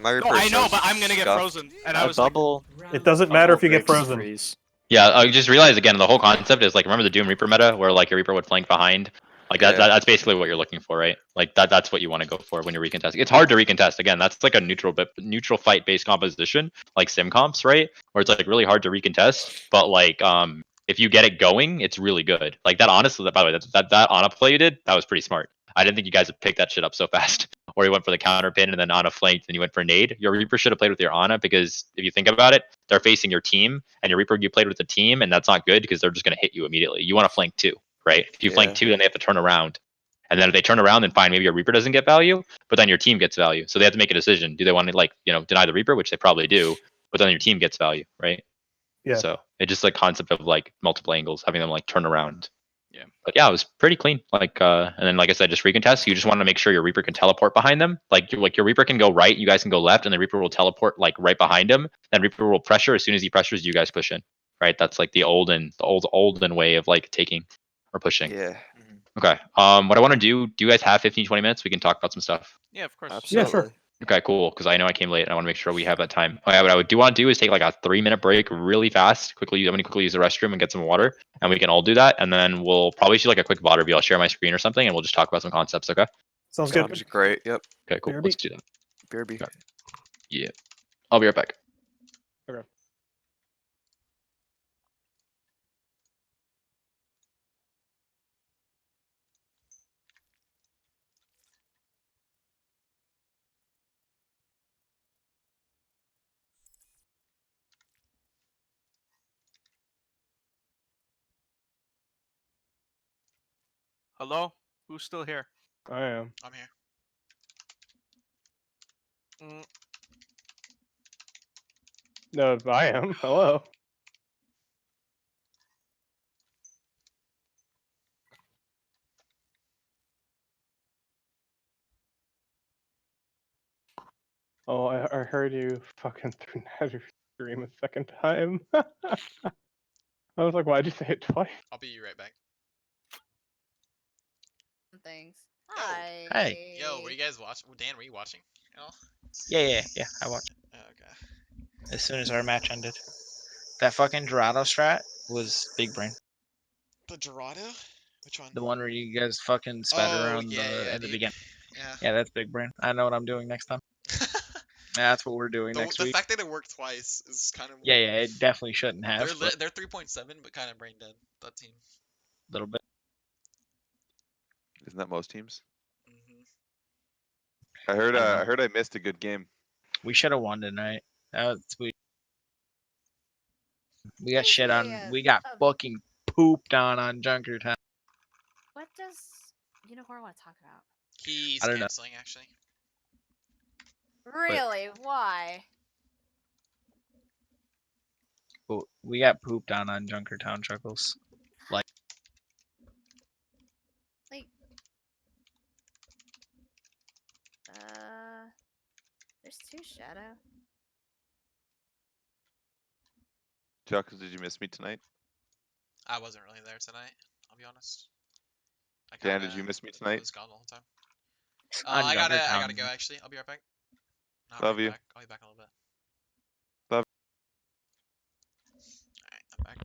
My No, Reaper I know, is but I'm gonna get scuffed. frozen. And I A was like, bubble. It doesn't matter if you get breaks frozen. freeze. Yeah, I just realized again the whole concept is like remember the Doom Reaper meta where like your Reaper would flank behind. Like Yeah. that's basically what you're looking for, right? Like that's what you want to go for when you're recontesting. It's hard to recontest again. That's like a neutral fight based composition, like sim comps, right? Where it's like really hard to recontest, but like if you get it going, it's really good. Like that honestly, by the way, that Ana play you did, that was pretty smart. I didn't think you guys would pick that shit up so fast. Or you went for the counter pin and then Ana flanked and you went for nade. Your Reaper should have played with your Ana because if you think about it, they're facing your team and your Reaper you played with the team and that's not good because they're just going to hit you immediately. You want to flank too, right? If you Yeah. flank two, then they have to turn around. And then if they turn around, then fine, maybe your Reaper doesn't get value, but then your team gets value. So they have to make a decision. Do they want to like, deny the Reaper, which they probably do, but then your team gets value, right? Yeah. So it's just like concept of like multiple angles, having them like turn around. Yeah. But yeah, it was pretty clean. Like and then like I said, just recontest. You just want to make sure your Reaper can teleport behind them. Like your Reaper can go right, you guys can go left, and the Reaper will teleport like right behind him. Then Reaper will pressure. As soon as he pressures, you guys push in. Right? That's like the olden way of like taking or pushing. Yeah. Okay. What I want to do you guys have 15-20 minutes? We can talk about some stuff. yeah, of course. Absolutely. Yeah, sure. Okay, cool. Because I know I came late, and I want to make sure we have that time. Oh, yeah, what I do want to do is take like a 3-minute break, really fast. Quickly, I'm gonna quickly use the restroom and get some water, and we can all do that. And then we'll probably shoot like a quick VOD review. I'll share my screen or something, and we'll just talk about some concepts. Okay. Sounds good. Sounds great. Yep. Okay, cool. BRB. Let's do that. BRB. Okay. Yeah. I'll be right back. Okay. Hello? Who's still here? I am. I'm here. Mm, No, I am. Hello. Oh, I heard you fucking through Natter stream a second time. I was like, why'd you say it twice? I'll be right back. Thanks. Yo. Hi. Hey. Yo, were you guys watching? Dan, were you watching? Oh, Yeah. I watched okay. as soon as our match ended. That fucking Dorado strat was big brain. The Dorado? Which one? The one where you guys fucking spat around yeah, at the dude. beginning. Yeah. Yeah, that's big brain. I know what I'm doing next time. That's what we're doing next The week. fact that it worked twice is kind of. Yeah, it definitely shouldn't have. They're 3.7, but kind of brain dead. That team. A little bit. Isn't that most teams? Hmm. I heard. I don't know. I heard I missed a good game. We should have won tonight. That was sweet. We got shit on. We got fucking pooped on Junkertown. What does Unicorn want to talk about? He's I don't know. canceling actually. Really? Why? But we got pooped on Junkertown, Chuckles. Like, there's 2 Shadow. Chuck, did you miss me tonight? I wasn't really there tonight. I'll be honest. Dan, did you miss me tonight? Was gone the whole time. On I gotta Junkertown. go actually. I'll be right back. Not Love right you. Back. I'll be back in a little bit. Love. Alright, I'm back.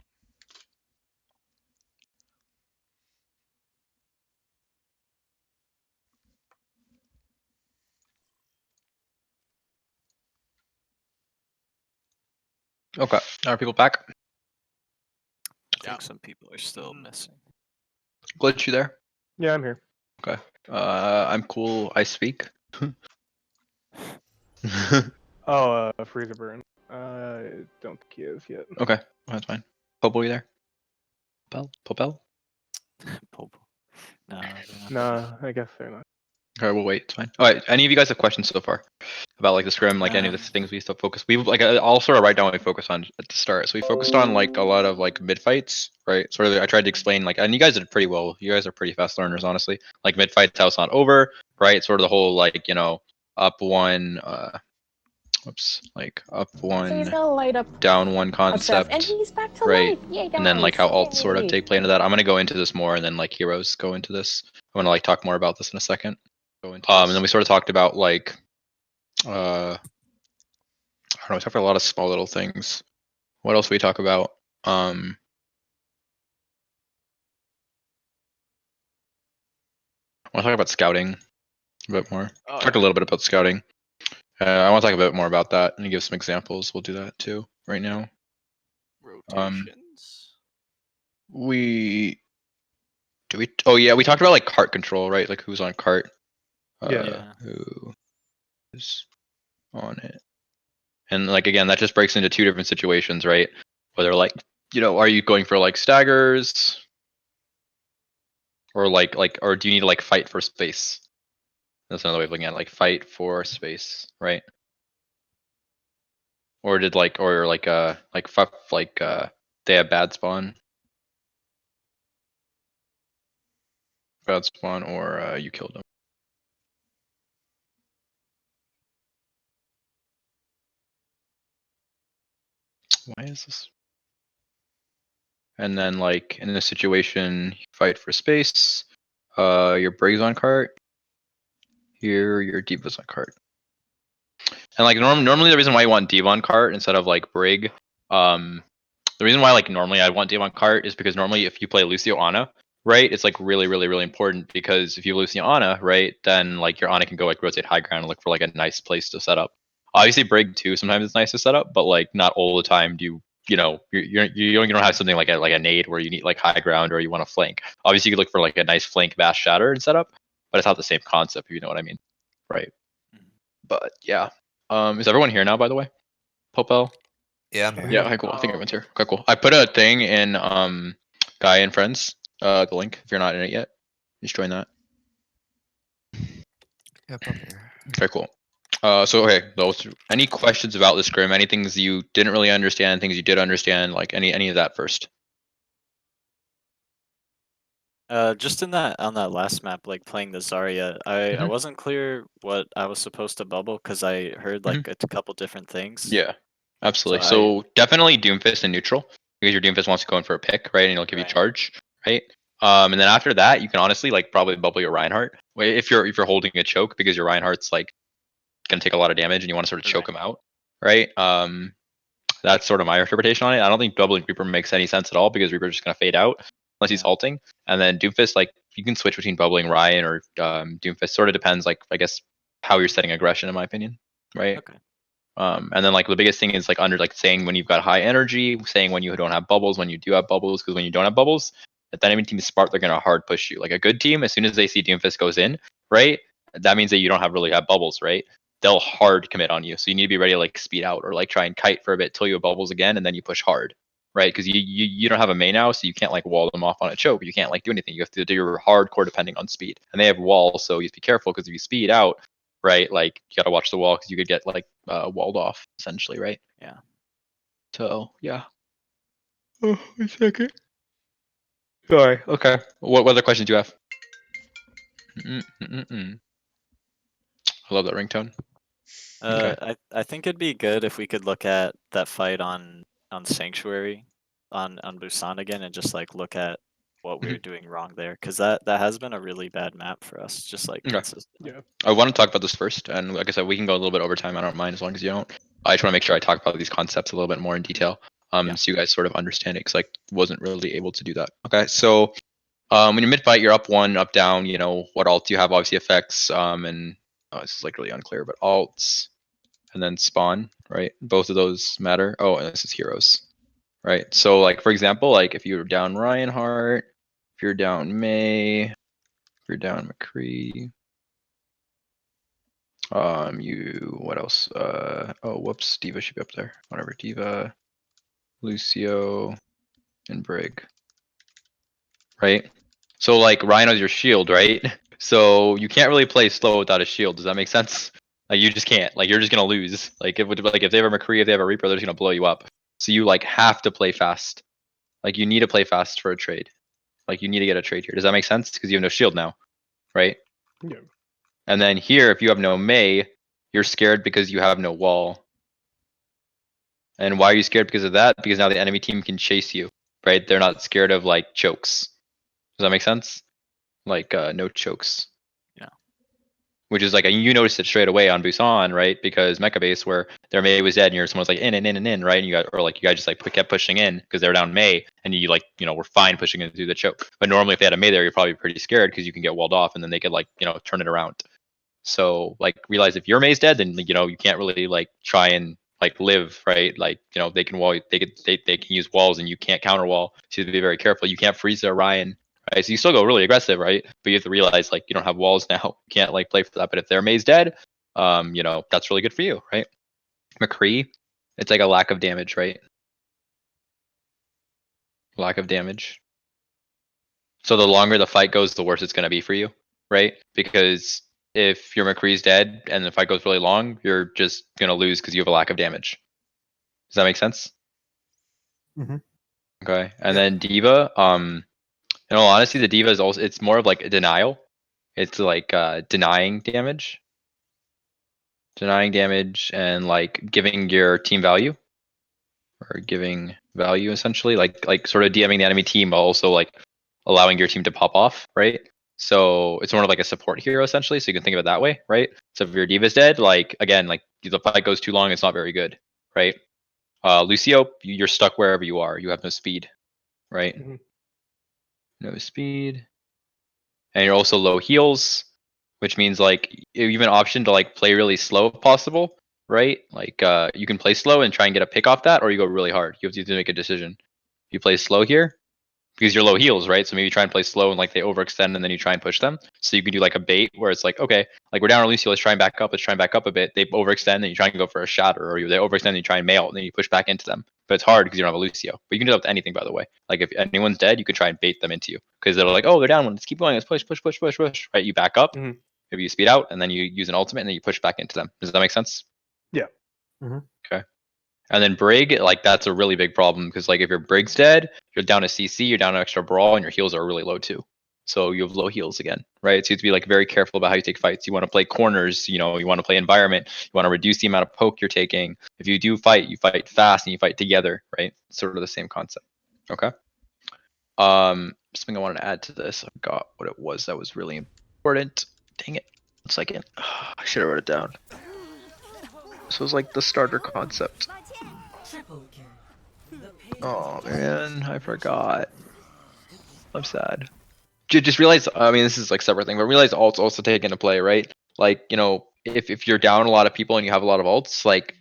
Okay. Are people back? I Yeah. think some people are still Mhm. missing. Glitch, you there? Yeah, I'm here. Okay. I'm cool. I speak. Oh, Freezer Burn. Don't think he is yet. Okay, that's fine. Popo, you there? Popel? Popo. No, they're not. Nah, I guess they're not. Okay, we'll wait. It's fine. All right. Any of you guys have questions so far about like the scrim, like any of the things we still focus? We like I'll sort of write down what we focus on at the start. So we focused on like a lot of like mid fights, right? Sort of. I tried to explain like, and you guys did pretty well. You guys are pretty fast learners, honestly. Like mid fights, how it's not over, right? Sort of the whole like up one, like up one, down one concept, right? And then like how alts sort of take play into that. I'm gonna go into this more, and then like heroes go into this. I'm gonna like talk more about this in a second. And then we sort of talked about like, I don't know, we talked about a lot of small little things. What else we talk about? I want to talk about scouting a bit more. Talked a little bit about scouting. I want to talk a bit more about that and give some examples. We'll do that too right now. Rotations. Oh yeah, we talked about like cart control, right? Like who's on cart. Yeah. Who is on it? And like again, that just breaks into 2 different situations, right? Whether like, are you going for like staggers? Or or do you need to like fight for space? That's another way of looking at it, like fight for space, right? Or did they have bad spawn? Bad spawn, or you killed them. Why is this? And then like in this situation, you fight for space. Your Brave's on cart. Here, your Diva's on cart. And like normally the reason why you want Devon cart instead of like Brig, the reason why like normally I want Devon cart is because normally if you play Lucio Ana, right, it's like really important because if you Lucio Ana, right, then like your Ana can go like rotate high ground and look for like a nice place to set up. Obviously Brig too, sometimes it's nice to set up, but like not all the time do you know you don't have something like a nade where you need like high ground or you want to flank. Obviously you could look for like a nice flank vast shatter and set up, but it's not the same concept if you know what I mean, right? But yeah, is everyone here now by the way? Popel? Yeah. Yeah, okay, cool. I think everyone's here. Okay, cool. I put a thing in Gaia and Friends, the link if you're not in it yet. Just join that. Yep, I'm here. Okay, cool. So okay, those any questions about the scrim? Any things you didn't really understand, things you did understand, like any of that first? Just in that on that last map, like playing the Zarya, I Mhm. wasn't clear what I was supposed to bubble because I heard like a couple different things. Yeah, absolutely. So So definitely Doomfist and neutral because your Doomfist wants to go in for a pick, right? And it'll give you Right. charge, right? And then after that, you can honestly like probably bubble your Reinhardt if you're holding a choke because your Reinhardt's like gonna take a lot of damage and you want to sort of choke him out, right? That's sort of my interpretation on it. I don't think doubling Reaper makes any sense at all because Reaper's just gonna fade out unless he's halting. And then Doomfist, like you can switch between bubbling Ryan or Doomfist. Sort of depends, like I guess how you're setting aggression, in my opinion, right? Okay. And then like the biggest thing is like under like saying when you've got high energy, saying when you don't have bubbles, when you do have bubbles, because when you don't have bubbles, if that enemy team is smart, they're gonna hard push you. Like a good team, as soon as they see Doomfist goes in, right, that means that you don't have really have bubbles, right? They'll hard commit on you. So you need to be ready to like speed out or like try and kite for a bit till you have bubbles again, and then you push hard, right? Because you don't have a main now, so you can't like wall them off on a choke. You can't like do anything. You have to do your hardcore depending on speed, and they have walls, so you have to be careful because if you speed out, right, like you gotta watch the wall because you could get like walled off essentially, right? Yeah. So yeah. Oh, a second. Sorry. Okay. What other questions do you have? I love that ringtone. Okay. I think it'd be good if we could look at that fight on Sanctuary on Busan again and just like look at what we were doing wrong there because that has been a really bad map for us, just like Okay. consistently. Yeah. I want to talk about this first, and like I said, we can go a little bit over time. I don't mind as long as you don't. I just want to make sure I talk about these concepts a little bit more in detail, Yeah. so you guys sort of understand it, because I wasn't really able to do that. Okay, so when you're mid fight, you're up one, up down. You know what alt you have, obviously effects, and this is like really unclear, but alts, and then spawn, right? Both of those matter. Oh, and this is heroes, right? So like for example, like if you're down Reinhardt, if you're down May, if you're down McCree. You what else? Oh, whoops, Diva should be up there. Whatever, Diva, Lucio, and Brig. Right? So like Rhino's your shield, right? So you can't really play slow without a shield. Does that make sense? Like you just can't. Like you're just gonna lose. Like if they have a McCree, if they have a Reaper, they're just gonna blow you up. So you like have to play fast. Like you need to play fast for a trade. Like you need to get a trade here. Does that make sense? Because you have no shield now, right? Yeah. And then here, if you have no May, you're scared because you have no wall. And why are you scared because of that? Because now the enemy team can chase you, right? They're not scared of like chokes. Does that make sense? Like no chokes. Yeah. Which is like you noticed it straight away on Busan, right? Because Mecha Base where their May was dead and someone's like in, right? And you got or like you guys just like kept pushing in because they're down May and you like were fine pushing in through the choke. But normally if they had a May there, you're probably pretty scared because you can get walled off and then they could like turn it around. So like realize if your May's dead, then you can't really like try and like live, right? Like they can wall, they can use walls and you can't counter wall. So you have to be very careful. You can't freeze their Ryan, right? So you still go really aggressive, right? But you have to realize like you don't have walls now. You can't like play for that. But if their May's dead, that's really good for you, right? McCree, it's like a lack of damage, right? Lack of damage. So the longer the fight goes, the worse it's gonna be for you, right? Because if your McCree's dead and the fight goes really long, you're just gonna lose because you have a lack of damage. Does that make sense? Mhm. Okay. And then Diva, in all honesty, the Diva is also it's more of like a denial. It's like denying damage. Denying damage and like giving your team value. Or giving value essentially. Like sort of DMing the enemy team, but also like allowing your team to pop off, right? So it's more of like a support hero essentially. So you can think of it that way, right? So if your Diva's dead, like again, like the fight goes too long, it's not very good, right? Lucio, you're stuck wherever you are. You have no speed, right? Mhm. No speed, and you're also low heals, which means like you have an option to like play really slow if possible, right? Like you can play slow and try and get a pick off that, or you go really hard. You have to make a decision. You play slow here because you're low heals, right? So maybe you try and play slow and like they overextend and then you try and push them. So you can do like a bait where it's like, okay, like we're down on Lucio, let's try and back up, a bit. They overextend and you try and go for a shatter, or they overextend and you try and mail and then you push back into them. But it's hard because you don't have a Lucio. But you can do that with anything, by the way. Like if anyone's dead, you can try and bait them into you because they're like, oh, they're down one. Let's keep going. Let's push. Right? You back up. Mhm. Maybe you speed out and then you use an ultimate and then you push back into them. Does that make sense? Yeah. Okay. And then Brig, like that's a really big problem because like if your Brig's dead, you're down to CC, you're down to extra brawl, and your heals are really low too. So you have low heals again, right? So you have to be like very careful about how you take fights. You want to play corners, you know, you want to play environment, you want to reduce the amount of poke you're taking. If you do fight, you fight fast and you fight together, right? Sort of the same concept. Okay. Something I wanted to add to this. I forgot what it was that was really important. Dang it. 1 second. I should have wrote it down. This was like the starter concept. Triple kill. The pain Oh man, I forgot. I'm sad. Just realize, I mean, this is like separate thing, but realize alts also take into play, right? Like, you know, if you're down a lot of people and you have a lot of alts, like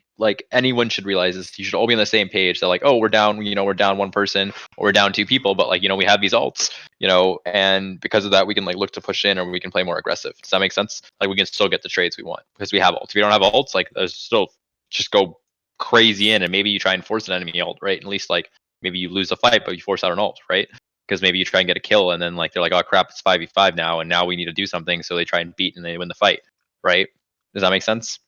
anyone should realize this. You should all be on the same page. That like, oh, we're down, you know, we're down 1 person or we're down 2 people, but like, you know, we have these alts, you know, and because of that, we can like look to push in or we can play more aggressive. Does that make sense? Like, we can still get the trades we want because we have alts. If we don't have alts, like, there's still just go crazy in and maybe you try and force an enemy ult, right? At least like maybe you lose a fight, but you force out an ult, right? Because maybe you try and get a kill and then like they're like, oh crap, it's 5v5 now and now we need to do something, so they try and beat and they win the fight, right? Does that make sense?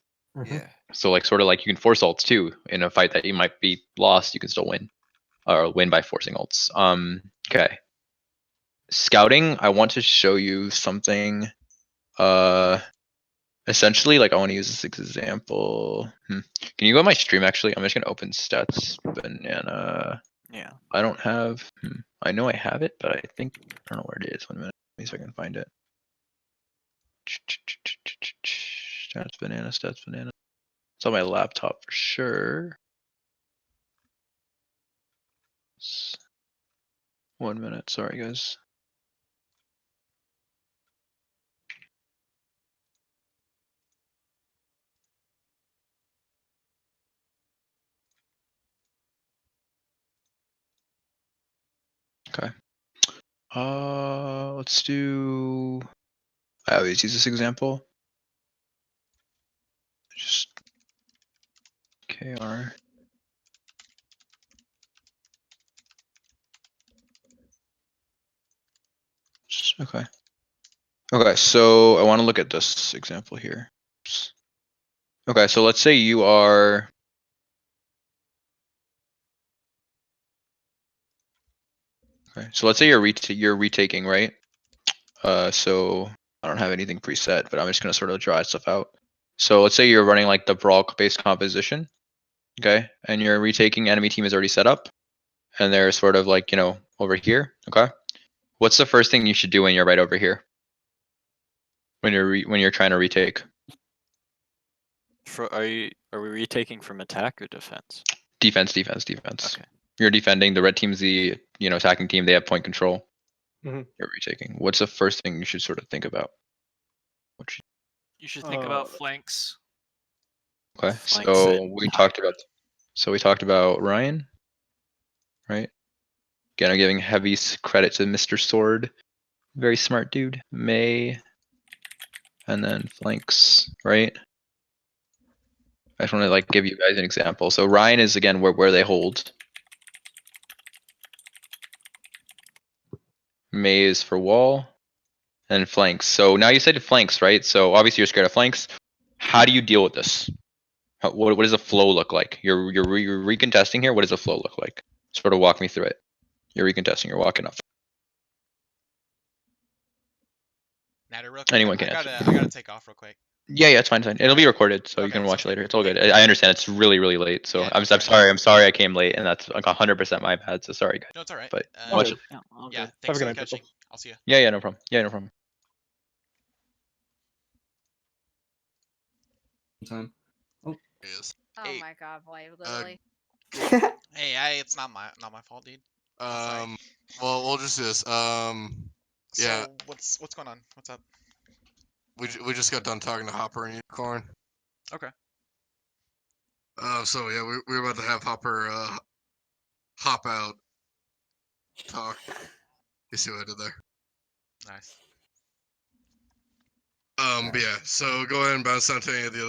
Yeah. So like sort of like you can force ults too in a fight that you might be lost, you can still win, or win by forcing ults. Okay. Scouting, I want to show you something. Essentially, like I want to use this example. Can you go to my stream actually? I'm just gonna open stats banana. Yeah. I don't have. I know I have it, but I think I don't know where it is. 1 minute. Let me see if I can find it. Stats banana. It's on my laptop for sure. 1 minute. Sorry, guys. Okay. Let's do. I always use this example. Just KR. Okay. Okay, so I want to look at this example here. Oops. Okay, so let's say you are. Okay, so let's say you're retaking, right? So I don't have anything preset, but I'm just gonna sort of draw stuff out. So let's say you're running like the brawl-based composition, okay, and your retaking enemy team is already set up, and they're sort of like, you know, over here, okay. What's the first thing you should do when you're right over here? When you're trying to retake? Are we retaking from attack or defense? Defense. Okay. You're defending. The red team's the, you know, attacking team. They have point control. Mhm. You're retaking. What's the first thing you should sort of think about? You should think about flanks. Okay, Flanks so and we talked about Ryan, right? Again, I'm giving heavy credit to Mr. Sword. Very smart dude. May. And then flanks, right? I just want to like give you guys an example. So Ryan is again where they hold. May is for wall. And flanks. So now you said flanks, right? So obviously you're scared of flanks. How do you deal with this? What does the flow look like? You're recontesting here. What does the flow look like? Sort of walk me through it. You're recontesting. You're walking up. Natter, real quick. Anyone I can gotta, answer. I gotta take off real quick. Yeah, it's fine. It'll be recorded, so you Okay, can it's watch it okay. later. It's all good. Thank I understand it's really late, so Yeah, no, I'm it's alright. sorry. I'm sorry I came late, and that's like 100% my bad. So sorry, guys. No, it's alright. But All watch good. it. Yeah, all Yeah, good. thanks Have a for good night, catching. people. I'll see you. Yeah, no problem. time. Yes. Oh Hey. my god, boy, literally. Hey, it's not my fault, dude. Sorry. Well, we'll just do this. Yeah. So what's going on? What's up? We just got done talking to Hopper and Unicorn. Okay. So yeah, we're about to have Hopper hop out. Talk. You see what I did there? Nice. But yeah. So go ahead and bounce down to any of the other.